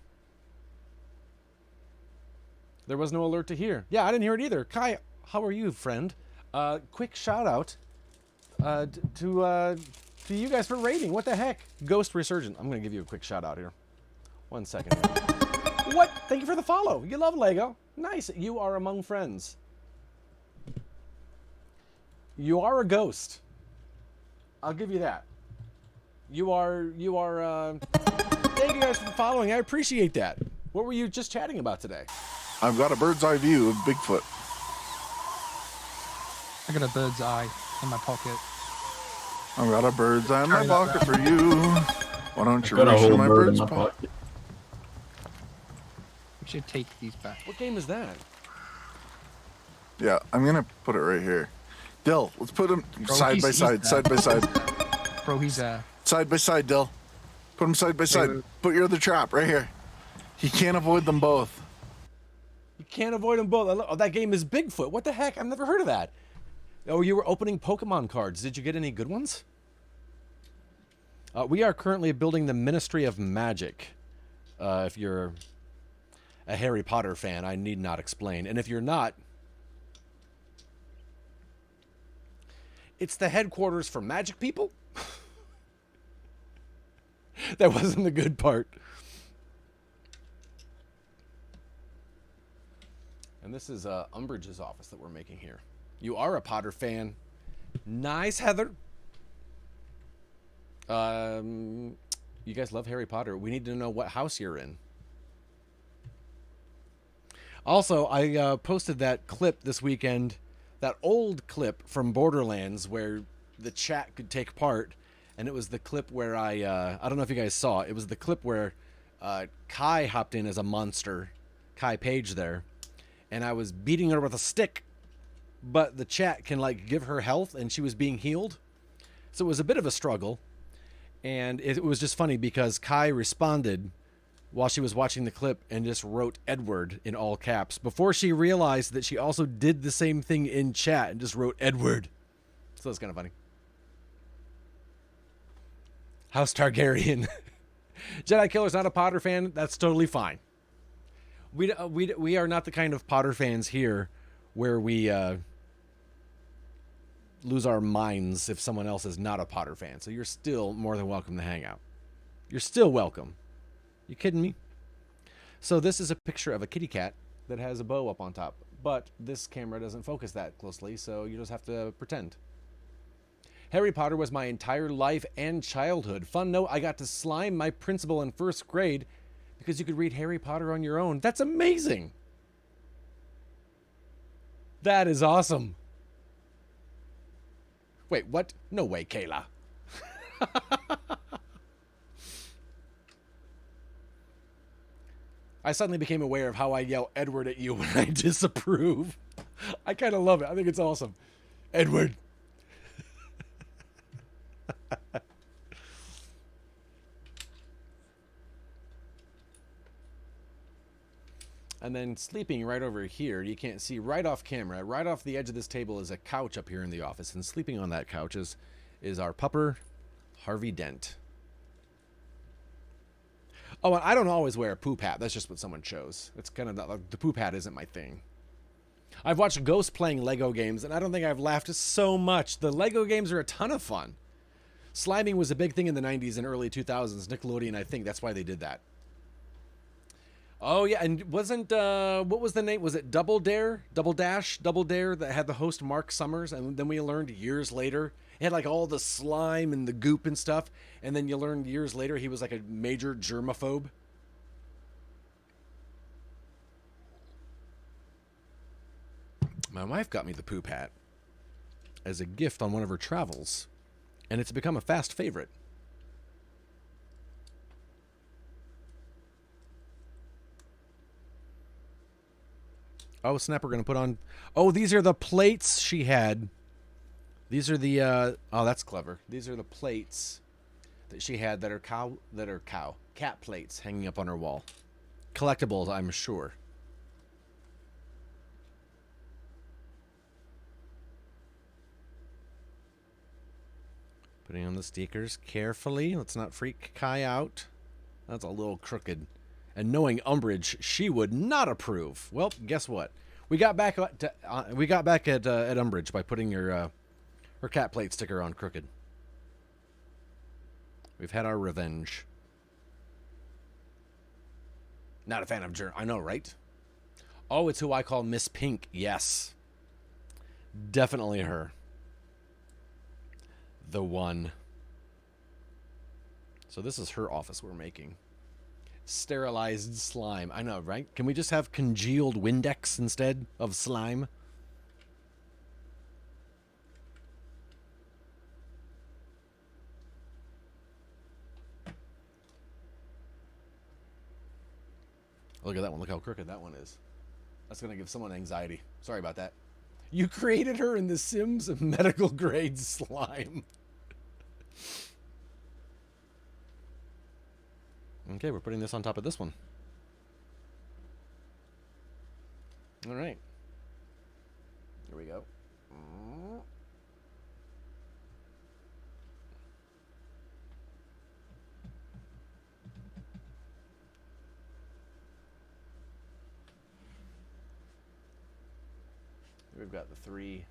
There was no alert to hear. Yeah, I didn't hear it either. Kai, how are you, friend? Quick shout out to you guys for raiding. What the heck? Ghost Resurgent. I'm going to give you a quick shout out here. 1 second. What? Thank you for the follow. You love Lego. Nice. You are among friends. You are a ghost. I'll give you that. You are, thank you guys for following. I appreciate that. What were you just chatting about today? I've got a bird's eye view of Bigfoot. I got a bird's eye in my pocket. I've got a bird's eye in my pocket for you. Why don't you Got a reach whole in my bird in bird's my pocket? pocket. We should take these back. What game is that? Yeah, I'm gonna put it right here. Dill, let's put them Bro, side by he's side, there. side by side, Bro, he's side by side. Dill, put them side by side. wait. Put your other trap right here. You can't avoid them both. You can't avoid them both. Oh, that game is Bigfoot. What the heck? I've never heard of that. Oh, you were opening Pokemon cards. Did you get any good ones? We are currently building the Ministry of Magic. If you're a Harry Potter fan, I need not explain. And if you're not, it's the headquarters for magic people. That wasn't the good part. And this is Umbridge's office that we're making here. You are a Potter fan. Nice, Heather. You guys love Harry Potter. We need to know what house you're in. Also, I posted that clip this weekend, that old clip from Borderlands where the chat could take part, and it was the clip where I don't know if you guys saw it. It was the clip where Kai hopped in as a monster, Kai Page there, and I was beating her with a stick, but the chat can like give her health, and she was being healed, so it was a bit of a struggle, and it was just funny because Kai responded while she was watching the clip and just wrote Edward in all caps before she realized that she also did the same thing in chat and just wrote Edward. So that's kind of funny. House Targaryen. Jedi Killer's not a Potter fan. That's totally fine. We are not the kind of Potter fans here where we lose our minds if someone else is not a Potter fan. So you're still more than welcome to hang out. You're still welcome. You kidding me? So this is a picture of a kitty cat that has a bow up on top, but this camera doesn't focus that closely, so you just have to pretend. Harry Potter was my entire life and childhood. Fun note, I got to slime my principal in first grade because you could read Harry Potter on your own. That's amazing. That is awesome. Wait, what? No way, Kayla. I suddenly became aware of how I yell Edward at you when I disapprove. I kind of love it. I think it's awesome. Edward. And then sleeping right over here, you can't see right off camera, right off the edge of this table is a couch up here in the office. And sleeping on that couch is our pupper, Harvey Dent. Oh, and I don't always wear a poop hat. That's just what someone chose. It's kind of not, the poop hat isn't my thing. I've watched Ghost playing Lego games, and I don't think I've laughed so much. The Lego games are a ton of fun. Sliming was a big thing in the 90s and early 2000s. Nickelodeon, I think that's why they did that. Oh, yeah, and wasn't, what was the name? Was it Double Dare? Double Dash? Double Dare that had the host Mark Summers? And then we learned years later, it had like all the slime and the goop and stuff. And then you learned years later he was like a major germaphobe. My wife got me the poop hat as a gift on one of her travels. And it's become a fast favorite. Oh, snap, we're going to put on... Oh, these are the plates she had. These are the... Oh, that's clever. These are the plates that she had that are cat plates hanging up on her wall. Collectibles, I'm sure. Putting on the stickers carefully. Let's not freak Kai out. That's a little crooked. And knowing Umbridge, she would not approve. Well, guess what? We got back at Umbridge by putting her cat plate sticker on crooked. We've had our revenge. Not a fan of I know, right? Oh, it's who I call Miss Pink. Yes. Definitely her. The one. So this is her office we're making. Sterilized slime. I know, right? Can we just have congealed Windex instead of slime? Look at that one. Look how crooked that one is. That's going to give someone anxiety. Sorry about that. You created her in The Sims medical grade slime. Okay, we're putting this on top of this one. All right. Here we go. We've got the 3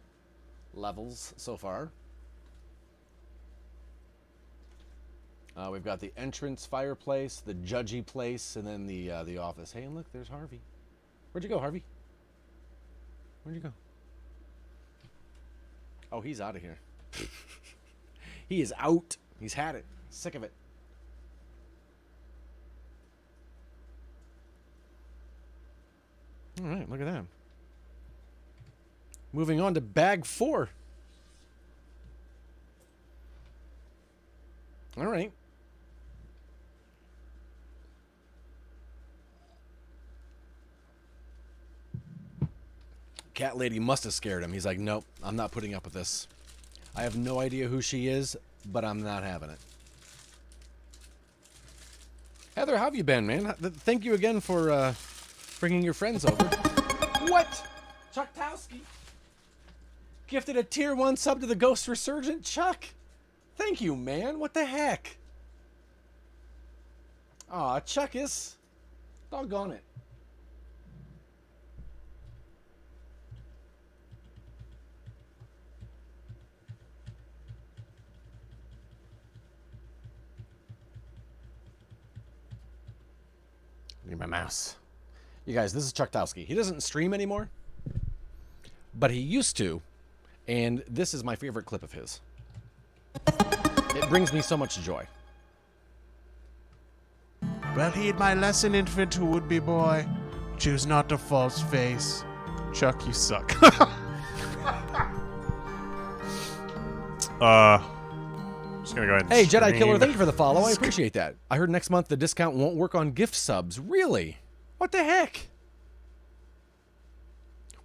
levels so far. We've got the entrance fireplace, the judgy place, and then the office. Hey, and look, there's Harvey. Where'd you go, Harvey? Where'd you go? Oh, he's out of here. He is out. He's had it. Sick of it. All right, look at that. Moving on to bag 4. All right. Cat lady must have scared him. He's like, nope, I'm not putting up with this. I have no idea who she is, but I'm not having it. Heather, how have you been, man? Thank you again for bringing your friends over. What? Chucktowski gifted a tier 1 sub to the Ghost Resurgent. Chuck, thank you, man. What the heck? Aw, Chuck is... Doggone it. Need my mouse. You guys, this is Chucktowski. He doesn't stream anymore, but he used to, and this is my favorite clip of his. It brings me so much joy. Well, heed my lesson, infant who would be boy. Choose not a false face. Chuck, you suck. Just gonna go ahead and Hey, Jedi stream. Killer, thank you for the follow. I appreciate that. I heard next month the discount won't work on gift subs. Really? What the heck?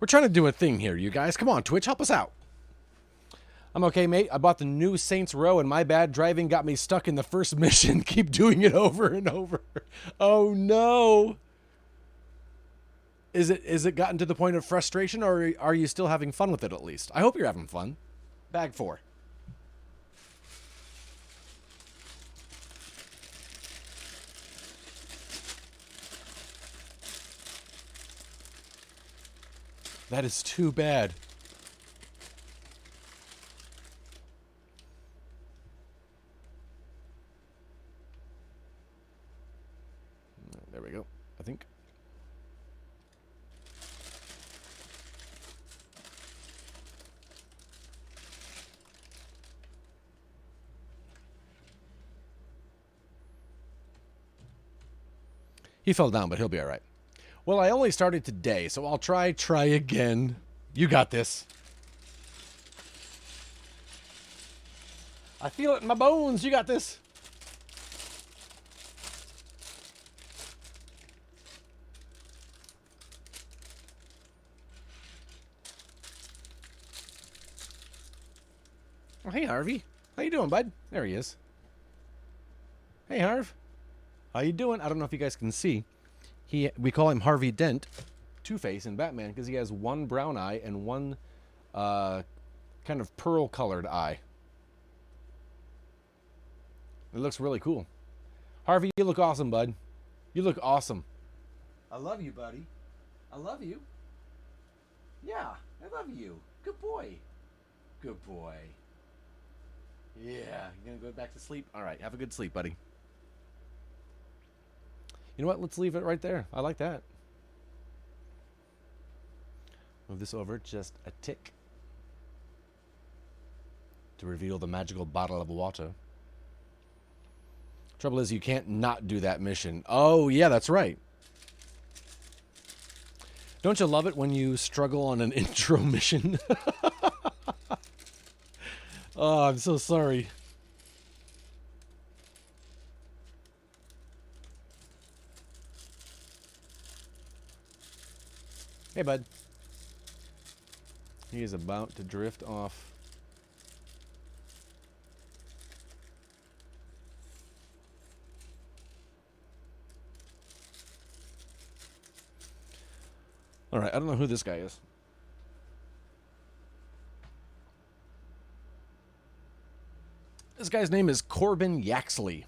We're trying to do a thing here, you guys. Come on, Twitch, help us out. I'm okay, mate. I bought the new Saints Row, and my bad driving got me stuck in the first mission. Keep doing it over and over. Oh, no. Is it gotten to the point of frustration, or are you still having fun with it at least? I hope you're having fun. Bag 4. That is too bad. There we go, I think. He fell down, but he'll be all right. Well, I only started today, so I'll try again. You got this. I feel it in my bones. You got this. Oh, hey, Harvey. How you doing, bud? There he is. Hey, Harv. How you doing? I don't know if you guys can see. We call him Harvey Dent, Two-Face in Batman, because he has one brown eye and one kind of pearl-colored eye. It looks really cool. Harvey, you look awesome, bud. You look awesome. I love you, buddy. I love you. Yeah, I love you. Good boy. Good boy. Yeah, you gonna go back to sleep? All right, have a good sleep, buddy. You know what? Let's leave it right there. I like that. Move this over just a tick to reveal the magical bottle of water. Trouble is, you can't not do that mission. Oh, yeah, that's right. Don't you love it when you struggle on an intro mission? Oh, I'm so sorry. Hey, bud. He is about to drift off. All right, I don't know who this guy is. This guy's name is Corbin Yaxley.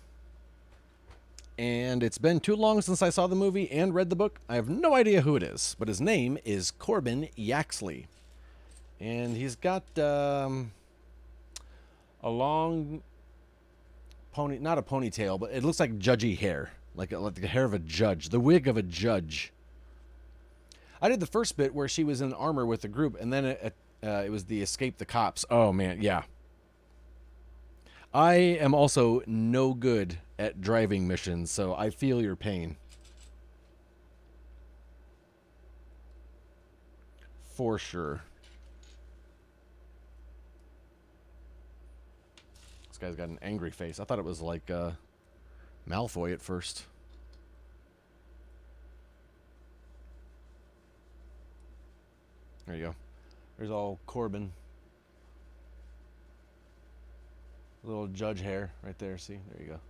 And it's been too long since I saw the movie and read the book. I have no idea who it is, but his name is Corbin Yaxley. And he's got a long pony, not a ponytail, but it looks like judgy hair, like the hair of a judge, the wig of a judge. I did the first bit where she was in armor with the group, and then it was the escape the cops. Oh, man, yeah. I am also no good at driving missions, so I feel your pain. For sure. This guy's got an angry face. I thought it was like Malfoy at first. There you go. There's all Corbin. Little judge hair right there. See? There you go.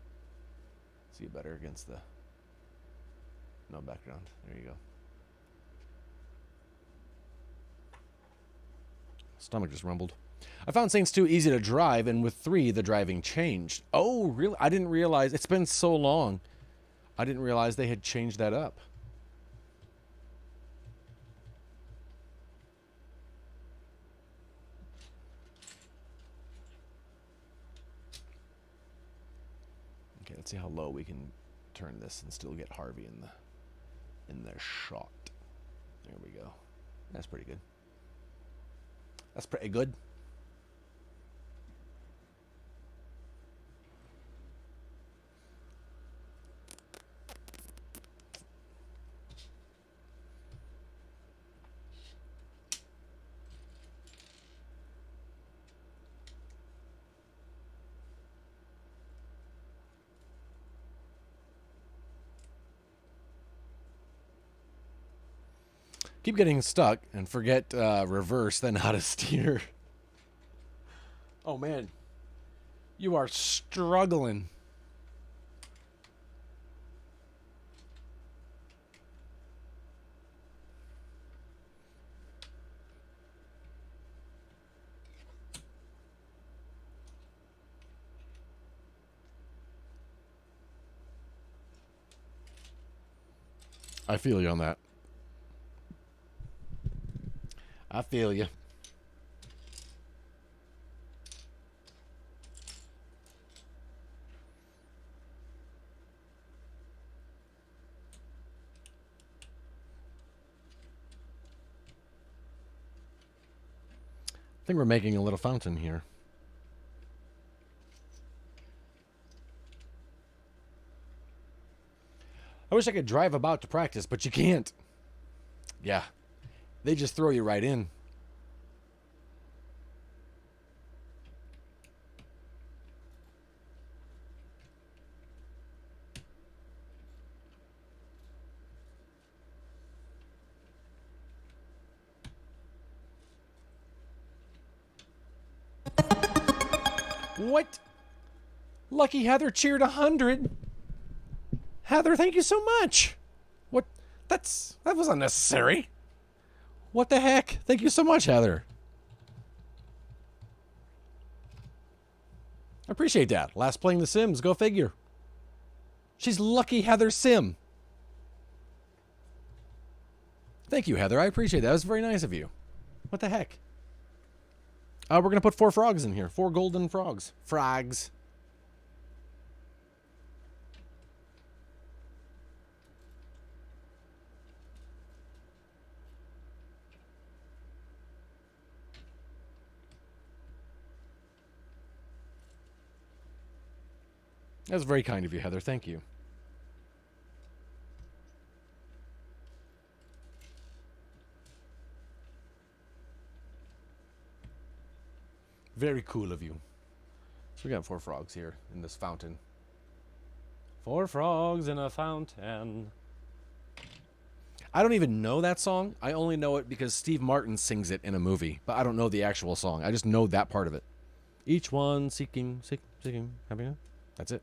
See it better against the no background. There you go. Stomach just rumbled. I found Saints 2 easy to drive, and with 3, the driving changed. Oh, really? I didn't realize. It's been so long. I didn't realize they had changed that up. Okay, let's see how low we can turn this and still get Harvey in the shot. There we go. That's pretty good. That's pretty good. Keep getting stuck and forget reverse, then how to steer. Oh, man. You are struggling. I feel you on that. I feel you. I think we're making a little fountain here. I wish I could drive about to practice, but you can't. Yeah. They just throw you right in. What? Lucky Heather cheered 100. Heather, thank you so much. What? That was unnecessary. What the heck? Thank you so much, Heather. I appreciate that. Last playing The Sims, go figure. She's Lucky Heather Sim. Thank you, Heather. I appreciate that. That was very nice of you. What the heck? We're going to put 4 frogs in here. 4 golden frogs. Frogs. That was very kind of you, Heather. Thank you. Very cool of you. So we got 4 frogs here in this fountain. 4 frogs in a fountain. I don't even know that song. I only know it because Steve Martin sings it in a movie. But I don't know the actual song. I just know that part of it. Each one seeking, happiness. That's it.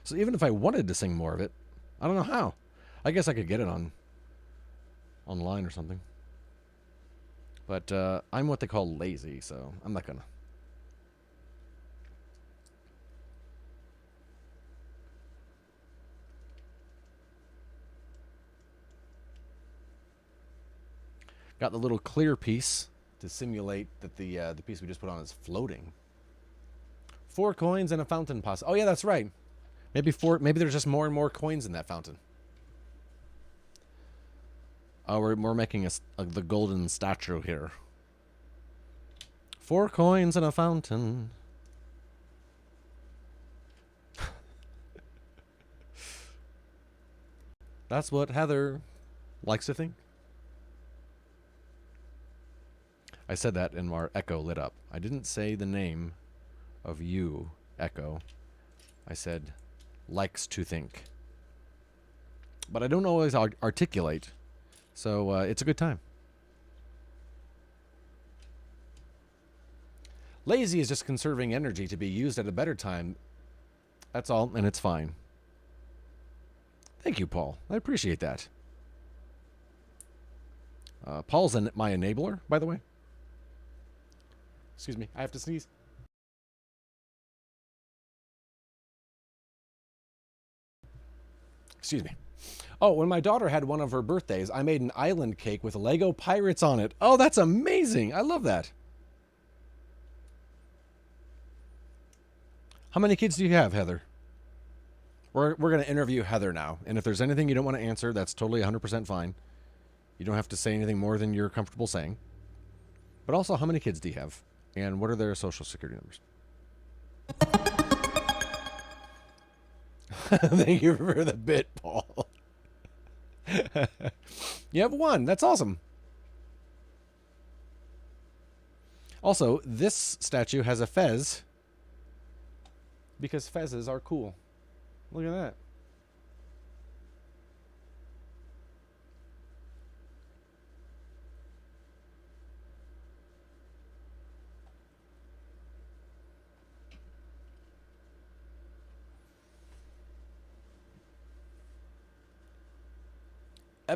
So even if I wanted to sing more of it, I don't know how. I guess I could get it online or something. But I'm what they call lazy, so I'm not gonna. Got the little clear piece to simulate that the piece we just put on is floating. 4 coins and a fountain pasta. Oh yeah, that's right. Maybe there's just more and more coins in that fountain. Oh, we're making the golden statue here. 4 coins and a fountain. That's what Heather likes to think. I said that and our Echo lit up. I didn't say the name of you, Echo. I said likes to think. But I don't always articulate, so it's a good time. Lazy is just conserving energy to be used at a better time. That's all, and it's fine. Thank you, Paul. I appreciate that. Paul's my enabler, by the way. Excuse me, I have to sneeze. Excuse me. Oh, when my daughter had one of her birthdays, I made an island cake with Lego pirates on it. Oh, that's amazing. I love that. How many kids do you have, Heather? We're going to interview Heather now. And if there's anything you don't want to answer, that's totally 100% fine. You don't have to say anything more than you're comfortable saying. But also, how many kids do you have? And what are their social security numbers? Thank you for the bit, Paul. You have one. That's awesome. Also, this statue has a fez because fezzes are cool. Look at that.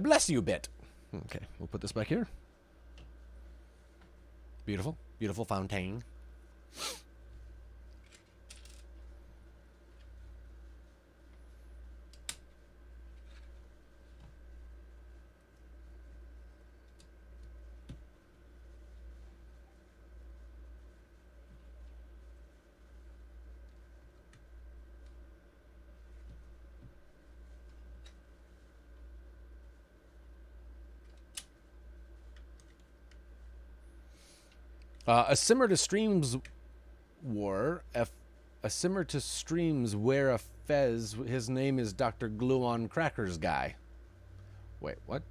Bless you, bit. Okay, we'll put this back here. Beautiful, beautiful fountain. A simmer to streams wore a simmer to streams wear a fez. His name is Dr. Glue on Crackers guy. Wait, what?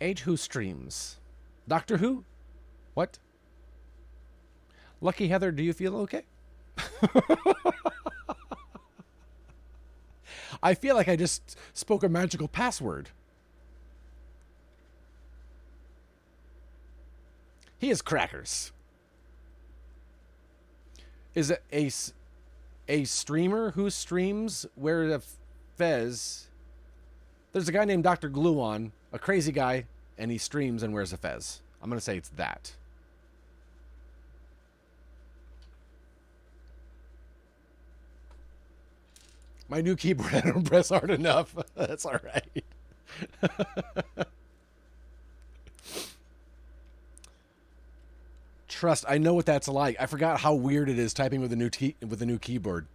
Age Who streams. Doctor Who? What? Lucky Heather, do you feel okay? I feel like I just spoke a magical password. He is Crackers. Is it a streamer who streams wear a fez? There's a guy named Dr. Gluon, a crazy guy, and he streams and wears a fez. I'm going to say it's that. My new keyboard, I don't press hard enough. That's all right. Trust, I know what that's like. I forgot how weird it is typing with a new keyboard.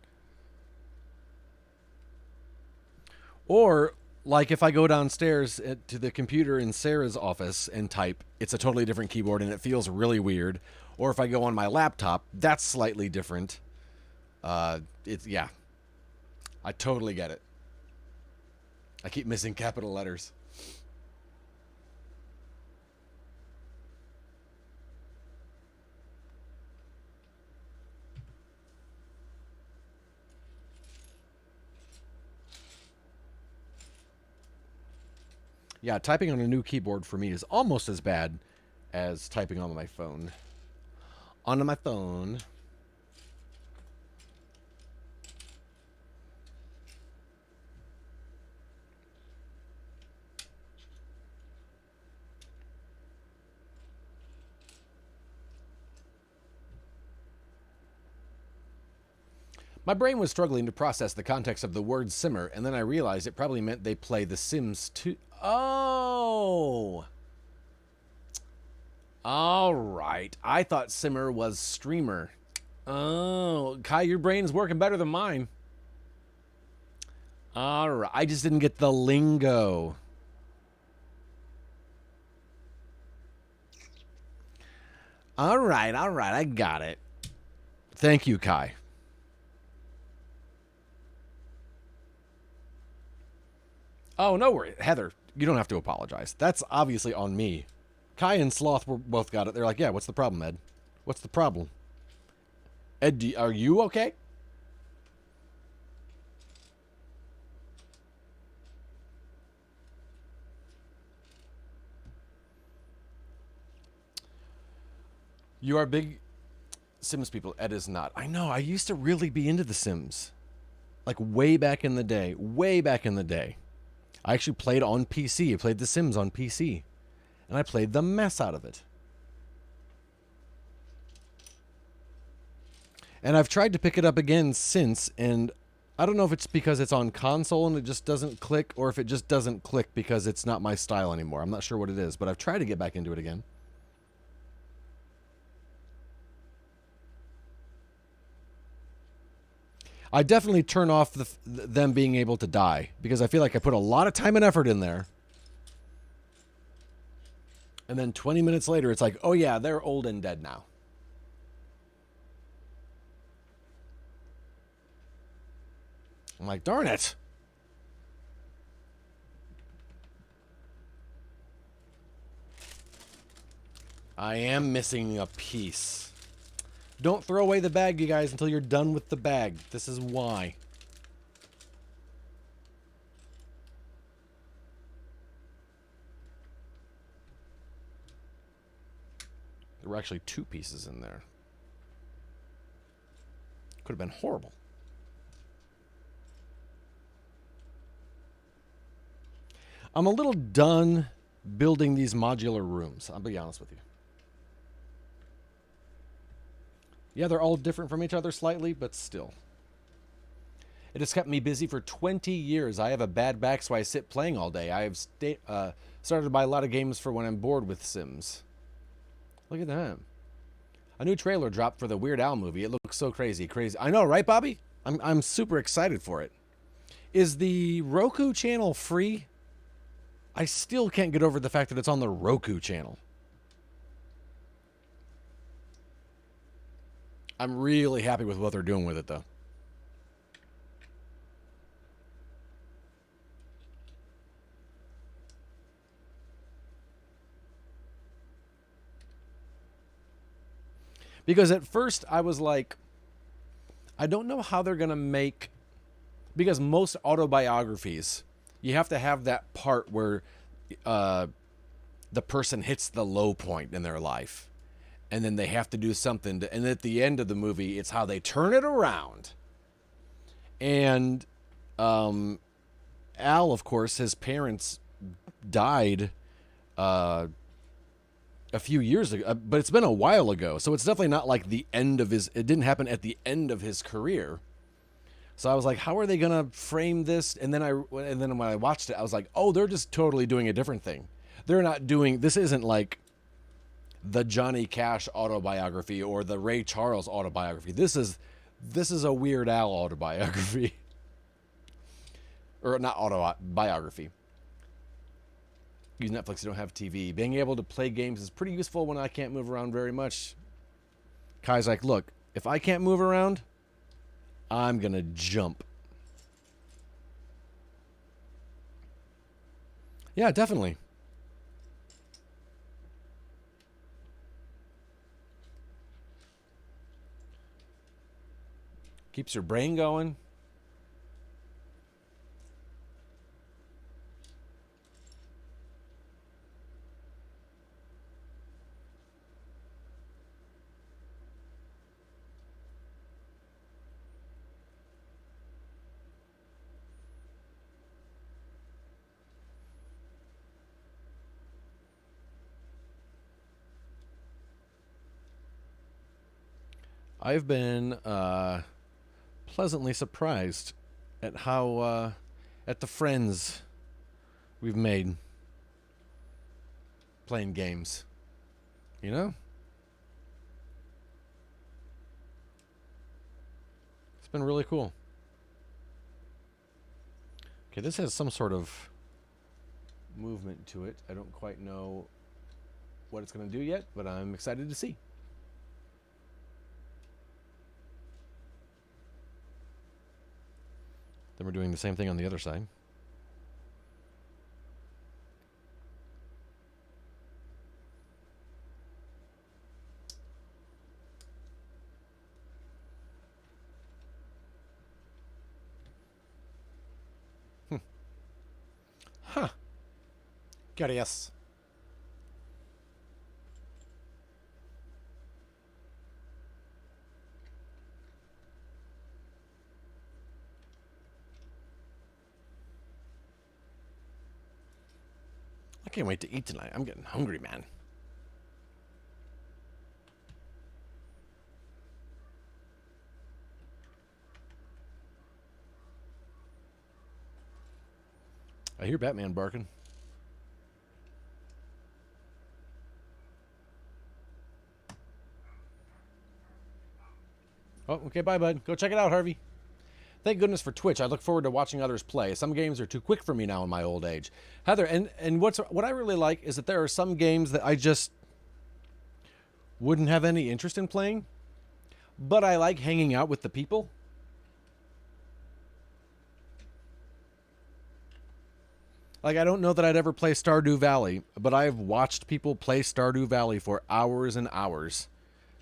Or like if I go downstairs to the computer in Sarah's office and type, it's a totally different keyboard and it feels really weird. Or if I go on my laptop, that's slightly different. Yeah. I totally get it. I keep missing capital letters. Yeah, typing on a new keyboard for me is almost as bad as typing on my phone. Onto my phone. My brain was struggling to process the context of the word simmer, and then I realized it probably meant they play The Sims 2. Oh! All right. I thought simmer was streamer. Oh, Kai, your brain's working better than mine. All right. I just didn't get the lingo. All right. I got it. Thank you, Kai. Oh, no worries. Heather, you don't have to apologize. That's obviously on me. Kai and Sloth were both got it. They're like, yeah, what's the problem, Ed? What's the problem? Ed, are you okay? You are big Sims people. Ed is not. I know. I used to really be into The Sims. Like way back in the day. Way back in the day. I actually played on PC. I played The Sims on PC. And I played the mess out of it. And I've tried to pick it up again since, and I don't know if it's because it's on console and it just doesn't click, or if it just doesn't click because it's not my style anymore. I'm not sure what it is, but I've tried to get back into it again. I definitely turn off them being able to die, because I feel like I put a lot of time and effort in there. And then 20 minutes later, it's like, oh yeah, they're old and dead now. I'm like, darn it. I am missing a piece. Don't throw away the bag, you guys, until you're done with the bag. This is why. There were actually 2 pieces in there. Could have been horrible. I'm a little done building these modular rooms. I'll be honest with you. Yeah, they're all different from each other slightly, but still. It has kept me busy for 20 years. I have a bad back, so I sit playing all day. I have started to buy a lot of games for when I'm bored with Sims. Look at that. A new trailer dropped for the Weird Al movie. It looks so crazy. Crazy. I know, right, Bobby? I'm super excited for it. Is the Roku channel free? I still can't get over the fact that it's on the Roku channel. I'm really happy with what they're doing with it, though. Because at first I was like, I don't know how they're going to make... Because most autobiographies, you have to have that part where the person hits the low point in their life. And then they have to do something. And at the end of the movie, it's how they turn it around. And Al, of course, his parents died a few years ago. But it's been a while ago. So it's definitely not like the end of his... It didn't happen at the end of his career. So I was like, how are they going to frame this? And then when I watched it, I was like, oh, they're just totally doing a different thing. They're not doing... This isn't like the Johnny Cash autobiography or the Ray Charles autobiography. This is a Weird Al autobiography. Or not autobiography. Use Netflix, you don't have TV. Being able to play games is pretty useful when I can't move around very much. Kai's like, look, if I can't move around, I'm going to jump. Yeah, definitely. Keeps your brain going. I've been pleasantly surprised at how at the friends we've made playing games. You know? It's been really cool. Okay, this has some sort of movement to it. I don't quite know what it's going to do yet, but I'm excited to see. Then we're doing the same thing on the other side. Huh. Curious. I can't wait to eat tonight. I'm getting hungry, man. I hear Batman barking. Oh, okay, bye, bud. Go check it out, Harvey. Thank goodness for Twitch. I look forward to watching others play. Some games are too quick for me now in my old age. Heather, and what I really like is that there are some games that I just wouldn't have any interest in playing, but I like hanging out with the people. Like, I don't know that I'd ever play Stardew Valley, but I've watched people play Stardew Valley for hours and hours.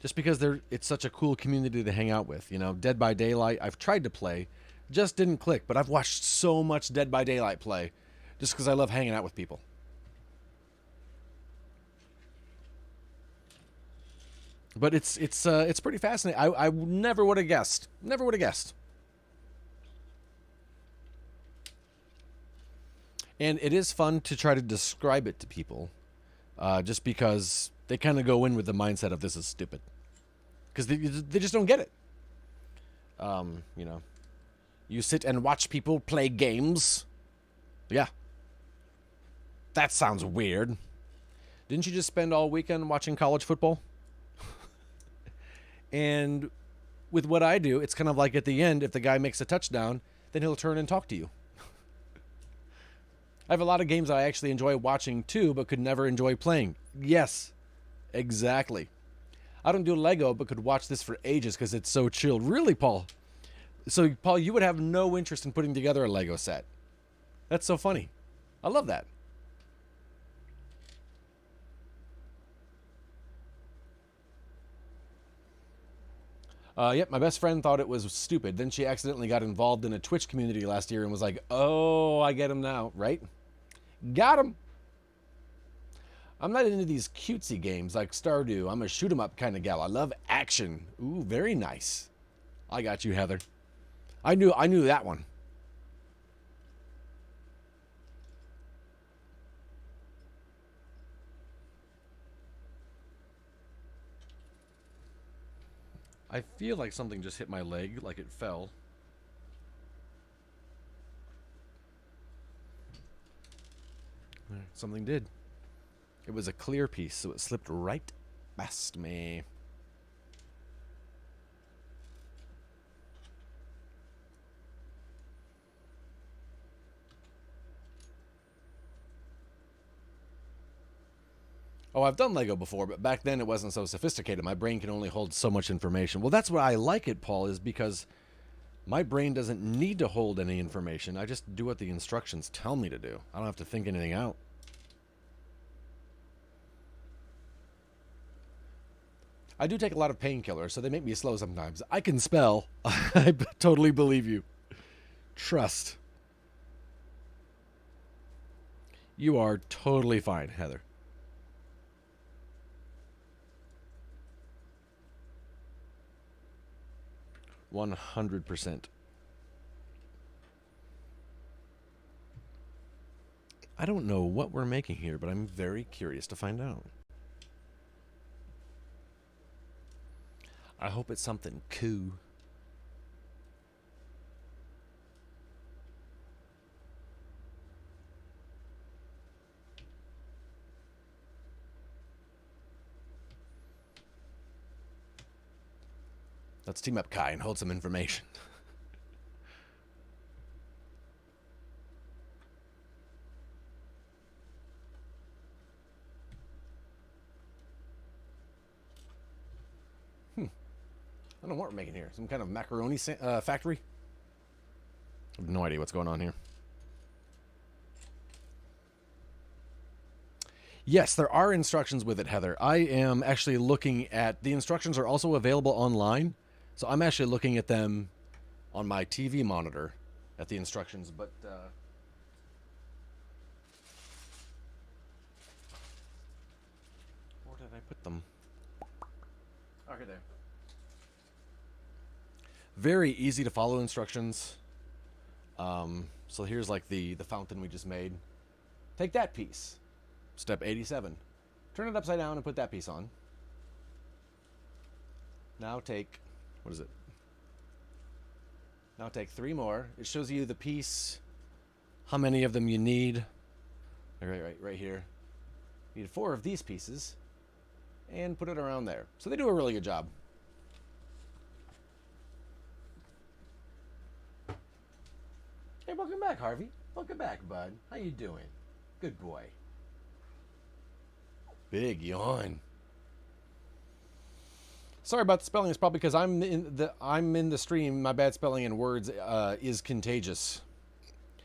Just because it's such a cool community to hang out with. You know, Dead by Daylight, I've tried to play, just didn't click. But I've watched so much Dead by Daylight play, just because I love hanging out with people. But it's pretty fascinating. I never would have guessed. Never would have guessed. And it is fun to try to describe it to people, just because they kind of go in with the mindset of this is stupid, because they just don't get it. You know, you sit and watch people play games. Yeah, that sounds weird. Didn't you just spend all weekend watching college football? And with what I do, it's kind of like at the end, if the guy makes a touchdown, then he'll turn and talk to you. I have a lot of games I actually enjoy watching too, but could never enjoy playing. Yes, exactly. I don't do Lego, but could watch this for ages because it's so chill. Really, Paul? So, Paul, you would have no interest in putting together a Lego set. That's so funny. I love that. Yep, my best friend thought it was stupid. Then she accidentally got involved in a Twitch community last year and was like, oh, I get him now, right? Got him. I'm not into these cutesy games like Stardew. I'm a shoot 'em up kind of gal. I love action. Ooh, very nice. I got you, Heather. I knew that one. I feel like something just hit my leg, like it fell. Something did. It was a clear piece, so it slipped right past me. Oh, I've done Lego before, but back then it wasn't so sophisticated. My brain can only hold so much information. Well, that's why I like it, Paul, is because my brain doesn't need to hold any information. I just do what the instructions tell me to do. I don't have to think anything out. I do take a lot of painkillers, so they make me slow sometimes. I can spell. I totally believe you. Trust. You are totally fine, Heather. $100%. I don't know what we're making here, but I'm very curious to find out. I hope it's something cool. Let's team up Kai and hold some information. I don't know what we're making here. Some kind of macaroni factory? I have no idea what's going on here. Yes, there are instructions with it, Heather. I am actually looking at... The instructions are also available online. So I'm actually looking at them on my TV monitor at the instructions, but... where did I put them? Okay, there. Very easy to follow instructions. So here's like the fountain we just made. Take that piece. Step 87. Turn it upside down and put that piece on. Now take... What is it? Now take 3 more. It shows you the piece, how many of them you need. Right here. You need 4 of these pieces. And put it around there. So they do a really good job. Hey, welcome back, Harvey. Welcome back, bud. How you doing? Good boy. Big yawn. Sorry about the spelling. It's probably because I'm in the stream. My bad spelling in words is contagious.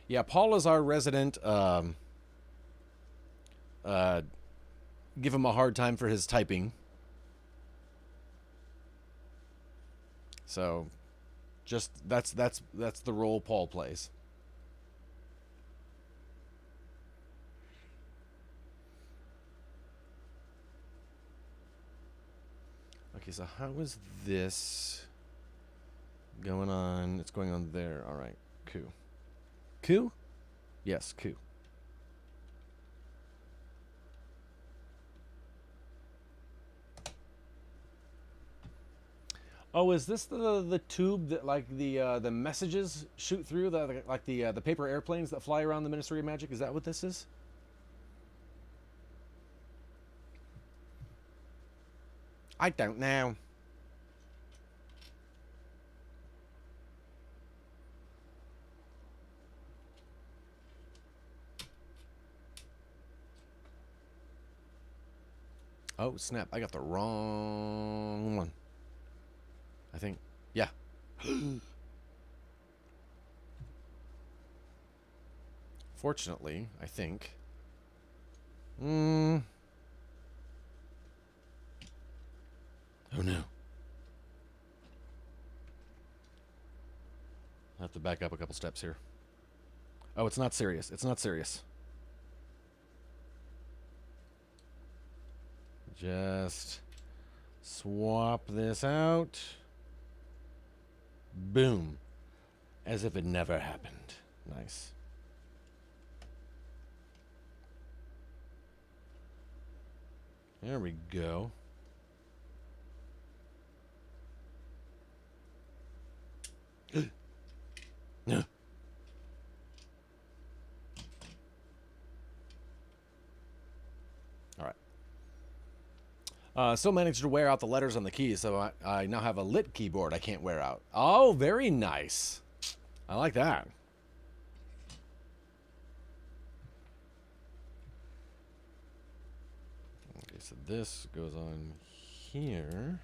Yeah, Paul is our resident give him a hard time for his typing. So, just that's the role Paul plays. Okay, so how is this going on? It's going on there. All right, coup. Coup? Yes, coup. Oh, is this the tube that like the messages shoot through, the paper airplanes that fly around the Ministry of Magic? Is that what this is? I don't know. Oh, snap. I got the wrong one. I think. Yeah. Fortunately, I think. Oh, no. I have to back up a couple steps here. Oh, it's not serious. It's not serious. Just swap this out. Boom. As if it never happened. Nice. There we go. No. All right. Still managed to wear out the letters on the keys, so I now have a lit keyboard I can't wear out. Oh, very nice. I like that. Okay, so this goes on here.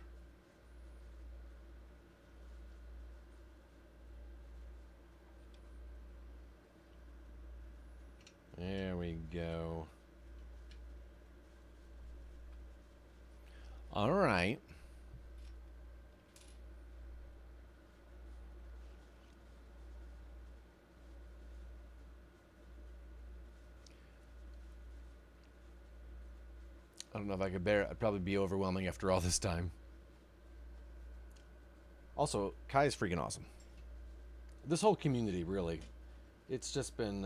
There we go. All right. I don't know if I could bear it. I'd probably be overwhelming after all this time. Also, Kai is freaking awesome. This whole community, really. It's just been...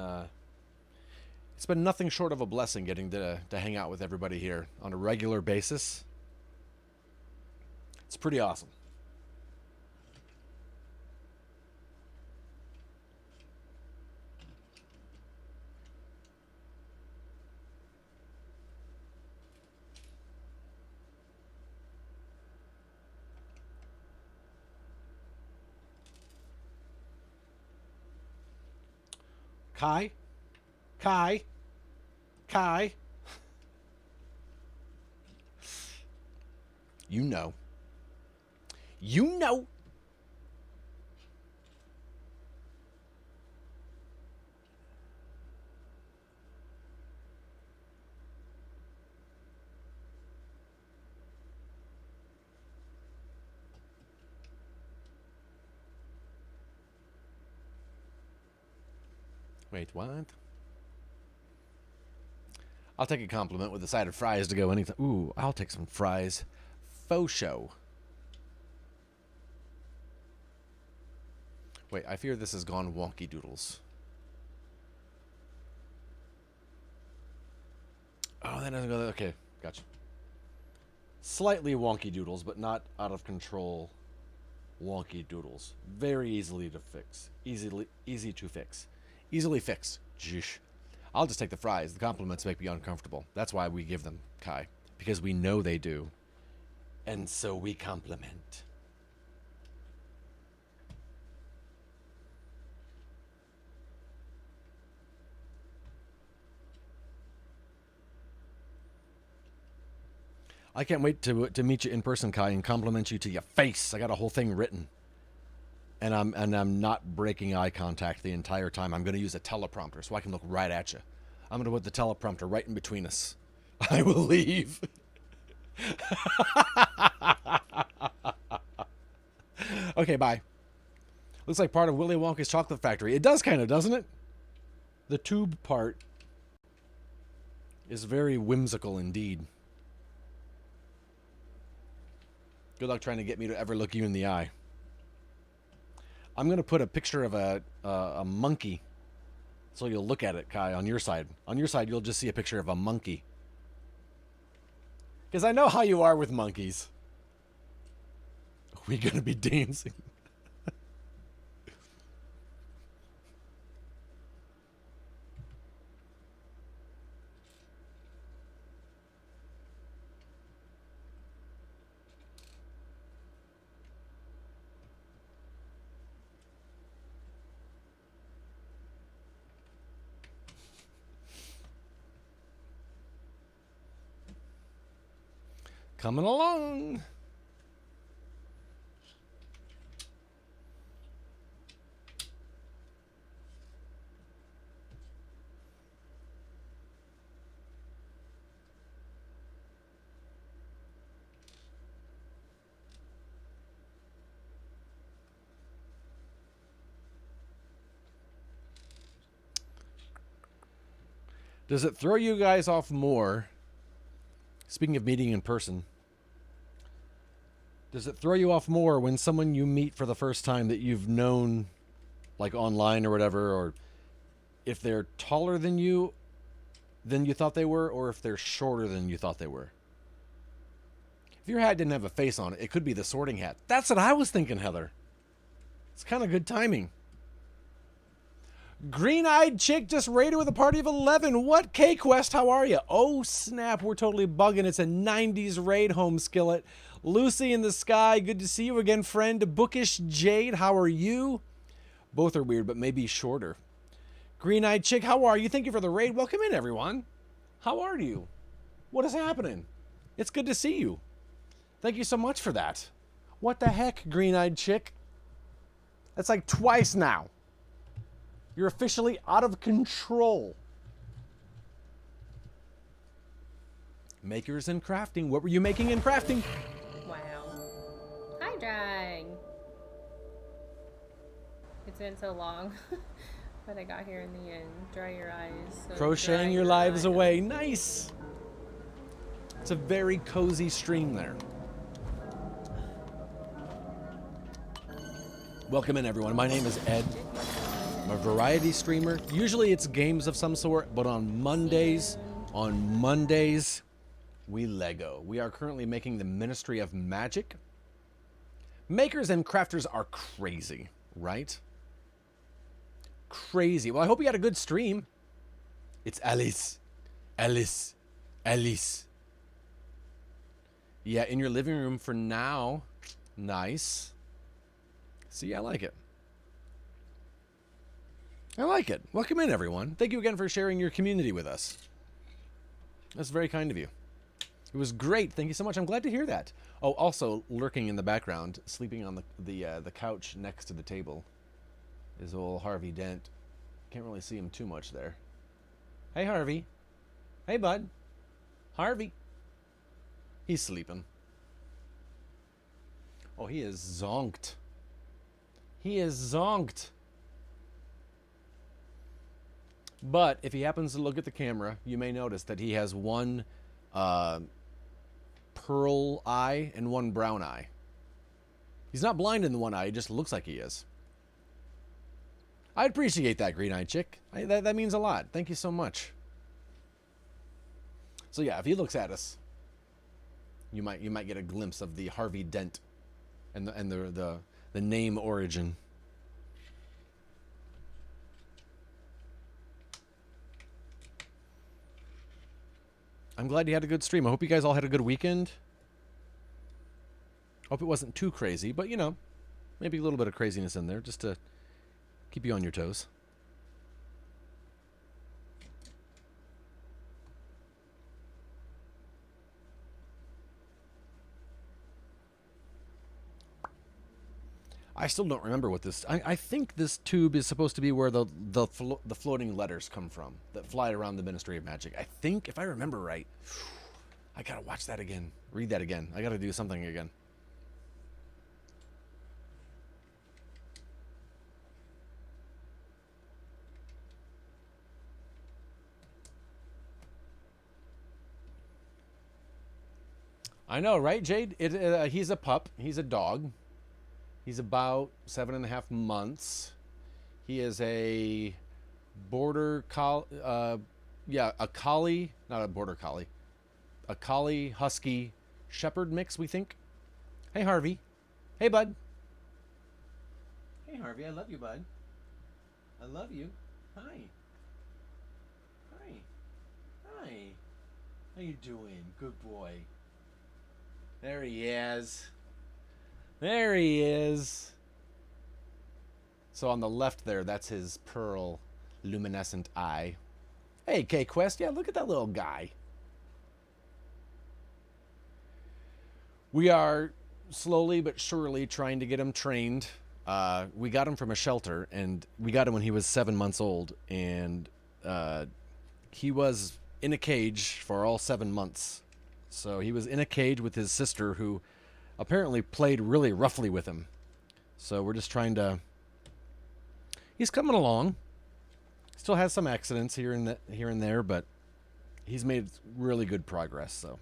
it's been nothing short of a blessing getting to hang out with everybody here on a regular basis. It's pretty awesome. Kai? Kai? Kai? You know. You know. Wait, what? I'll take a compliment with a side of fries to go anything. Ooh, I'll take some fries. Faux show. Wait, I fear this has gone wonky doodles. Oh, that doesn't go there. Okay, gotcha. Slightly wonky doodles, but not out of control wonky doodles. Very easily to fix. Easy to fix. Easily fix. Jeesh. I'll just take the fries. The compliments make me uncomfortable. That's why we give them, Kai. Because we know they do. And so we compliment. I can't wait to meet you in person, Kai, and compliment you to your face. I got a whole thing written. And I'm not breaking eye contact the entire time. I'm going to use a teleprompter so I can look right at you. I'm going to put the teleprompter right in between us. I will leave. Okay, bye. Looks like part of Willy Wonka's chocolate factory. It does kind of, doesn't it? The tube part is very whimsical indeed. Good luck trying to get me to ever look you in the eye. I'm going to put a picture of a monkey so you'll look at it, Kai, on your side. On your side, you'll just see a picture of a monkey. Because I know how you are with monkeys. Are we going to be dancing? Coming along. Does it throw you guys off more? Speaking of meeting in person, does it throw you off more when someone you meet for the first time that you've known, like online or whatever, or if they're taller than you thought they were, or if they're shorter than you thought they were? If your hat didn't have a face on it, it could be the sorting hat. That's what I was thinking, Heather. It's kind of good timing. Green-eyed chick just raided with a party of 11. What, K-Quest? How are you? Oh, snap. We're totally bugging. It's a 90s raid, home skillet. Lucy in the sky. Good to see you again, friend. Bookish Jade. How are you? Both are weird, but maybe shorter. Green-eyed chick. How are you? Thank you for the raid. Welcome in, everyone. How are you? What is happening? It's good to see you. Thank you so much for that. What the heck, green-eyed chick? That's like twice now. You're officially out of control. Makers and crafting. What were you making and crafting? Wow. Hi, Drag. It's been so long, but I got here in the end. Dry your eyes. So Crocheting your lives away. Nice. It's a very cozy stream there. Welcome in, everyone. My name is Ed. I'm a variety streamer. Usually it's games of some sort, but on Mondays, we Lego. We are currently making the Ministry of Magic. Makers and crafters are crazy, right? Crazy. Well, I hope you had a good stream. It's Alice. Alice. Alice. Yeah, in your living room for now. Nice. See, I like it. I like it. Welcome in, everyone. Thank you again for sharing your community with us. That's very kind of you. It was great. Thank you so much. I'm glad to hear that. Oh, also lurking in the background, sleeping on the couch next to the table, is old Harvey Dent. Can't really see him too much there. Hey, Harvey. Hey, bud. Harvey. He's sleeping. Oh, he is zonked. He is zonked. But if he happens to look at the camera, you may notice that he has one pearl eye and one brown eye. He's not blind in the one eye, he just looks like he is. I appreciate that, green-eyed chick. That means a lot. Thank you so much. So yeah, if he looks at us, you might get a glimpse of the Harvey Dent and the name origin. I'm glad you had a good stream. I hope you guys all had a good weekend. Hope it wasn't too crazy, but you know, maybe a little bit of craziness in there just to keep you on your toes. I still don't remember what this. I think this tube is supposed to be where the floating letters come from that fly around the Ministry of Magic. I think, if I remember right. I gotta watch that again. Read that again. I gotta do something again. I know, right, Jade? He's a pup. He's a dog. He's about 7.5 months. He is a border collie. A collie, not a border collie. A collie husky shepherd mix, we think. Hey, Harvey. Hey, bud. Hey, Harvey. I love you, bud. I love you. Hi. Hi. Hi. How you doing? Good boy. There he is. There he is. So on the left there, that's his pearl luminescent eye. Hey, K-Quest. Yeah, look at that little guy. We are slowly but surely trying to get him trained. We got him from a shelter, and we got him when he was 7 months old, and he was in a cage for all 7 months. So he was in a cage with his sister, who apparently played really roughly with him. So we're just trying to... He's coming along. Still has some accidents here and there, but he's made really good progress, so...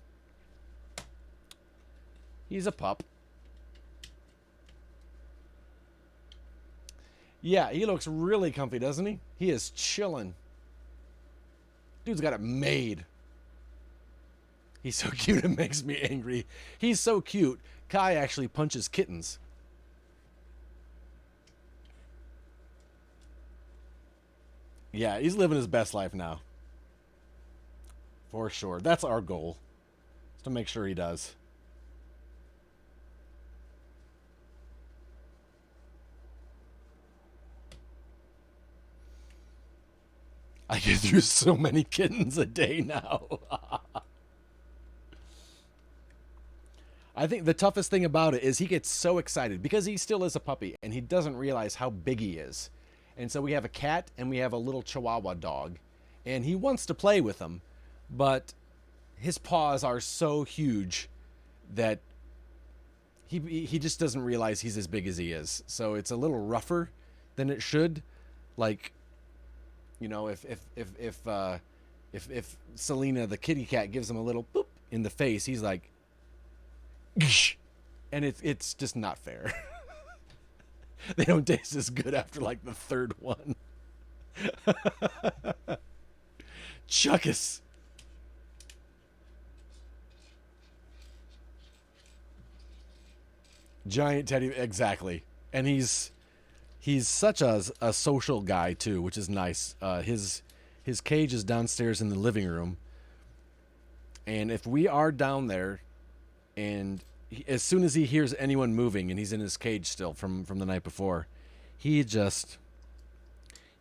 He's a pup. Yeah, he looks really comfy, doesn't he? He is chilling. Dude's got it made. He's so cute, it makes me angry. He's so cute. Kai actually punches kittens. Yeah, he's living his best life now. For sure. That's our goal. Is to make sure he does. I get through so many kittens a day now. I think the toughest thing about it is he gets so excited because he still is a puppy and he doesn't realize how big he is. And so we have a cat and we have a little Chihuahua dog, and he wants to play with them, but his paws are so huge that he just doesn't realize he's as big as he is. So it's a little rougher than it should. Like, you know, if Selena the kitty cat gives him a little boop in the face, he's like, and it's just not fair. They don't taste as good after like the third one. Chuckus. Giant teddy, exactly. And he's such a social guy too, which is nice. His cage is downstairs in the living room, and if we are down there, and as soon as he hears anyone moving, and he's in his cage still from the night before, he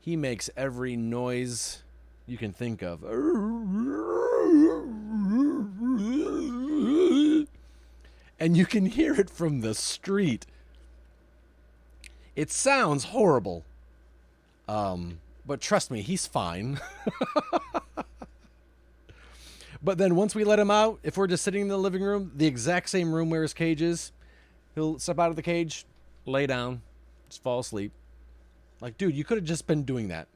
makes every noise you can think of. And you can hear it from the street. It sounds horrible. But trust me, he's fine. But then once we let him out, if we're just sitting in the living room, the exact same room where his cage is, he'll step out of the cage, lay down, just fall asleep. Like, dude, you could have just been doing that.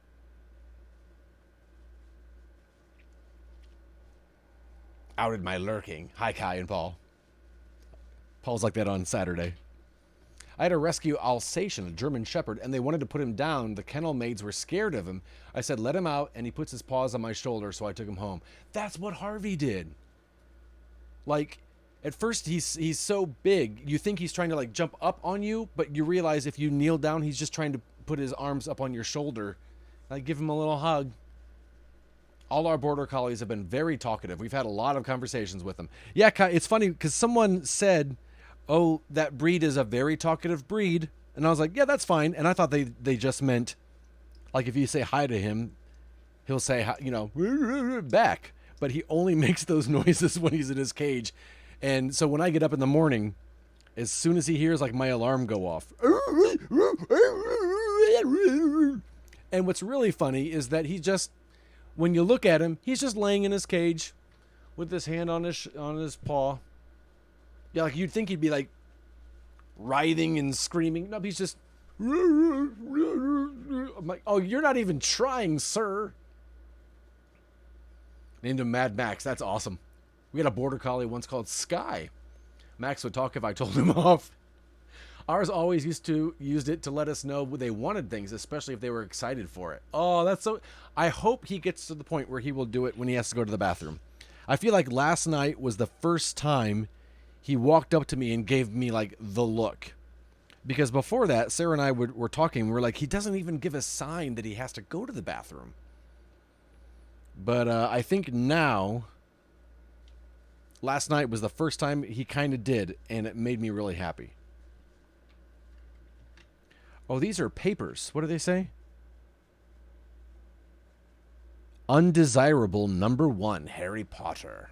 Outed my lurking. Hi, Kai and Paul. Paul's like that on Saturday. I had to rescue Alsatian, a German shepherd, and they wanted to put him down. The kennel maids were scared of him. I said, let him out, and he puts his paws on my shoulder, so I took him home. That's what Harvey did. Like, at first, he's so big, you think he's trying to, like, jump up on you, but you realize if you kneel down, he's just trying to put his arms up on your shoulder. Like, give him a little hug. All our border collies have been very talkative. We've had a lot of conversations with them. Yeah, it's funny, because someone said, oh, that breed is a very talkative breed. And I was like, yeah, that's fine. And I thought they just meant, like, if you say hi to him, he'll say, hi, you know, back. But he only makes those noises when he's in his cage. And so when I get up in the morning, as soon as he hears, like, my alarm go off, And what's really funny is that he just, when you look at him, he's just laying in his cage with his hand on his paw. Yeah, like you'd think he'd be like writhing and screaming. No, he's just. I'm like, oh, you're not even trying, sir. Named him Mad Max. That's awesome. We had a border collie once called Sky. Max would talk if I told him off. Ours always used it to let us know they wanted things, especially if they were excited for it. Oh, that's so. I hope he gets to the point where he will do it when he has to go to the bathroom. I feel like last night was the first time he walked up to me and gave me like the look. Because before that, Sarah and I were talking. We're like, he doesn't even give a sign that he has to go to the bathroom. But I think now, last night was the first time he kind of did, and it made me really happy. Oh, these are papers. What do they say? Undesirable #1, Harry Potter.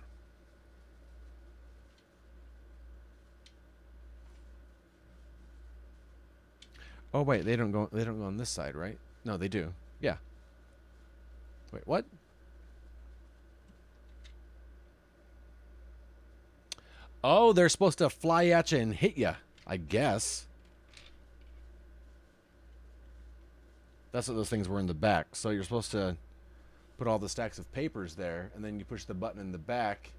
Oh wait, they don't go on this side, right? No, they do. Yeah. Wait, what? Oh, they're supposed to fly at you and hit you, I guess. That's what those things were in the back. So you're supposed to put all the stacks of papers there, and then you push the button in the back.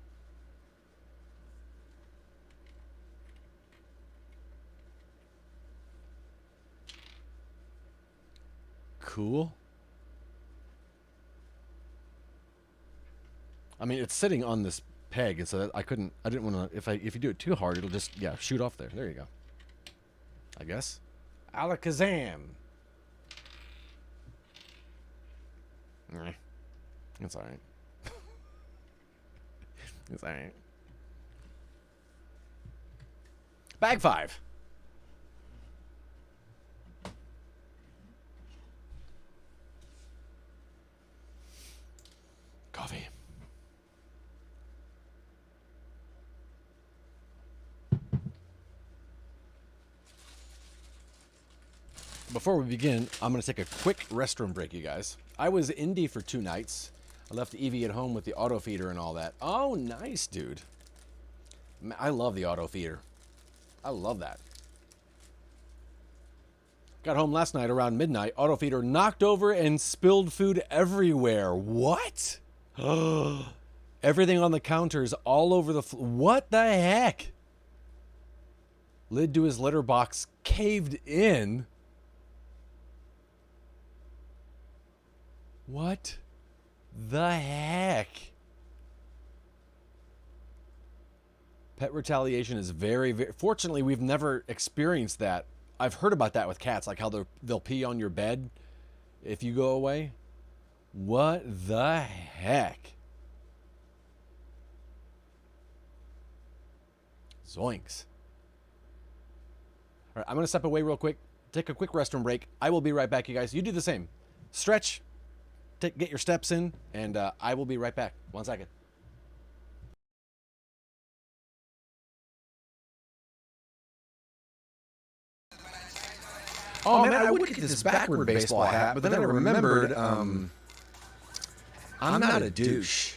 Cool. I mean, it's sitting on this peg, and so that I didn't want to, if you do it too hard, it'll just, yeah, shoot off there. There you go. I guess. Alakazam. It's alright. It's alright. Bag 5. Coffee. Before we begin, I'm going to take a quick restroom break, you guys. I was indie for 2 nights. I left Evie at home with the auto feeder and all that. Oh, nice, dude. I love the auto feeder. I love that. Got home last night around midnight. Auto feeder knocked over and spilled food everywhere. What? Everything on the counters all over the floor. What the heck? Lid to his litter box caved in. What the heck? Pet retaliation is very, very... Fortunately, we've never experienced that. I've heard about that with cats, like how they'll pee on your bed if you go away. What the heck? Zoinks. All right, I'm going to step away real quick, take a quick restroom break. I will be right back, you guys. You do the same. Stretch. Get your steps in, and I will be right back. 1 second. Oh, man, I would get this backward baseball hat, but then I remembered, I'm not a douche.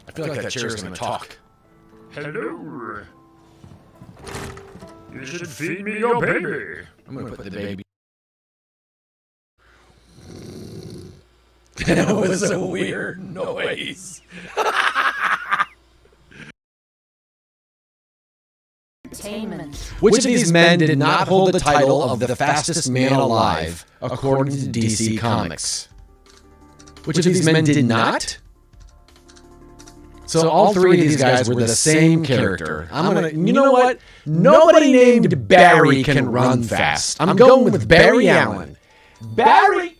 I feel like that chair's gonna talk. Hello. You should feed me your baby. I'm gonna put the baby. That was a weird noise. Which of these men did not hold the title of the fastest man alive, according to DC Comics? Which of these men did not? So all 3 of these guys were the same character. I'm gonna, you know what? Nobody named Barry can run fast. I'm going with Barry Allen. Barry!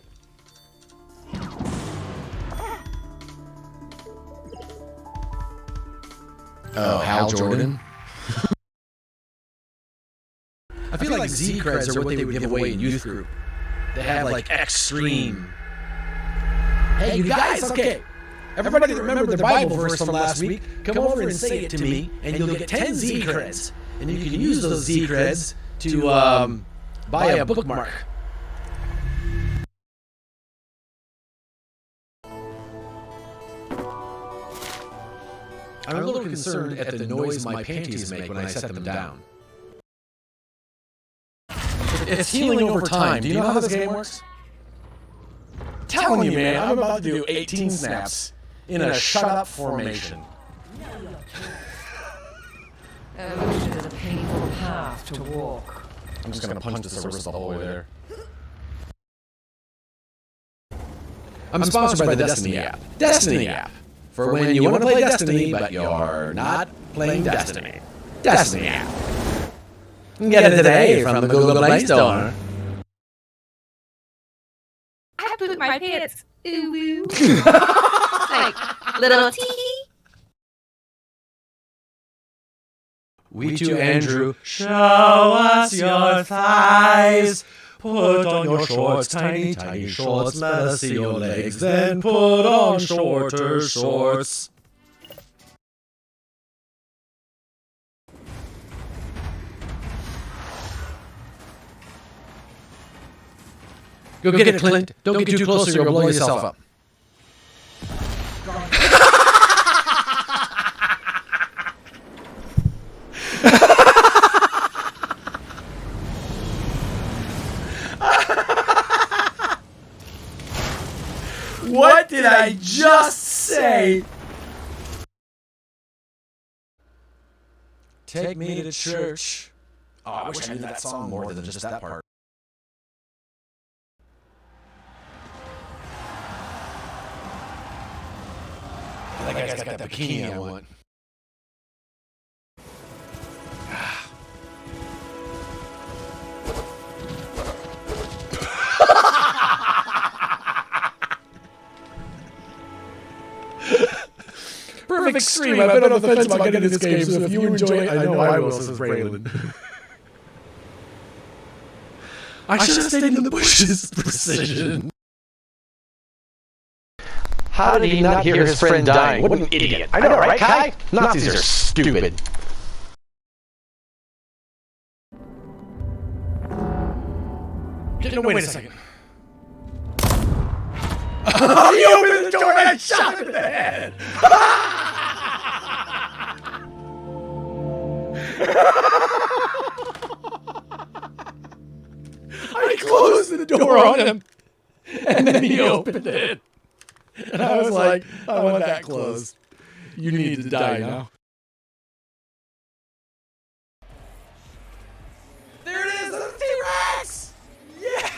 Oh, Hal Jordan? I feel like Z-creds are what they would give away in youth group. They have like extreme. Hey, you guys, okay. Everybody that remembered the Bible verse from last week, come over and say it to me, and you'll get 10 Z creds. And you can use those Z creds to buy a bookmark. I'm a little concerned at the noise my panties make when I set them down. It's healing over time. Do you know how this game works? Telling you, man, I'm about to do 18 snaps in a shut-up formation. Illusion is a painful path to walk. I'm just gonna punch this wrist the whole way there. I'm sponsored by the Destiny app. Destiny app. For when you want to play Destiny, but you're not playing Destiny. Destiny app. Get it today from the Google Play Store. I pooped my pants. Ooh woo. Like little tee. We too, Andrew. Show us your thighs. Put on your shorts, tiny, tiny shorts. Let us see your legs. Then put on shorter shorts. Go get it, Clint. Don't get too close or you'll blow yourself up. What did I just say? Take me to church. Oh, I wish I knew that song more than just that part. That guy's got that bikini I want. Perfect stream. I've been on the fence about getting this game, so if you enjoy it, I know I will, says Braylon. I should have stayed in the bushes. Precision. How did he not hear his friend dying? What an idiot. I know, right, Kai? Nazis are stupid. No, wait a second. You opened the door and I shot him in the head! I closed the door on him, and then he opened it. And I was like, I want that closed. You need to die now. There it is! That's a T-Rex! Yeah!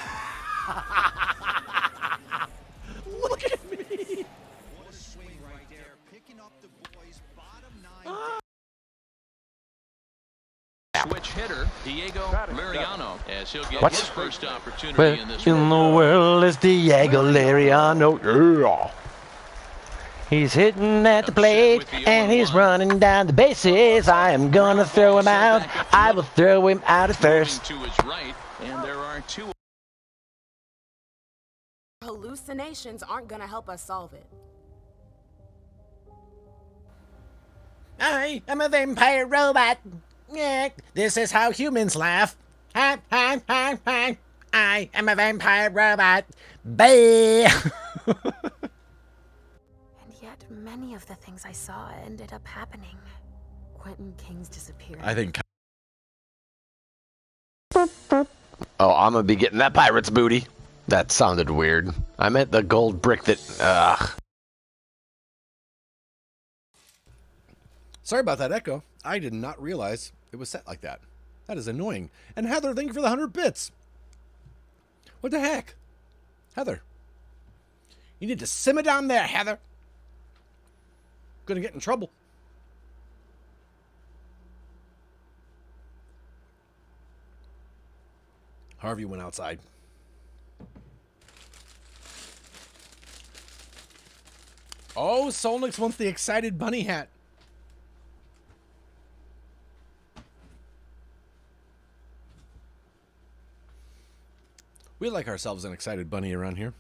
Look at me! Switch hitter, Diego Lariano, as he'll get his first opportunity in this in the world is Diego Lariano? Yeah. He's hitting at the plate, and he's running down the bases. I am gonna throw him out. I will throw him out at first. To his right, and there are two. Hallucinations aren't gonna help us solve it. I am a vampire robot. Yeah, this is how humans laugh. Ha, ha, ha, ha. I am a vampire robot. Bye. And yet, many of the things I saw ended up happening. Quentin King's disappearing. I think. Oh, I'm gonna be getting that pirate's booty. That sounded weird. I meant the gold brick that. Sorry about that echo. I did not realize it was set like that. That is annoying. And Heather, thank you for the 100 bits. What the heck? Heather. You need to simmer down there, Heather. Gonna get in trouble. Harvey went outside. Oh, Solnix wants the excited bunny hat. We like ourselves an excited bunny around here.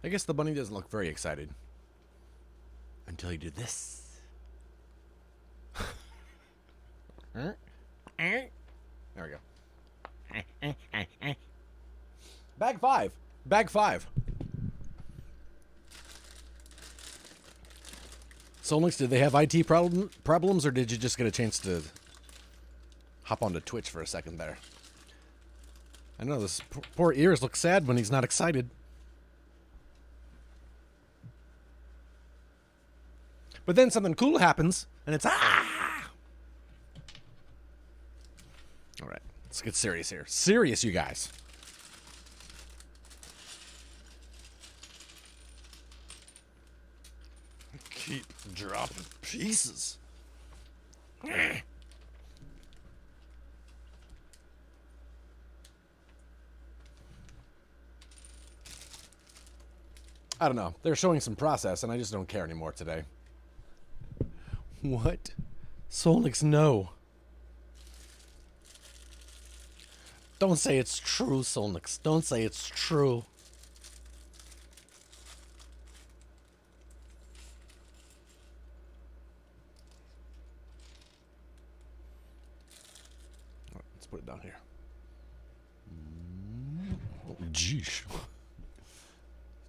I guess the bunny doesn't look very excited. Until you do this. There we go. Bag 5. Bag 5. Solnix, did they have IT problems, or did you just get a chance to hop onto Twitch for a second there? I know this poor ears look sad when he's not excited. But then something cool happens, and it's ah! All right, let's get serious here. Serious, you guys. Keep dropping pieces. I don't know. They're showing some process, and I just don't care anymore today. What? Solnix, no. Don't say it's true, Solnix. Don't say it's true. Let's put it down here. Oh, jeez.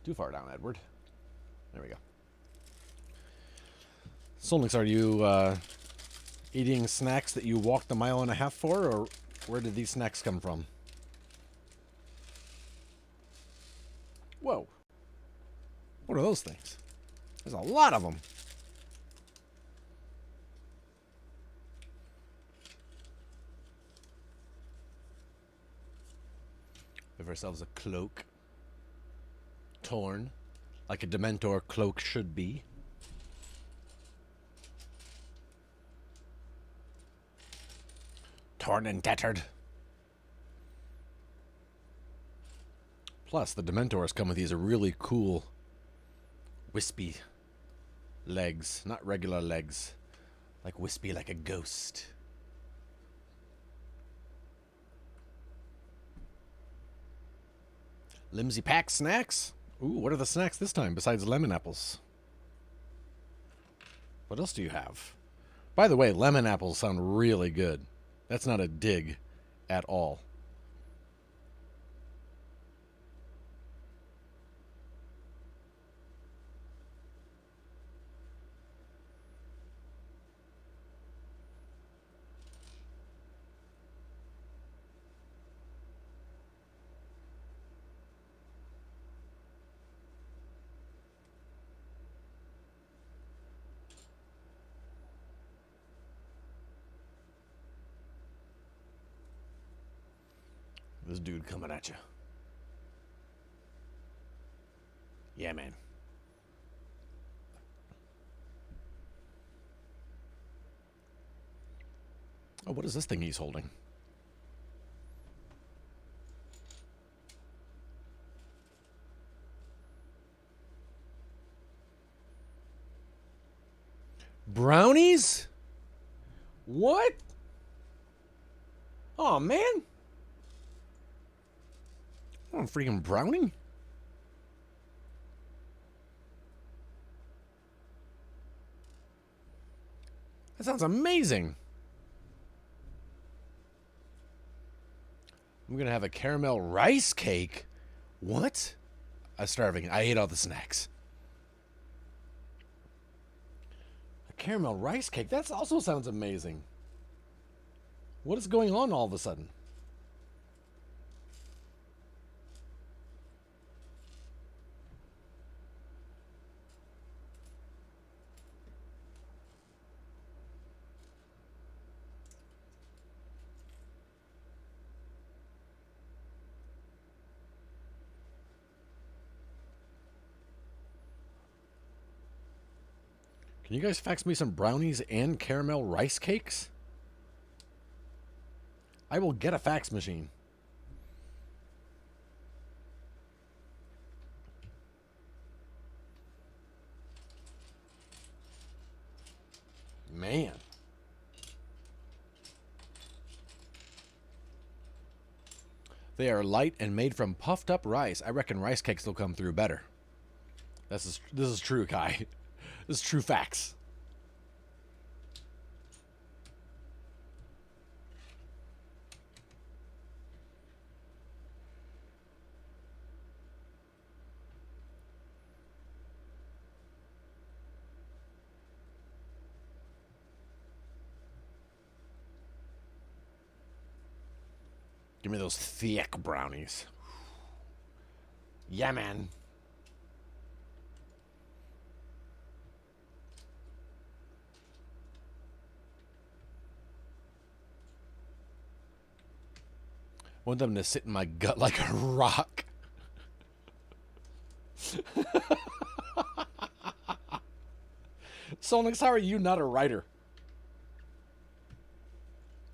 Too far down, Edward. There we go. Solnix, are you eating snacks that you walked a mile and a half for, or where did these snacks come from? Whoa. What are those things? There's a lot of them. Give ourselves a cloak. Torn, like a Dementor cloak should be. Torn and tattered. Plus, the Dementors come with these really cool, wispy legs. Not regular legs. Like wispy like a ghost. Limsy pack snacks? Ooh, what are the snacks this time besides lemon apples? What else do you have? By the way, lemon apples sound really good. That's not a dig at all. This dude coming at you. Yeah, man. Oh, what is this thing he's holding? Brownies? What? Oh, man. Oh, freaking brownie? That sounds amazing. I'm gonna have a caramel rice cake. What? I'm starving. I ate all the snacks. A caramel rice cake? That also sounds amazing. What is going on all of a sudden? Can you guys fax me some brownies and caramel rice cakes? I will get a fax machine. Man. They are light and made from puffed up rice. I reckon rice cakes will come through better. This is true, Kai. This is true facts. Give me those thick brownies. Yeah, man. I want them to sit in my gut like a rock. Solnix, how are you not a writer?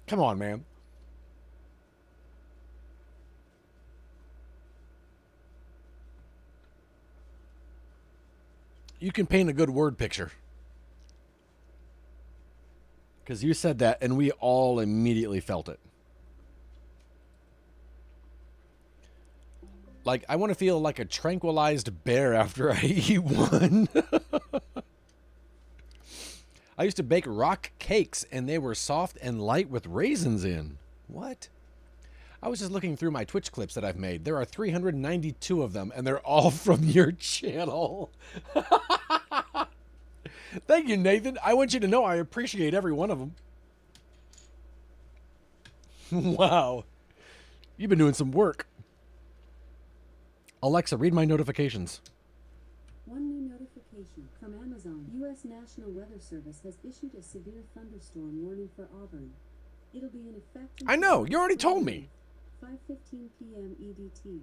Come on, man. You can paint a good word picture. Because you said that, and we all immediately felt it. Like, I want to feel like a tranquilized bear after I eat one. I used to bake rock cakes, and they were soft and light with raisins in. What? I was just looking through my Twitch clips that I've made. There are 392 of them, and they're all from your channel. Thank you, Nathan. I want you to know I appreciate every one of them. Wow. You've been doing some work. Alexa, read my notifications. One new notification from Amazon. U.S. National Weather Service has issued a severe thunderstorm warning for Auburn. It'll be in effect. I know. You already told me. 5:15 p.m. EDT. You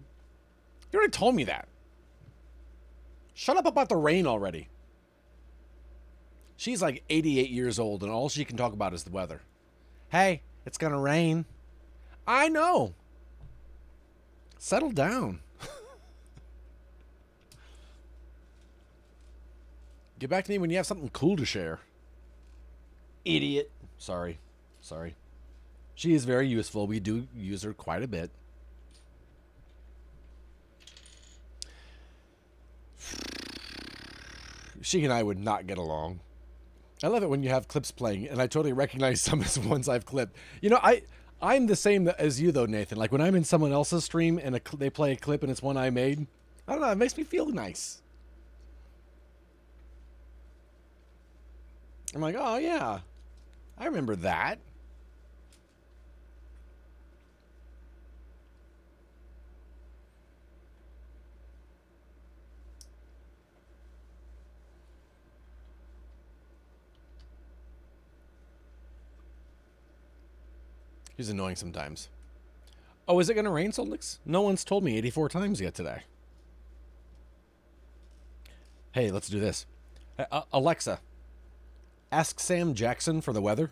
already told me that. Shut up about the rain already. She's like 88 years old, and all she can talk about is the weather. Hey, it's going to rain. I know. Settle down. Get back to me when you have something cool to share. Idiot. Sorry. She is very useful. We do use her quite a bit. She and I would not get along. I love it when you have clips playing, and I totally recognize some as ones I've clipped. You know, I'm the same as you, though, Nathan. Like, when I'm in someone else's stream and they play a clip and it's one I made, I don't know, it makes me feel nice. I'm like, oh, yeah, I remember that. He's annoying sometimes. Oh, is it going to rain, Solnix? No one's told me 84 times yet today. Hey, let's do this. Alexa, ask Sam Jackson for the weather.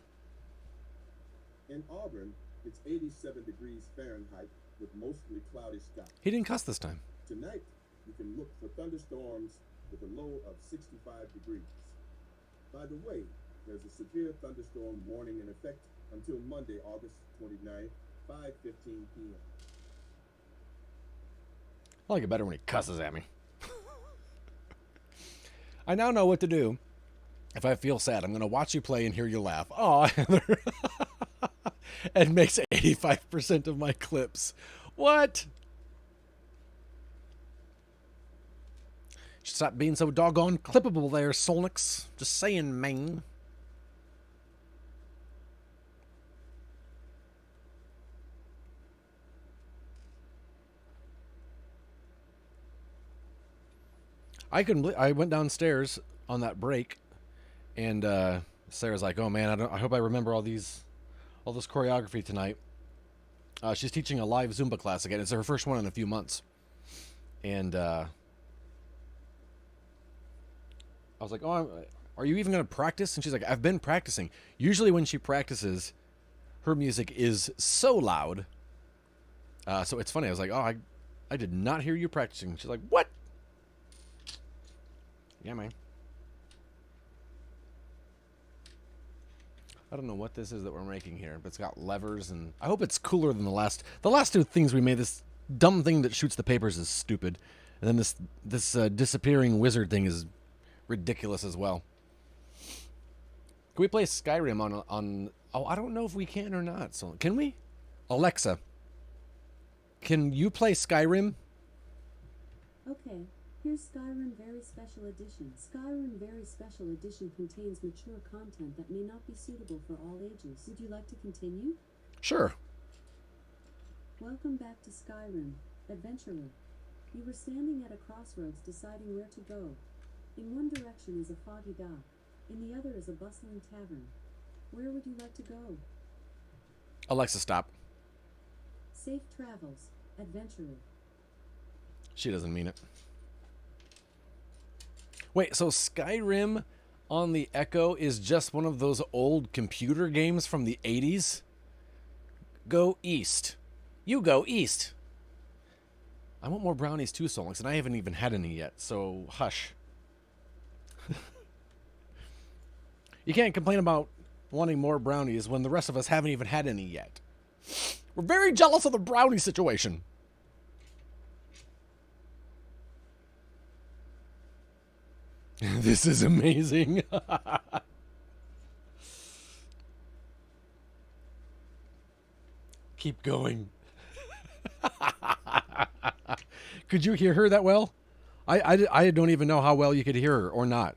In Auburn, it's 87 degrees Fahrenheit with mostly cloudy skies. He didn't cuss this time. Tonight, you can look for thunderstorms with a low of 65 degrees. By the way, there's a severe thunderstorm warning in effect until Monday, August 29th, 5:15 p.m. I like it better when he cusses at me. I now know what to do. If I feel sad, I'm going to watch you play and hear you laugh. Oh, Heather. It makes 85% of my clips. What? Stop being so doggone clippable there, Solnix. Just saying, man. I went downstairs on that break, and Sarah's like, "Oh man, I hope I remember all this choreography tonight." She's teaching a live Zumba class again. It's her first one in a few months, and I was like, "Oh, are you even going to practice?" And she's like, "I've been practicing." Usually, when she practices, her music is so loud. So it's funny. I was like, "Oh, I did not hear you practicing." She's like, "What?" Yeah, man. I don't know what this is that we're making here, but it's got levers, and I hope it's cooler than the last two things we made. This dumb thing that shoots the papers is stupid. And then this disappearing wizard thing is ridiculous as well. Can we play Skyrim on? Oh, I don't know if we can or not. So can we? Alexa, can you play Skyrim? Okay, here's Skyrim Very Special Edition. Skyrim Very Special Edition contains mature content that may not be suitable for all ages. Would you like to continue? Sure. Welcome back to Skyrim, Adventurer. You were standing at a crossroads deciding where to go. In one direction is a foggy dock, in the other is a bustling tavern. Where would you like to go? Alexa, stop. Safe travels, Adventurer. She doesn't mean it. Wait, so Skyrim on the Echo is just one of those old computer games from the 80s? Go east. You go east. I want more brownies too, Solix, and I haven't even had any yet, so hush. You can't complain about wanting more brownies when the rest of us haven't even had any yet. We're very jealous of the brownie situation. This is amazing. Keep going. Could you hear her that well? I don't even know how well you could hear her or not.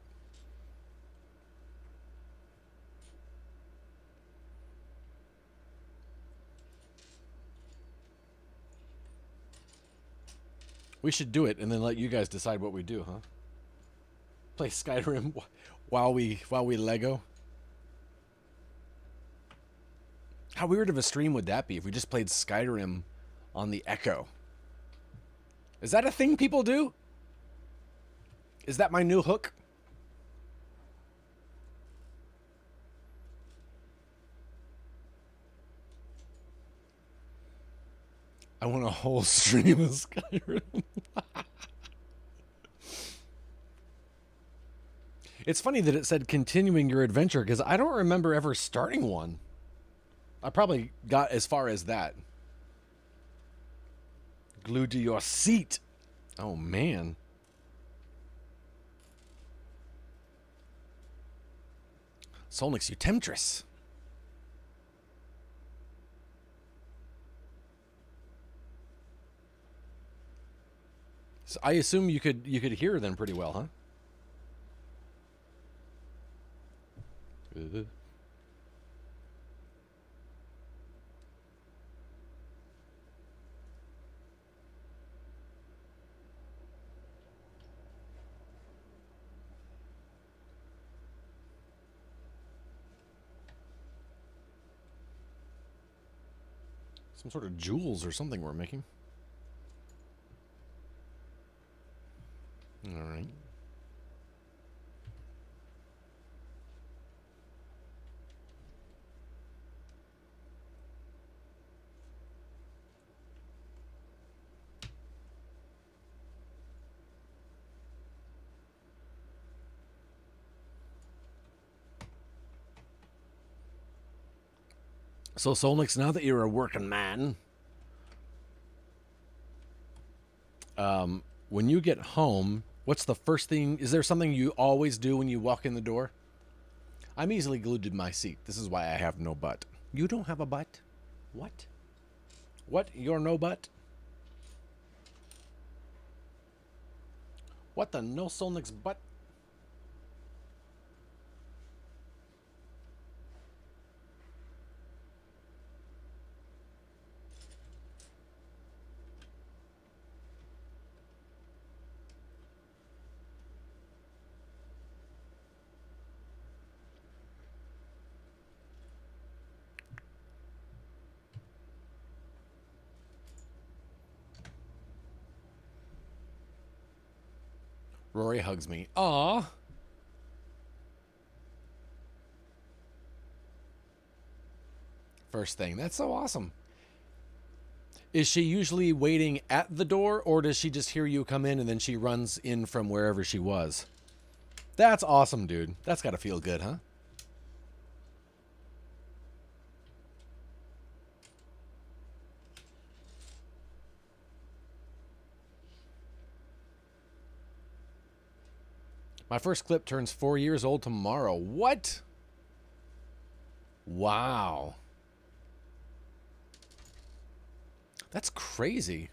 We should do it and then let you guys decide what we do, huh? Play Skyrim while we Lego. How weird of a stream would that be if we just played Skyrim on the Echo? Is that a thing people do? Is that my new hook? I want a whole stream of Skyrim. It's funny that it said continuing your adventure because I don't remember ever starting one. I probably got as far as that. Glued to your seat. Oh, man. Solnix, you temptress. So I assume you could hear them pretty well, huh? Some sort of jewels or something we're making. All right. So Solnix, now that you're a working man, when you get home, what's the first thing? Is there something you always do when you walk in the door? I'm easily glued to my seat. This is why I have no butt. You don't have a butt? What? What? You're no butt? What the no Solnix butt? Rory hugs me. Aw. First thing. That's so awesome. Is she usually waiting at the door, or does she just hear you come in and then she runs in from wherever she was? That's awesome, dude. That's got to feel good, huh? My first clip turns 4 years old tomorrow. What? Wow. That's crazy.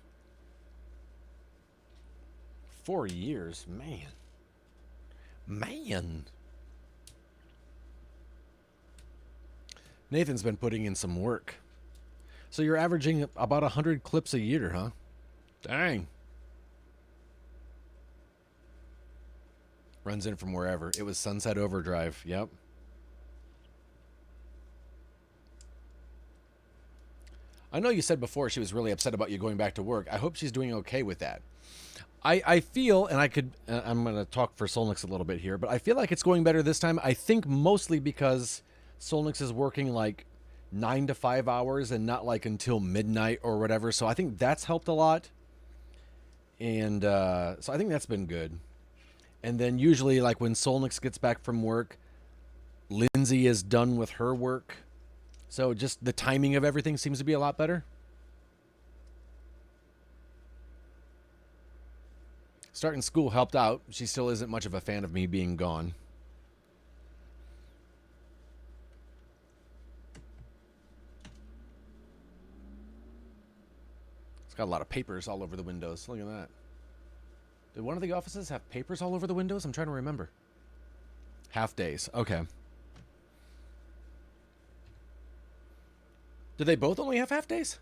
4 years, man. Man. Nathan's been putting in some work. So you're averaging about 100 clips a year, huh? Dang. Runs in from wherever. It was Sunset Overdrive. Yep. I know you said before she was really upset about you going back to work. I hope she's doing okay with that. I feel, and I'm going to talk for Solnix a little bit here, but I feel like it's going better this time. I think mostly because Solnix is working like 9 to 5 hours and not like until midnight or whatever. So I think that's helped a lot. And so I think that's been good. And then usually like when Solnix gets back from work, Lindsay is done with her work. So just the timing of everything seems to be a lot better. Starting school helped out. She still isn't much of a fan of me being gone. It's got a lot of papers all over the windows. Look at that. Did one of the offices have papers all over the windows? I'm trying to remember. Half days. Okay. Do they both only have half days?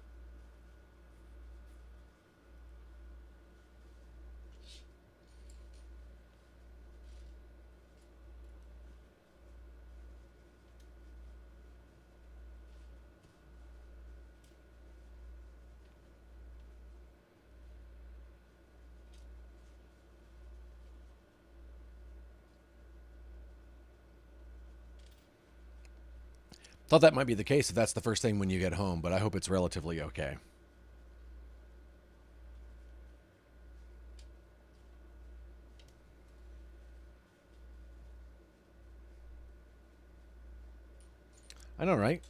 Thought that might be the case if that's the first thing when you get home, but I hope it's relatively okay. I know, right?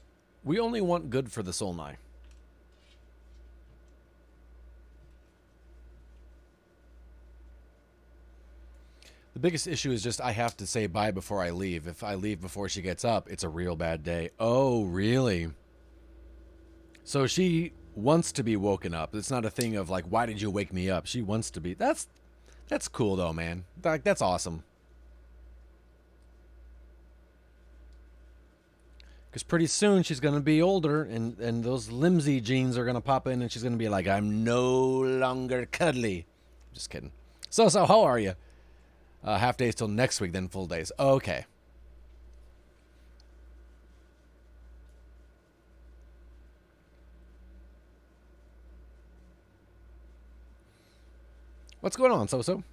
We only want good for the Solnai. The biggest issue is just I have to say bye before I leave. If I leave before she gets up, it's a real bad day. Oh, really? So she wants to be woken up. It's not a thing of like, why did you wake me up? She wants to be. That's cool though, man. That's awesome. Because pretty soon she's going to be older and those Limsy genes are going to pop in and she's going to be like, I'm no longer cuddly. Just kidding. So how are you? Half days till next week, then full days. Okay. What's going on, So?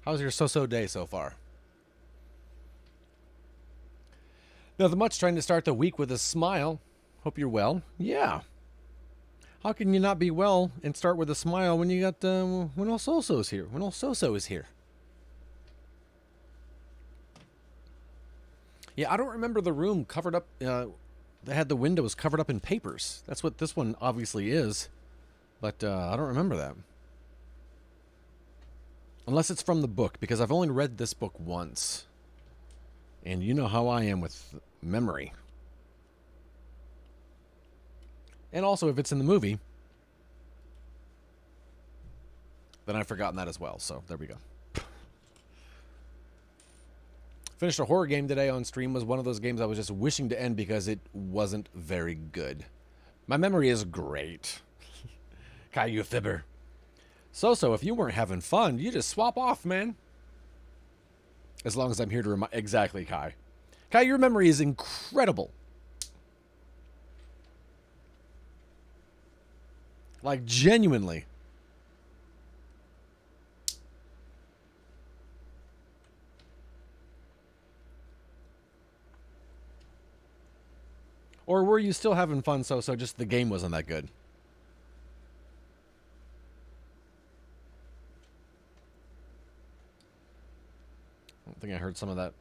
How's your so-so day so far? Nothing much, trying to start the week with a smile. Hope you're well. Yeah. How can you not be well and start with a smile when you got when all so-so's here? When all so-so is here. Yeah, I don't remember the room covered up. They had the windows covered up in papers. That's what this one obviously is, but I don't remember that. Unless it's from the book, because I've only read this book once. And you know how I am with memory. And also, if it's in the movie, then I've forgotten that as well. So, there we go. Finished a horror game today on stream. Was one of those games I was just wishing to end because it wasn't very good. My memory is great. Caillou Fibber. So, if you weren't having fun, you just swap off, man. As long as I'm here to remind... Exactly, Kai. Kai, your memory is incredible. Like, genuinely. Or were you still having fun, so just the game wasn't that good? think I heard some of that.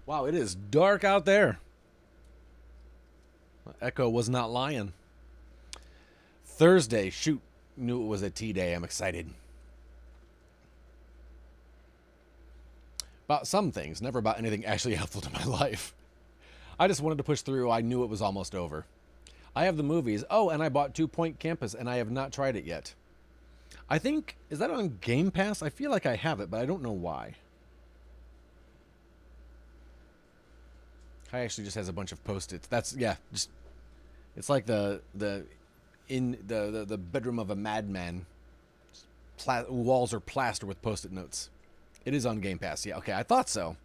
Wow, it is dark out there. Echo was not lying. Thursday, shoot, knew it was a tea day. I'm excited. About some things, never about anything actually helpful to my life. I just wanted to push through. I knew it was almost over. I have the movies. Oh, and I bought 2 Point Campus, and I have not tried it yet. I think, is that on Game Pass? I feel like I have it, but I don't know why. Kai actually just has a bunch of Post-its. That's, yeah, just, it's like the bedroom of a madman. Walls are plastered with Post-it notes. It is on Game Pass. Yeah, okay, I thought so.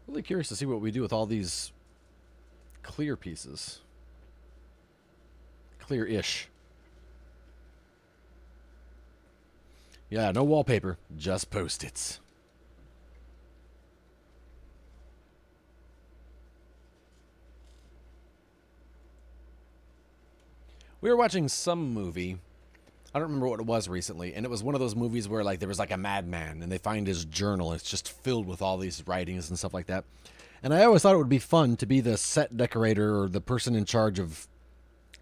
Really curious to see what we do with all these clear pieces. Clear-ish. Yeah, no wallpaper, just Post-its. We were watching some movie. I don't remember what it was recently, and it was one of those movies where like there was like a madman, and they find his journal. It's just filled with all these writings and stuff like that. And I always thought it would be fun to be the set decorator or the person in charge of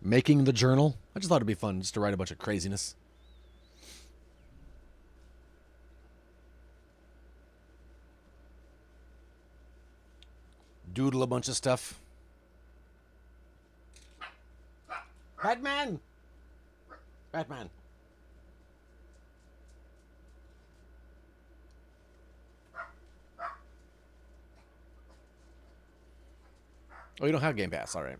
making the journal. I just thought it'd be fun just to write a bunch of craziness. Doodle a bunch of stuff. Batman! Batman. Oh, you don't have Game Pass. All right.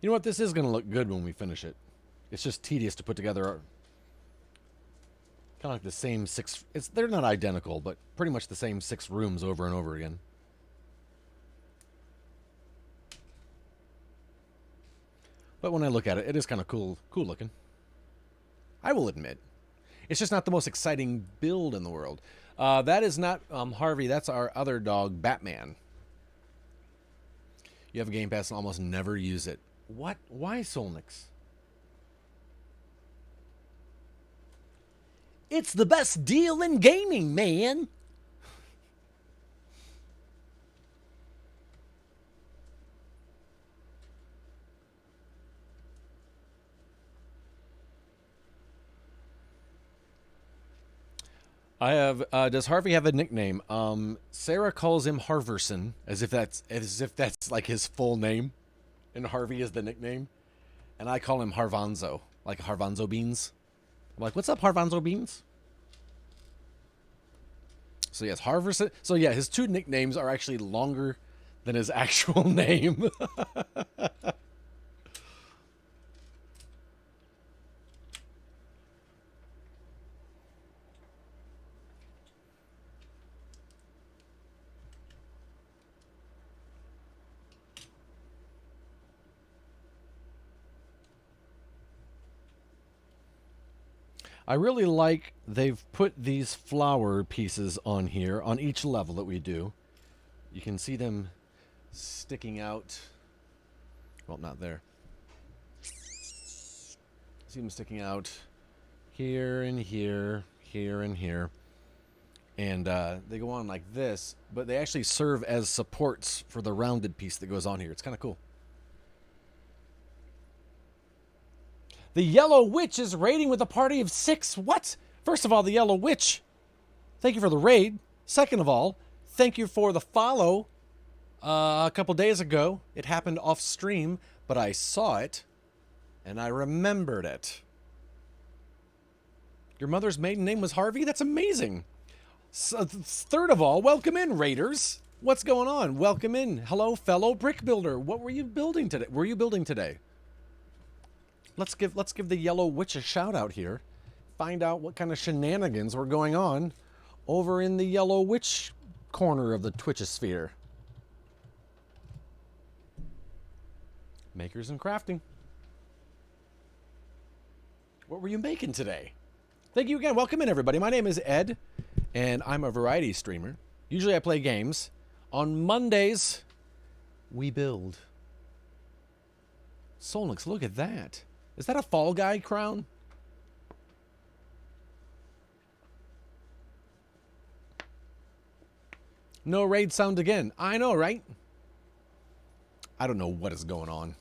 You know what? This is going to look good when we finish it. It's just tedious to put together. Kind of like the same 6... They're not identical, but pretty much the same 6 rooms over and over again. But when I look at it, it is kind of cool looking. I will admit. It's just not the most exciting build in the world. That is not Harvey. That's our other dog, Batman. You have a Game Pass and almost never use it. What? Why, Solnix? It's the best deal in gaming, man. I have. Does Harvey have a nickname? Sarah calls him Harverson, as if that's like his full name, and Harvey is the nickname, and I call him Harvanzo, like Harvanzo beans. I'm like, what's up, Harvanzo beans? So yes, Harverson. So yeah, his 2 nicknames are actually longer than his actual name. I really like they've put these flower pieces on here, on each level that we do. You can see them sticking out. Well, not there. See them sticking out here and here, here and here. And they go on like this, but they actually serve as supports for the rounded piece that goes on here. It's kind of cool. The Yellow Witch is raiding with a party of 6. What? First of all, the Yellow Witch, thank you for the raid. Second of all, thank you for the follow a couple days ago. It happened off stream, but I saw it, and I remembered it. Your mother's maiden name was Harvey? That's amazing. So, third of all, welcome in, raiders. What's going on? Welcome in. Hello, fellow brick builder. What were you building today? Let's give the Yellow Witch a shout out here. Find out what kind of shenanigans were going on over in the Yellow Witch corner of the Twitchosphere. Makers and crafting. What were you making today? Thank you again. Welcome in, everybody. My name is Ed, and I'm a variety streamer. Usually I play games. On Mondays, we build. Solnix, look at that. Is that a Fall Guy crown? No raid sound again. I know, right? I don't know what is going on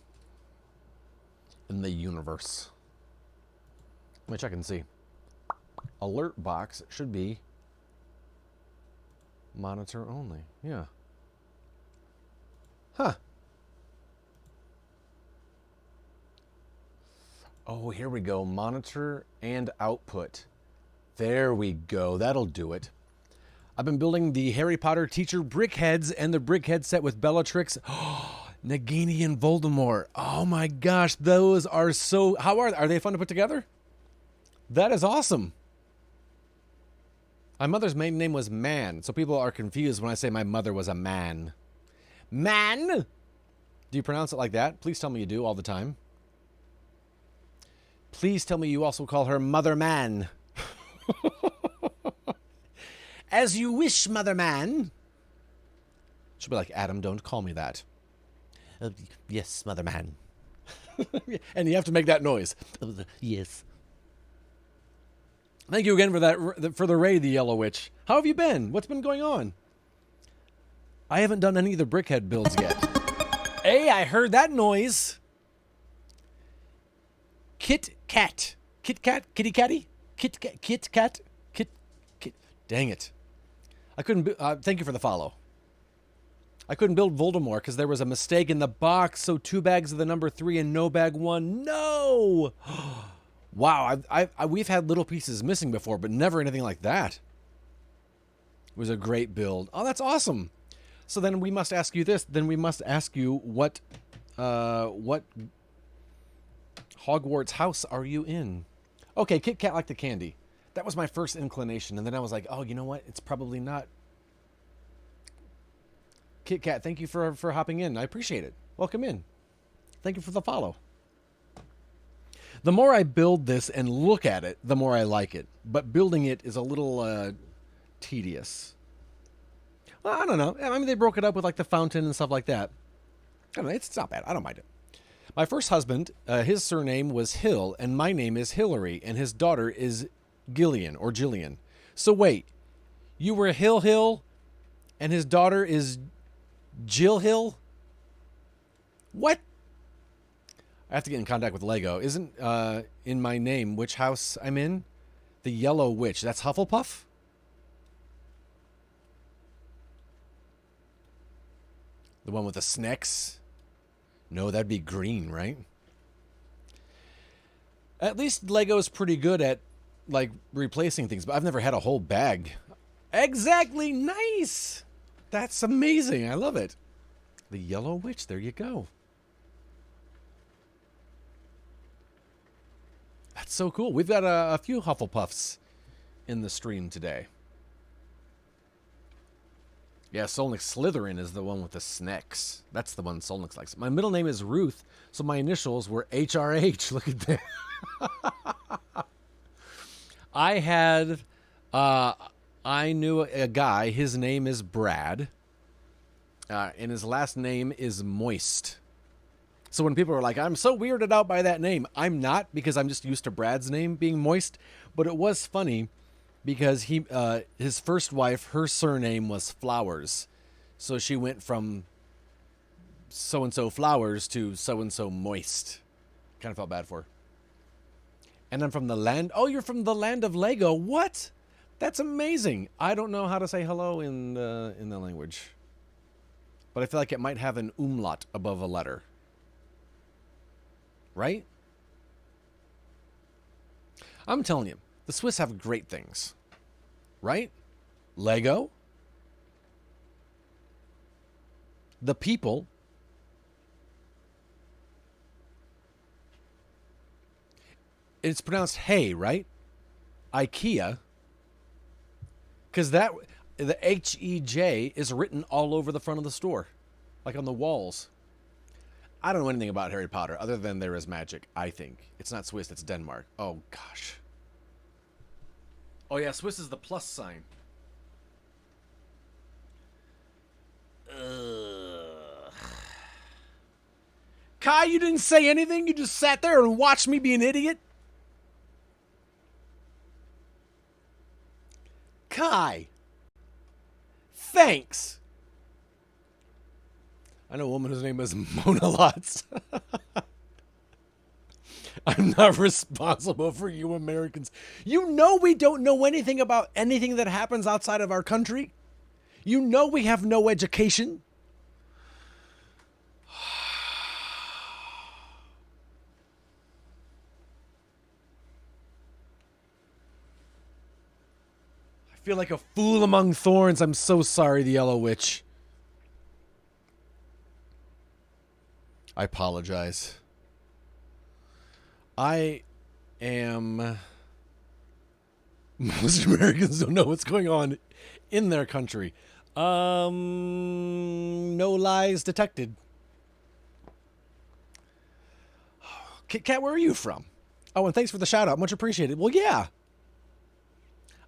in the universe. Let me check and see. Alert box should be monitor only. Yeah. Huh. Oh, here we go. Monitor and output. There we go. That'll do it. I've been building the Harry Potter teacher brickheads and the brickhead set with Bellatrix. Oh, Nagini and Voldemort. Oh my gosh, those are so... How are they fun to put together? That is awesome. My mother's maiden name was Man, so people are confused when I say my mother was a man. Man? Do you pronounce it like that? Please tell me you do all the time. Please tell me you also call her Mother Man. As you wish, Mother Man. She'll be like, Adam, don't call me that. Yes, Mother Man. And you have to make that noise. Yes. Thank you again for that, for the raid, the Yellow Witch. How have you been? What's been going on? I haven't done any of the brickhead builds yet. Hey, I heard that noise. Kit Kat. Kit Kat? Kitty Catty? Kit Kat? Kit. Dang it. I couldn't, thank you for the follow. I couldn't build Voldemort because there was a mistake in the box, so 2 bags of the number 3 and no bag 1. No! Wow, we've had little pieces missing before, but never anything like that. It was a great build. Oh, that's awesome. So then we must ask you this. Then we must ask you what Hogwarts house are you in? Okay, Kit Kat like the candy. That was my first inclination, and then I was like, oh, you know what? It's probably not. Kit Kat, thank you for hopping in. I appreciate it. Welcome in. Thank you for the follow. The more I build this and look at it, the more I like it. But building it is a little tedious. Well, I don't know. I mean, they broke it up with like the fountain and stuff like that. I don't know. It's not bad. I don't mind it. My first husband, his surname was Hill, and my name is Hillary, and his daughter is Gillian or Jillian. So wait, you were Hill, and his daughter is Jill Hill? What? I have to get in contact with Lego. Isn't in my name which house I'm in? The Yellow Witch. That's Hufflepuff? The one with the snakes? No, that'd be green, right? At least Lego's pretty good at, like, replacing things, but I've never had a whole bag. Exactly! Nice! That's amazing. I love it. The Yellow Witch. There you go. That's so cool. We've got a few Hufflepuffs in the stream today. Yeah, Solnix Slytherin is the one with the snakes. That's the one Solnix likes. My middle name is Ruth, so my initials were HRH. Look at that. I knew a guy. His name is Brad, and his last name is Moist. So when people are like, I'm so weirded out by that name, I'm not, because I'm just used to Brad's name being Moist. But it was funny because his first wife, her surname was Flowers. So she went from so-and-so Flowers to so-and-so Moist. Kind of felt bad for her. And I'm from the land. Oh, you're from the land of Lego. What? That's amazing. I don't know how to say hello in the language. But I feel like it might have an umlaut above a letter. Right? I'm telling you, the Swiss have great things. Right? Lego. The people. It's pronounced hey, right? IKEA. Because the H-E-J is written all over the front of the store. Like on the walls. I don't know anything about Harry Potter other than there is magic, I think. It's not Swiss, it's Denmark. Oh, gosh. Oh yeah, Swiss is the plus sign. Kai, you didn't say anything? You just sat there and watched me be an idiot? Kai. Thanks. I know a woman whose name is Mona Lots. I'm not responsible for you Americans. You know we don't know anything about anything that happens outside of our country. You know we have no education. I feel like a fool among thorns. I'm so sorry, the Yellow Witch. I apologize. I am... Most Americans don't know what's going on in their country. No lies detected. Kit Kat, where are you from? Oh, and thanks for the shout out. Much appreciated. Well, yeah.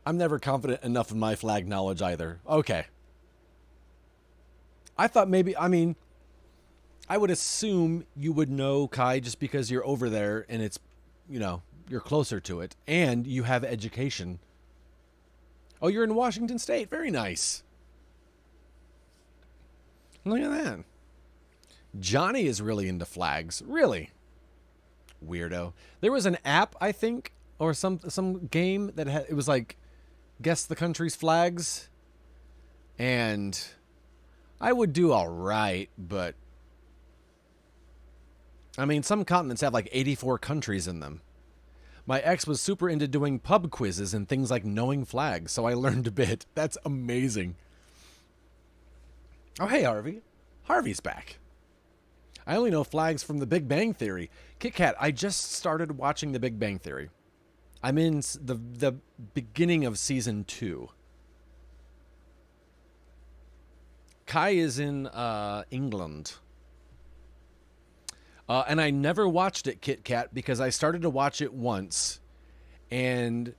I'm never confident enough in my flag knowledge either. Okay. I thought maybe, I mean, I would assume you would know, Kai, just because you're over there and it's, you know, you're closer to it and you have education. Oh, you're in Washington State. Very nice. Look at that. Johnny is really into flags. Really? Weirdo. There was an app, I think, or some game that had, it was like, guess the country's flags. And I would do all right, but I mean, some continents have like 84 countries in them. My ex was super into doing pub quizzes and things like knowing flags, so I learned a bit. That's amazing. Oh, hey, Harvey. Harvey's back. I only know flags from The Big Bang Theory. Kit Kat, I just started watching The Big Bang Theory. I'm in the beginning of season 2. Kai is in England. And I never watched it, Kit Kat, because I started to watch it once, and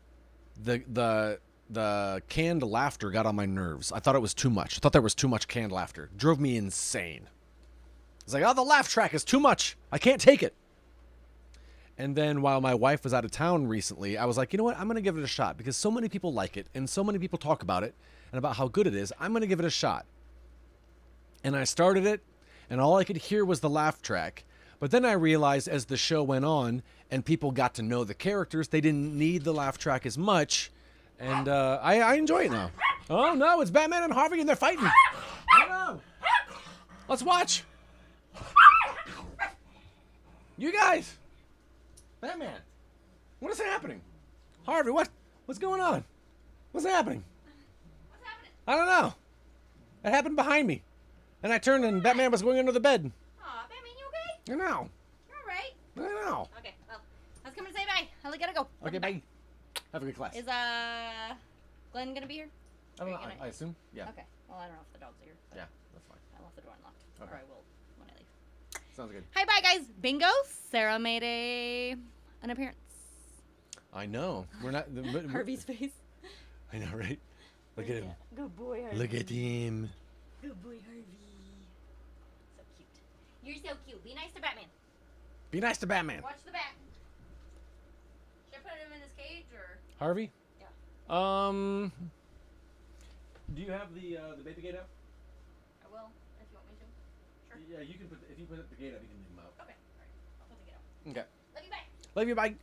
the canned laughter got on my nerves. I thought it was too much. I thought there was too much canned laughter. It drove me insane. It's like, oh, the laugh track is too much. I can't take it. And then while my wife was out of town recently, I was like, you know what? I'm going to give it a shot because so many people like it and so many people talk about it and about how good it is. I'm going to give it a shot. And I started it, and all I could hear was the laugh track. But then I realized as the show went on and people got to know the characters, they didn't need the laugh track as much. And I enjoy it now. Oh, no, it's Batman and Harvey, and they're fighting. Oh, no. Let's watch. You guys. Batman. What is happening? Harvey, what's going on? What's happening? What's happening? I don't know. It happened behind me. And I turned and Batman was going under the bed. Aw, Batman, you okay? I know. You're alright. I know. Okay, well, I was coming to say bye. I gotta go. Okay, bye. Have a good class. Is Glenn gonna be here? I don't know. I assume. Yeah. Okay. Well, I don't know if the dogs are here. Yeah, that's fine. I left the door unlocked. Okay. Or I will when I leave. Sounds good. Hi, bye, guys. Bingo. Sarah made an appearance. I know. We're not. Harvey's face. I know, right? Look at him. Good boy, Harvey. Look at him. Good boy, Harvey. So cute. You're so cute. Be nice to Batman. Be nice to Batman. Watch the back. Should I put him in his cage or? Harvey? Yeah. Do you have the baby gate up? I will, if you want me to. Sure. Yeah, you can put. If you put the gate up, you can leave him out. Okay. All right. I'll put the gate up. Okay. Love you, bye. Love you, bye.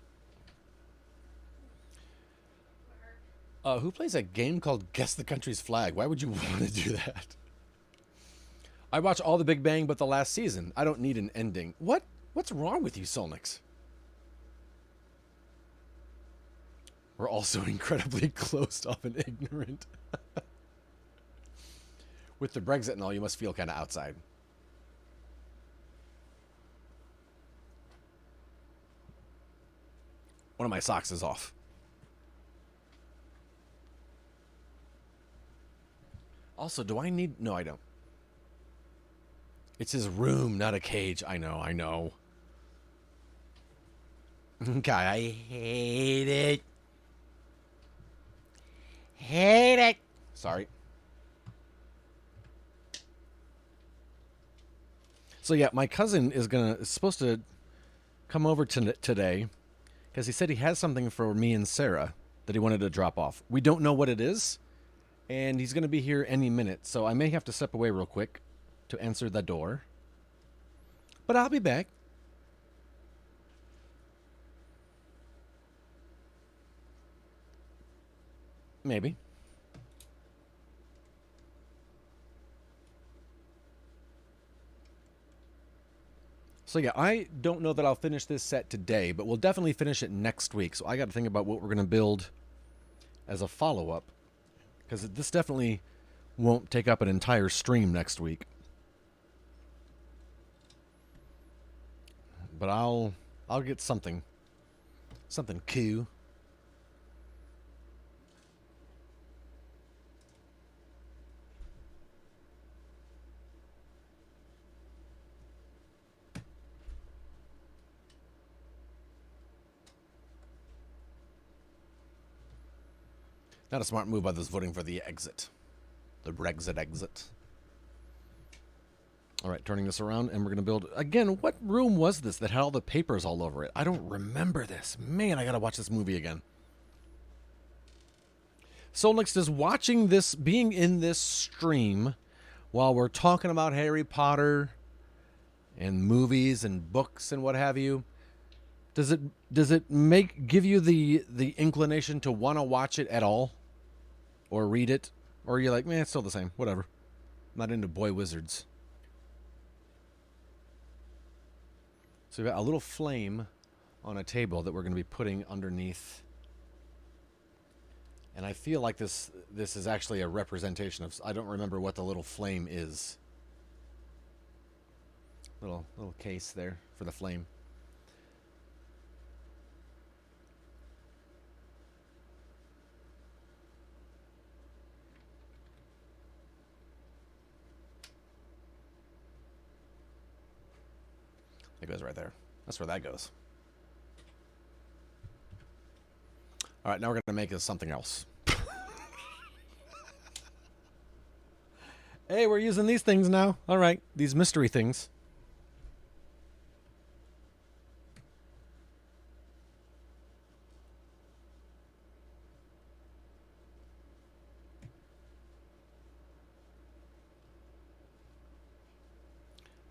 Who plays a game called Guess the Country's Flag? Why would you want to do that? I watch all the Big Bang but the last season. I don't need an ending. What's wrong with you, Solnix? We're also incredibly closed off and ignorant. With the Brexit and all, you must feel kind of outside. One of my socks is off. Also, do I need... No, I don't. It's his room, not a cage. I know. Okay, I hate it. Hate it. Sorry. So yeah, my cousin is supposed to come over today because he said he has something for me and Sarah that he wanted to drop off. We don't know what it is, and he's going to be here any minute, so I may have to step away real quick to answer the door. But I'll be back. Maybe. So yeah, I don't know that I'll finish this set today, but we'll definitely finish it next week. So I got to think about what we're going to build as a follow-up, because this definitely won't take up an entire stream next week. But I'll get something cool. Not a smart move by those voting for the exit. The Brexit exit. All right, turning this around, and we're going to build... Again, what room was this that had all the papers all over it? I don't remember this. Man, I got to watch this movie again. Solnix is watching this, being in this stream, while we're talking about Harry Potter and movies and books and what have you. Does it give you the inclination to want to watch it at all? Or read it? Or you're like, man, it's still the same. Whatever. I'm not into boy wizards. So we've got a little flame on a table that we're going to be putting underneath. And I feel like this is actually a representation of... I don't remember what the little flame is. Little case there for the flame. It goes right there. That's where that goes. All right, now we're going to make this something else. Hey, we're using these things now. All right, these mystery things.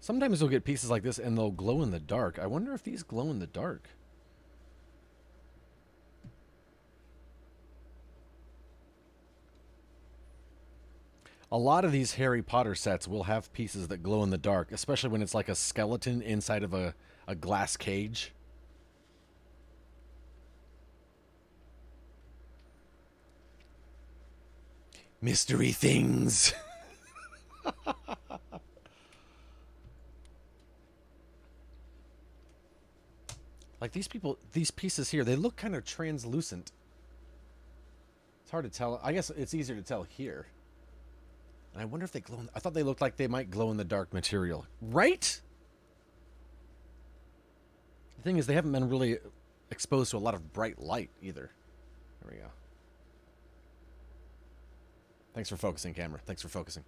Sometimes you'll get pieces like this and they'll glow in the dark. I wonder if these glow in the dark. A lot of these Harry Potter sets will have pieces that glow in the dark, especially when it's like a skeleton inside of a glass cage. Mystery things. Like these pieces here, they look kind of translucent. It's hard to tell. I guess it's easier to tell here. And I wonder if they glow I thought they looked like they might glow in the dark material. Right? The thing is, they haven't been really exposed to a lot of bright light either. There we go. Thanks for focusing, camera. Thanks for focusing.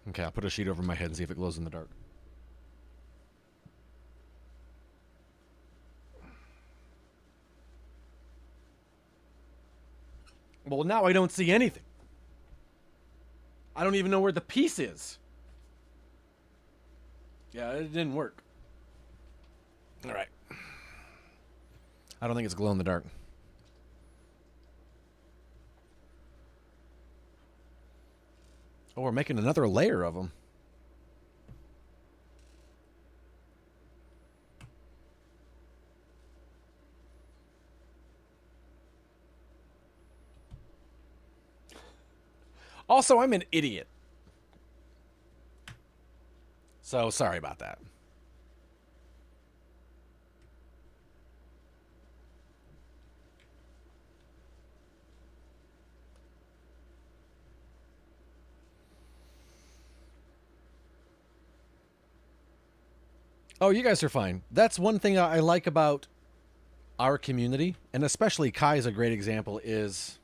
Okay, I'll put a sheet over my head and see if it glows in the dark. Well, now I don't see anything. I don't even know where the piece is. Yeah, it didn't work. All right. I don't think it's glow in the dark. Oh, we're making another layer of them. Also, I'm an idiot. So, sorry about that. Oh, you guys are fine. That's one thing I like about our community, and especially Kai is a great example, is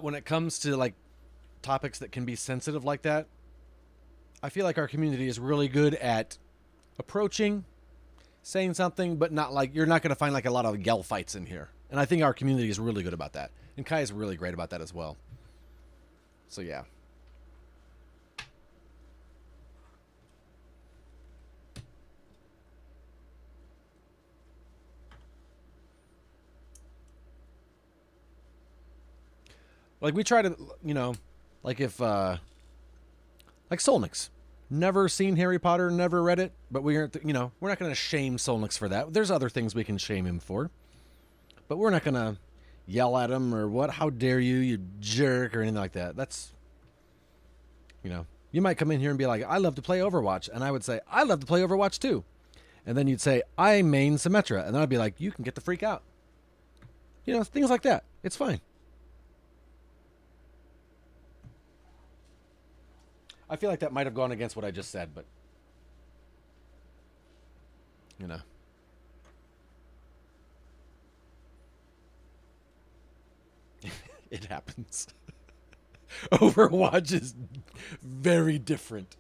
when it comes to like topics that can be sensitive like that, I feel like our community is really good at approaching, saying something, but not like, you're not going to find like a lot of yell fights in here. And I think our community is really good about that. And Kai is really great about that as well. So yeah. Like we try to, you know, like if, like Solnix. Never seen Harry Potter, never read it, but we aren't, you know, we're not going to shame Solnix for that. There's other things we can shame him for. But we're not going to yell at him or what, how dare you, you jerk, or anything like that. That's, you know, you might come in here and be like, I love to play Overwatch. And I would say, I love to play Overwatch too. And then you'd say, I main Symmetra. And then I'd be like, you can get the freak out. You know, things like that. It's fine. I feel like that might have gone against what I just said, but, you know. It happens. Overwatch is very different.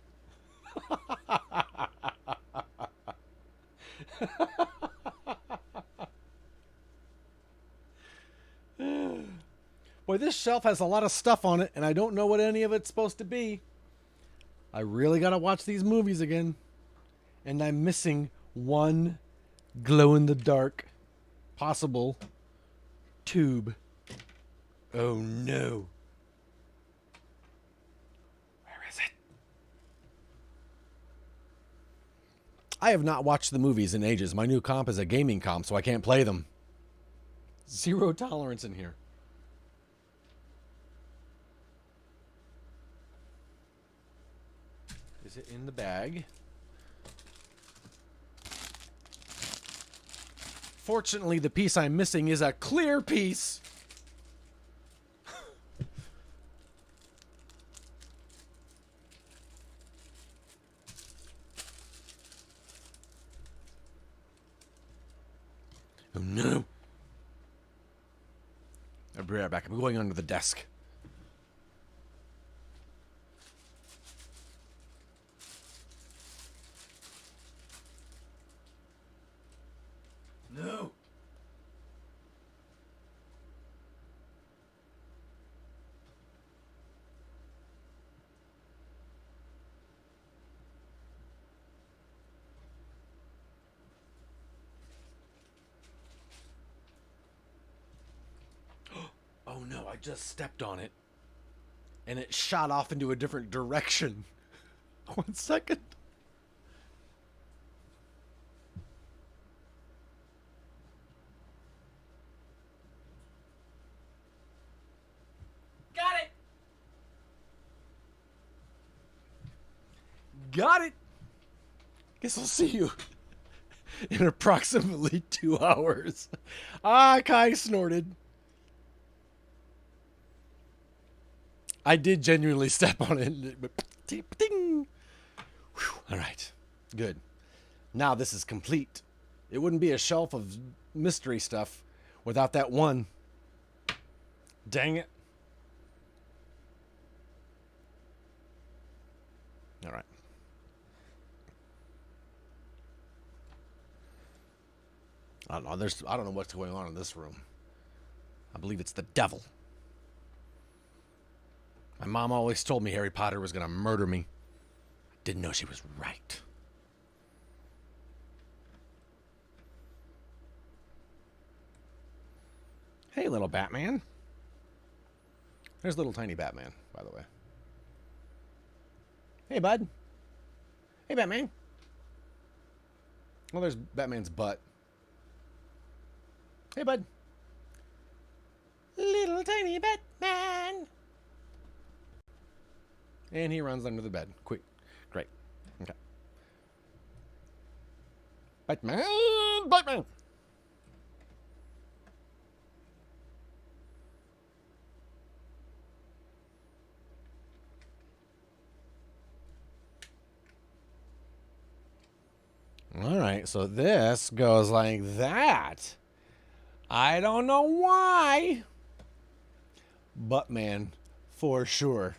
Boy, this shelf has a lot of stuff on it, and I don't know what any of it's supposed to be. I really gotta watch these movies again. And I'm missing one glow-in-the-dark possible tube. Oh no. Where is it? I have not watched the movies in ages. My new comp is a gaming comp, so I can't play them. Zero tolerance in here. Is it in the bag? Fortunately, the piece I'm missing is a clear piece. Oh no. I'll be right back. I'm going under the desk. No. Oh no, I just stepped on it. And it shot off into a different direction. 1 second. Got it. Got it. Guess I'll see you in approximately 2 hours. Ah, Kai snorted. I did genuinely step on it. But ding. All right. Good. Now this is complete. It wouldn't be a shelf of mystery stuff without that one. Dang it. All right. I don't know. I don't know what's going on in this room. I believe it's the devil. My mom always told me Harry Potter was going to murder me. I didn't know she was right. Hey, little Batman. There's little tiny Batman, by the way. Hey, bud. Hey, Batman. Well, there's Batman's butt. Hey, bud. Little tiny Batman. And he runs under the bed. Quick. Great. Okay. Batman! Batman! All right, so this goes like that. I don't know why. But, man, for sure.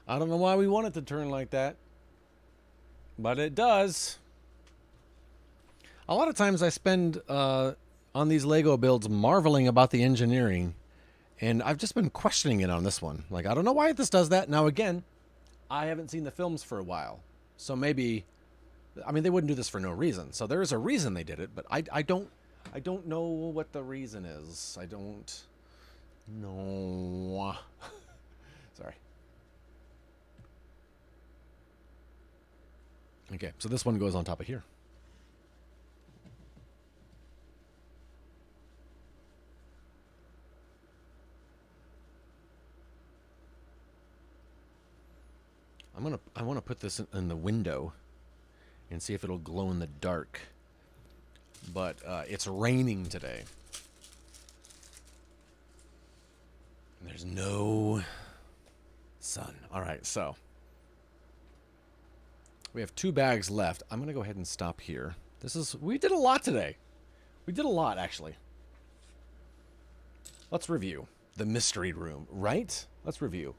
I don't know why we want it to turn like that. But it does. A lot of times I spend on these Lego builds marveling about the engineering. And I've just been questioning it on this one. Like, I don't know why this does that. Now, again, I haven't seen the films for a while. So maybe, I mean, they wouldn't do this for no reason. So there is a reason they did it. But I don't know what the reason is. I don't know. Sorry. Okay, so this one goes on top of here. I want to put this in the window and see if it'll glow in the dark. But it's raining today. And there's no sun. All right, so we have 2 bags left. I'm going to go ahead and stop here. We did a lot today. We did a lot, actually. Let's review the mystery room, right? Let's review.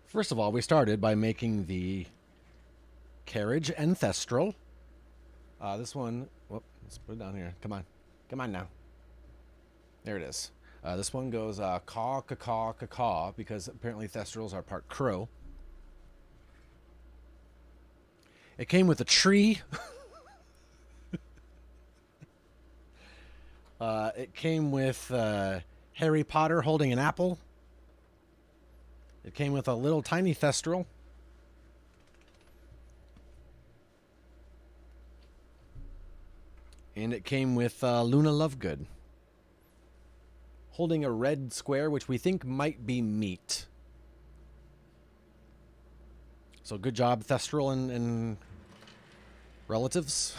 First of all, we started by making the carriage and Thestral. This one, whoop, let's put it down here. Come on. Come on now. There it is. This one goes caw, caw, caw, caw, because apparently Thestrals are part crow. It came with a tree. It came with Harry Potter holding an apple. It came with a little tiny Thestral. And it came with Luna Lovegood holding a red square, which we think might be meat. So good job, Thestral and relatives.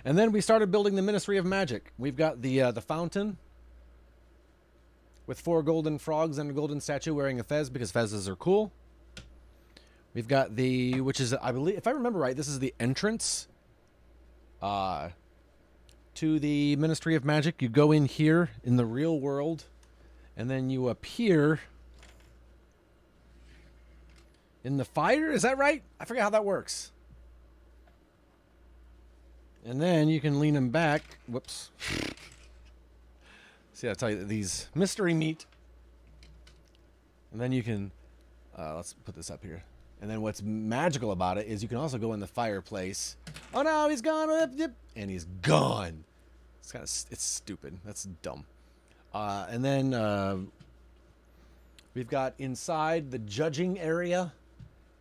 And then we started building the Ministry of Magic. We've got the fountain with 4 golden frogs and a golden statue wearing a fez because fezzes are cool. We've got which is, I believe, if I remember right, this is the entrance to the Ministry of Magic. You go in here in the real world, and then you appear in the fire. Is that right? I forget how that works. And then you can lean them back. Whoops. See, I tell you, these mystery meat. And then you can, let's put this up here. And then what's magical about it is you can also go in the fireplace. Oh no, he's gone. And he's gone. It's stupid. That's dumb. And then we've got inside the judging area.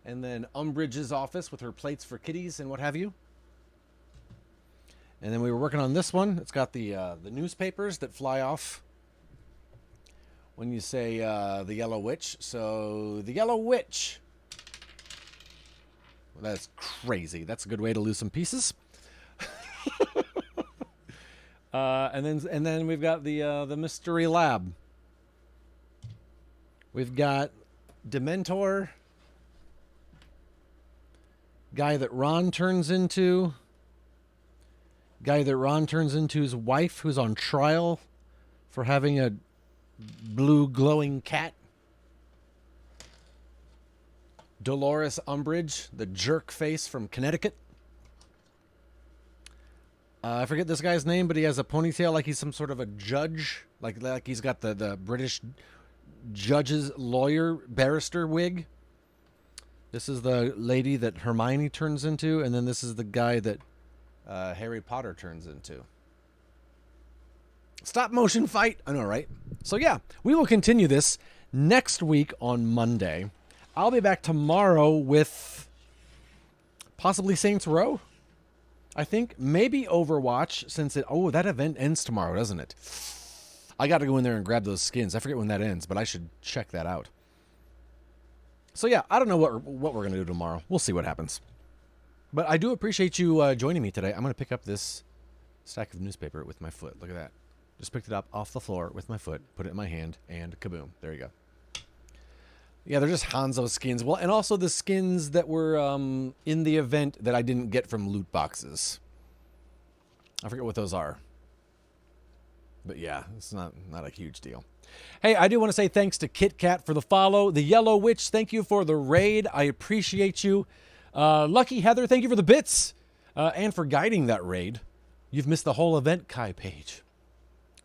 And then Umbridge's office with her plates for kitties and what have you. And then we were working on this one. It's got the newspapers that fly off when you say the Yellow Witch. So the Yellow Witch. Well, that's crazy. That's a good way to lose some pieces. And then we've got the Mystery Lab. We've got Dementor, guy that Ron turns into. Guy that Ron turns into his wife, who's on trial for having a blue glowing cat. Dolores Umbridge, the jerk face from Connecticut. I forget this guy's name, but he has a ponytail like he's some sort of a judge. Like he's got the British judge's lawyer, barrister wig. This is the lady that Hermione turns into, and then this is the guy that Harry Potter turns into. Stop motion fight. I know, right? So yeah, we will continue this next week on Monday. I'll be back tomorrow with possibly Saints Row. I think maybe Overwatch, since that event ends tomorrow, doesn't it? I got to go in there and grab those skins. I forget when that ends, but I should check that out. So yeah, I don't know what we're going to do tomorrow. We'll see what happens. But I do appreciate you joining me today. I'm going to pick up this stack of newspaper with my foot. Look at that. Just picked it up off the floor with my foot, put it in my hand, and kaboom. There you go. Yeah, they're just Hanzo skins. Well, and also the skins that were in the event that I didn't get from loot boxes. I forget what those are. But yeah, it's not a huge deal. Hey, I do want to say thanks to Kit Kat for the follow. The Yellow Witch, thank you for the raid. I appreciate you. Lucky Heather, thank you for the bits and for guiding that raid. You've missed the whole event, Kai Page.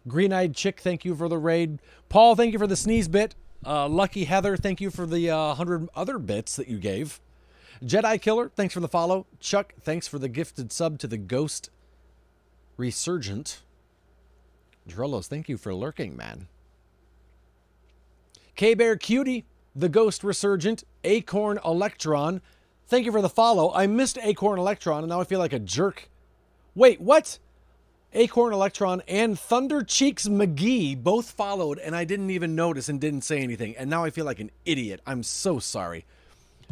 Green-Eyed Chick, thank you for the raid. Paul, thank you for the sneeze bit. Lucky Heather, thank you for the 100 other bits that you gave. Jedi Killer, thanks for the follow. Chuck, thanks for the gifted sub to the Ghost Resurgent. Drolos, thank you for lurking, man. K-Bear Cutie, the Ghost Resurgent. Acorn Electron, thank you for the follow. I missed Acorn Electron, and now I feel like a jerk. Wait, what? Acorn Electron and Thunder Cheeks McGee both followed, and I didn't even notice and didn't say anything. And now I feel like an idiot. I'm so sorry.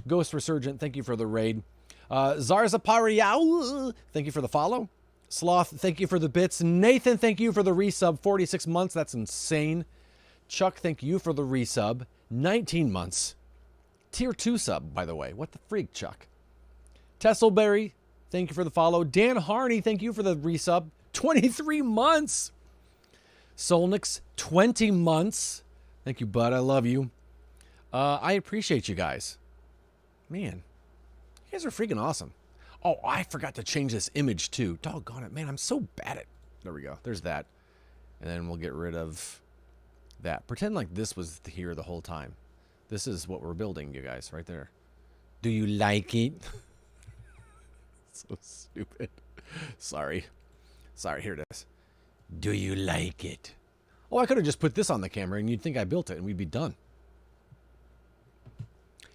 Ghost Resurgent, thank you for the raid. Zarzapariau, thank you for the follow. Sloth, thank you for the bits. Nathan, thank you for the resub. 46 months, that's insane. Chuck, thank you for the resub. 19 months. Tier 2 sub, by the way. What the freak, Chuck? Tesselberry, thank you for the follow. Dan Harney, thank you for the resub. 23 months. Solnix, 20 months. Thank you, bud. I love you. I appreciate you guys. Man, you guys are freaking awesome. Oh, I forgot to change this image too. Doggone it. Man, I'm so bad at... There we go. There's that. And then we'll get rid of that. Pretend like this was here the whole time. This is what we're building, you guys, right there. Do you like it? So stupid. Sorry. Sorry, here it is. Do you like it? Oh, I could have just put this on the camera and you'd think I built it and we'd be done.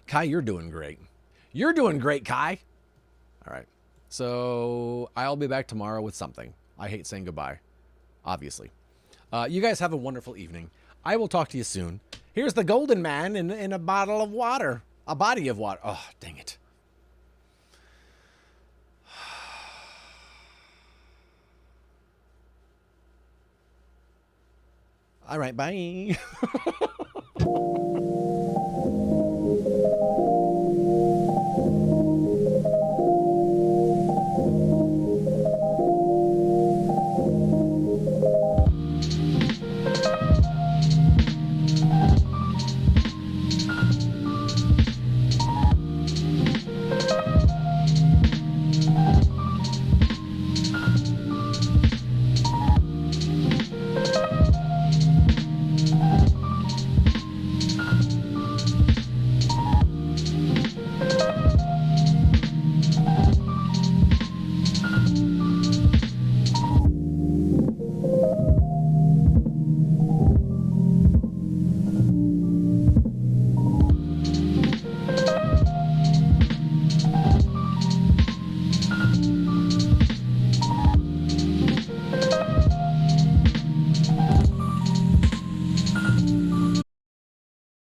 Kai, you're doing great. You're doing great, Kai. All right. So I'll be back tomorrow with something. I hate saying goodbye, obviously. You guys have a wonderful evening. I will talk to you soon. Here's the golden man in a bottle of water. A body of water. Oh, dang it. All right, bye.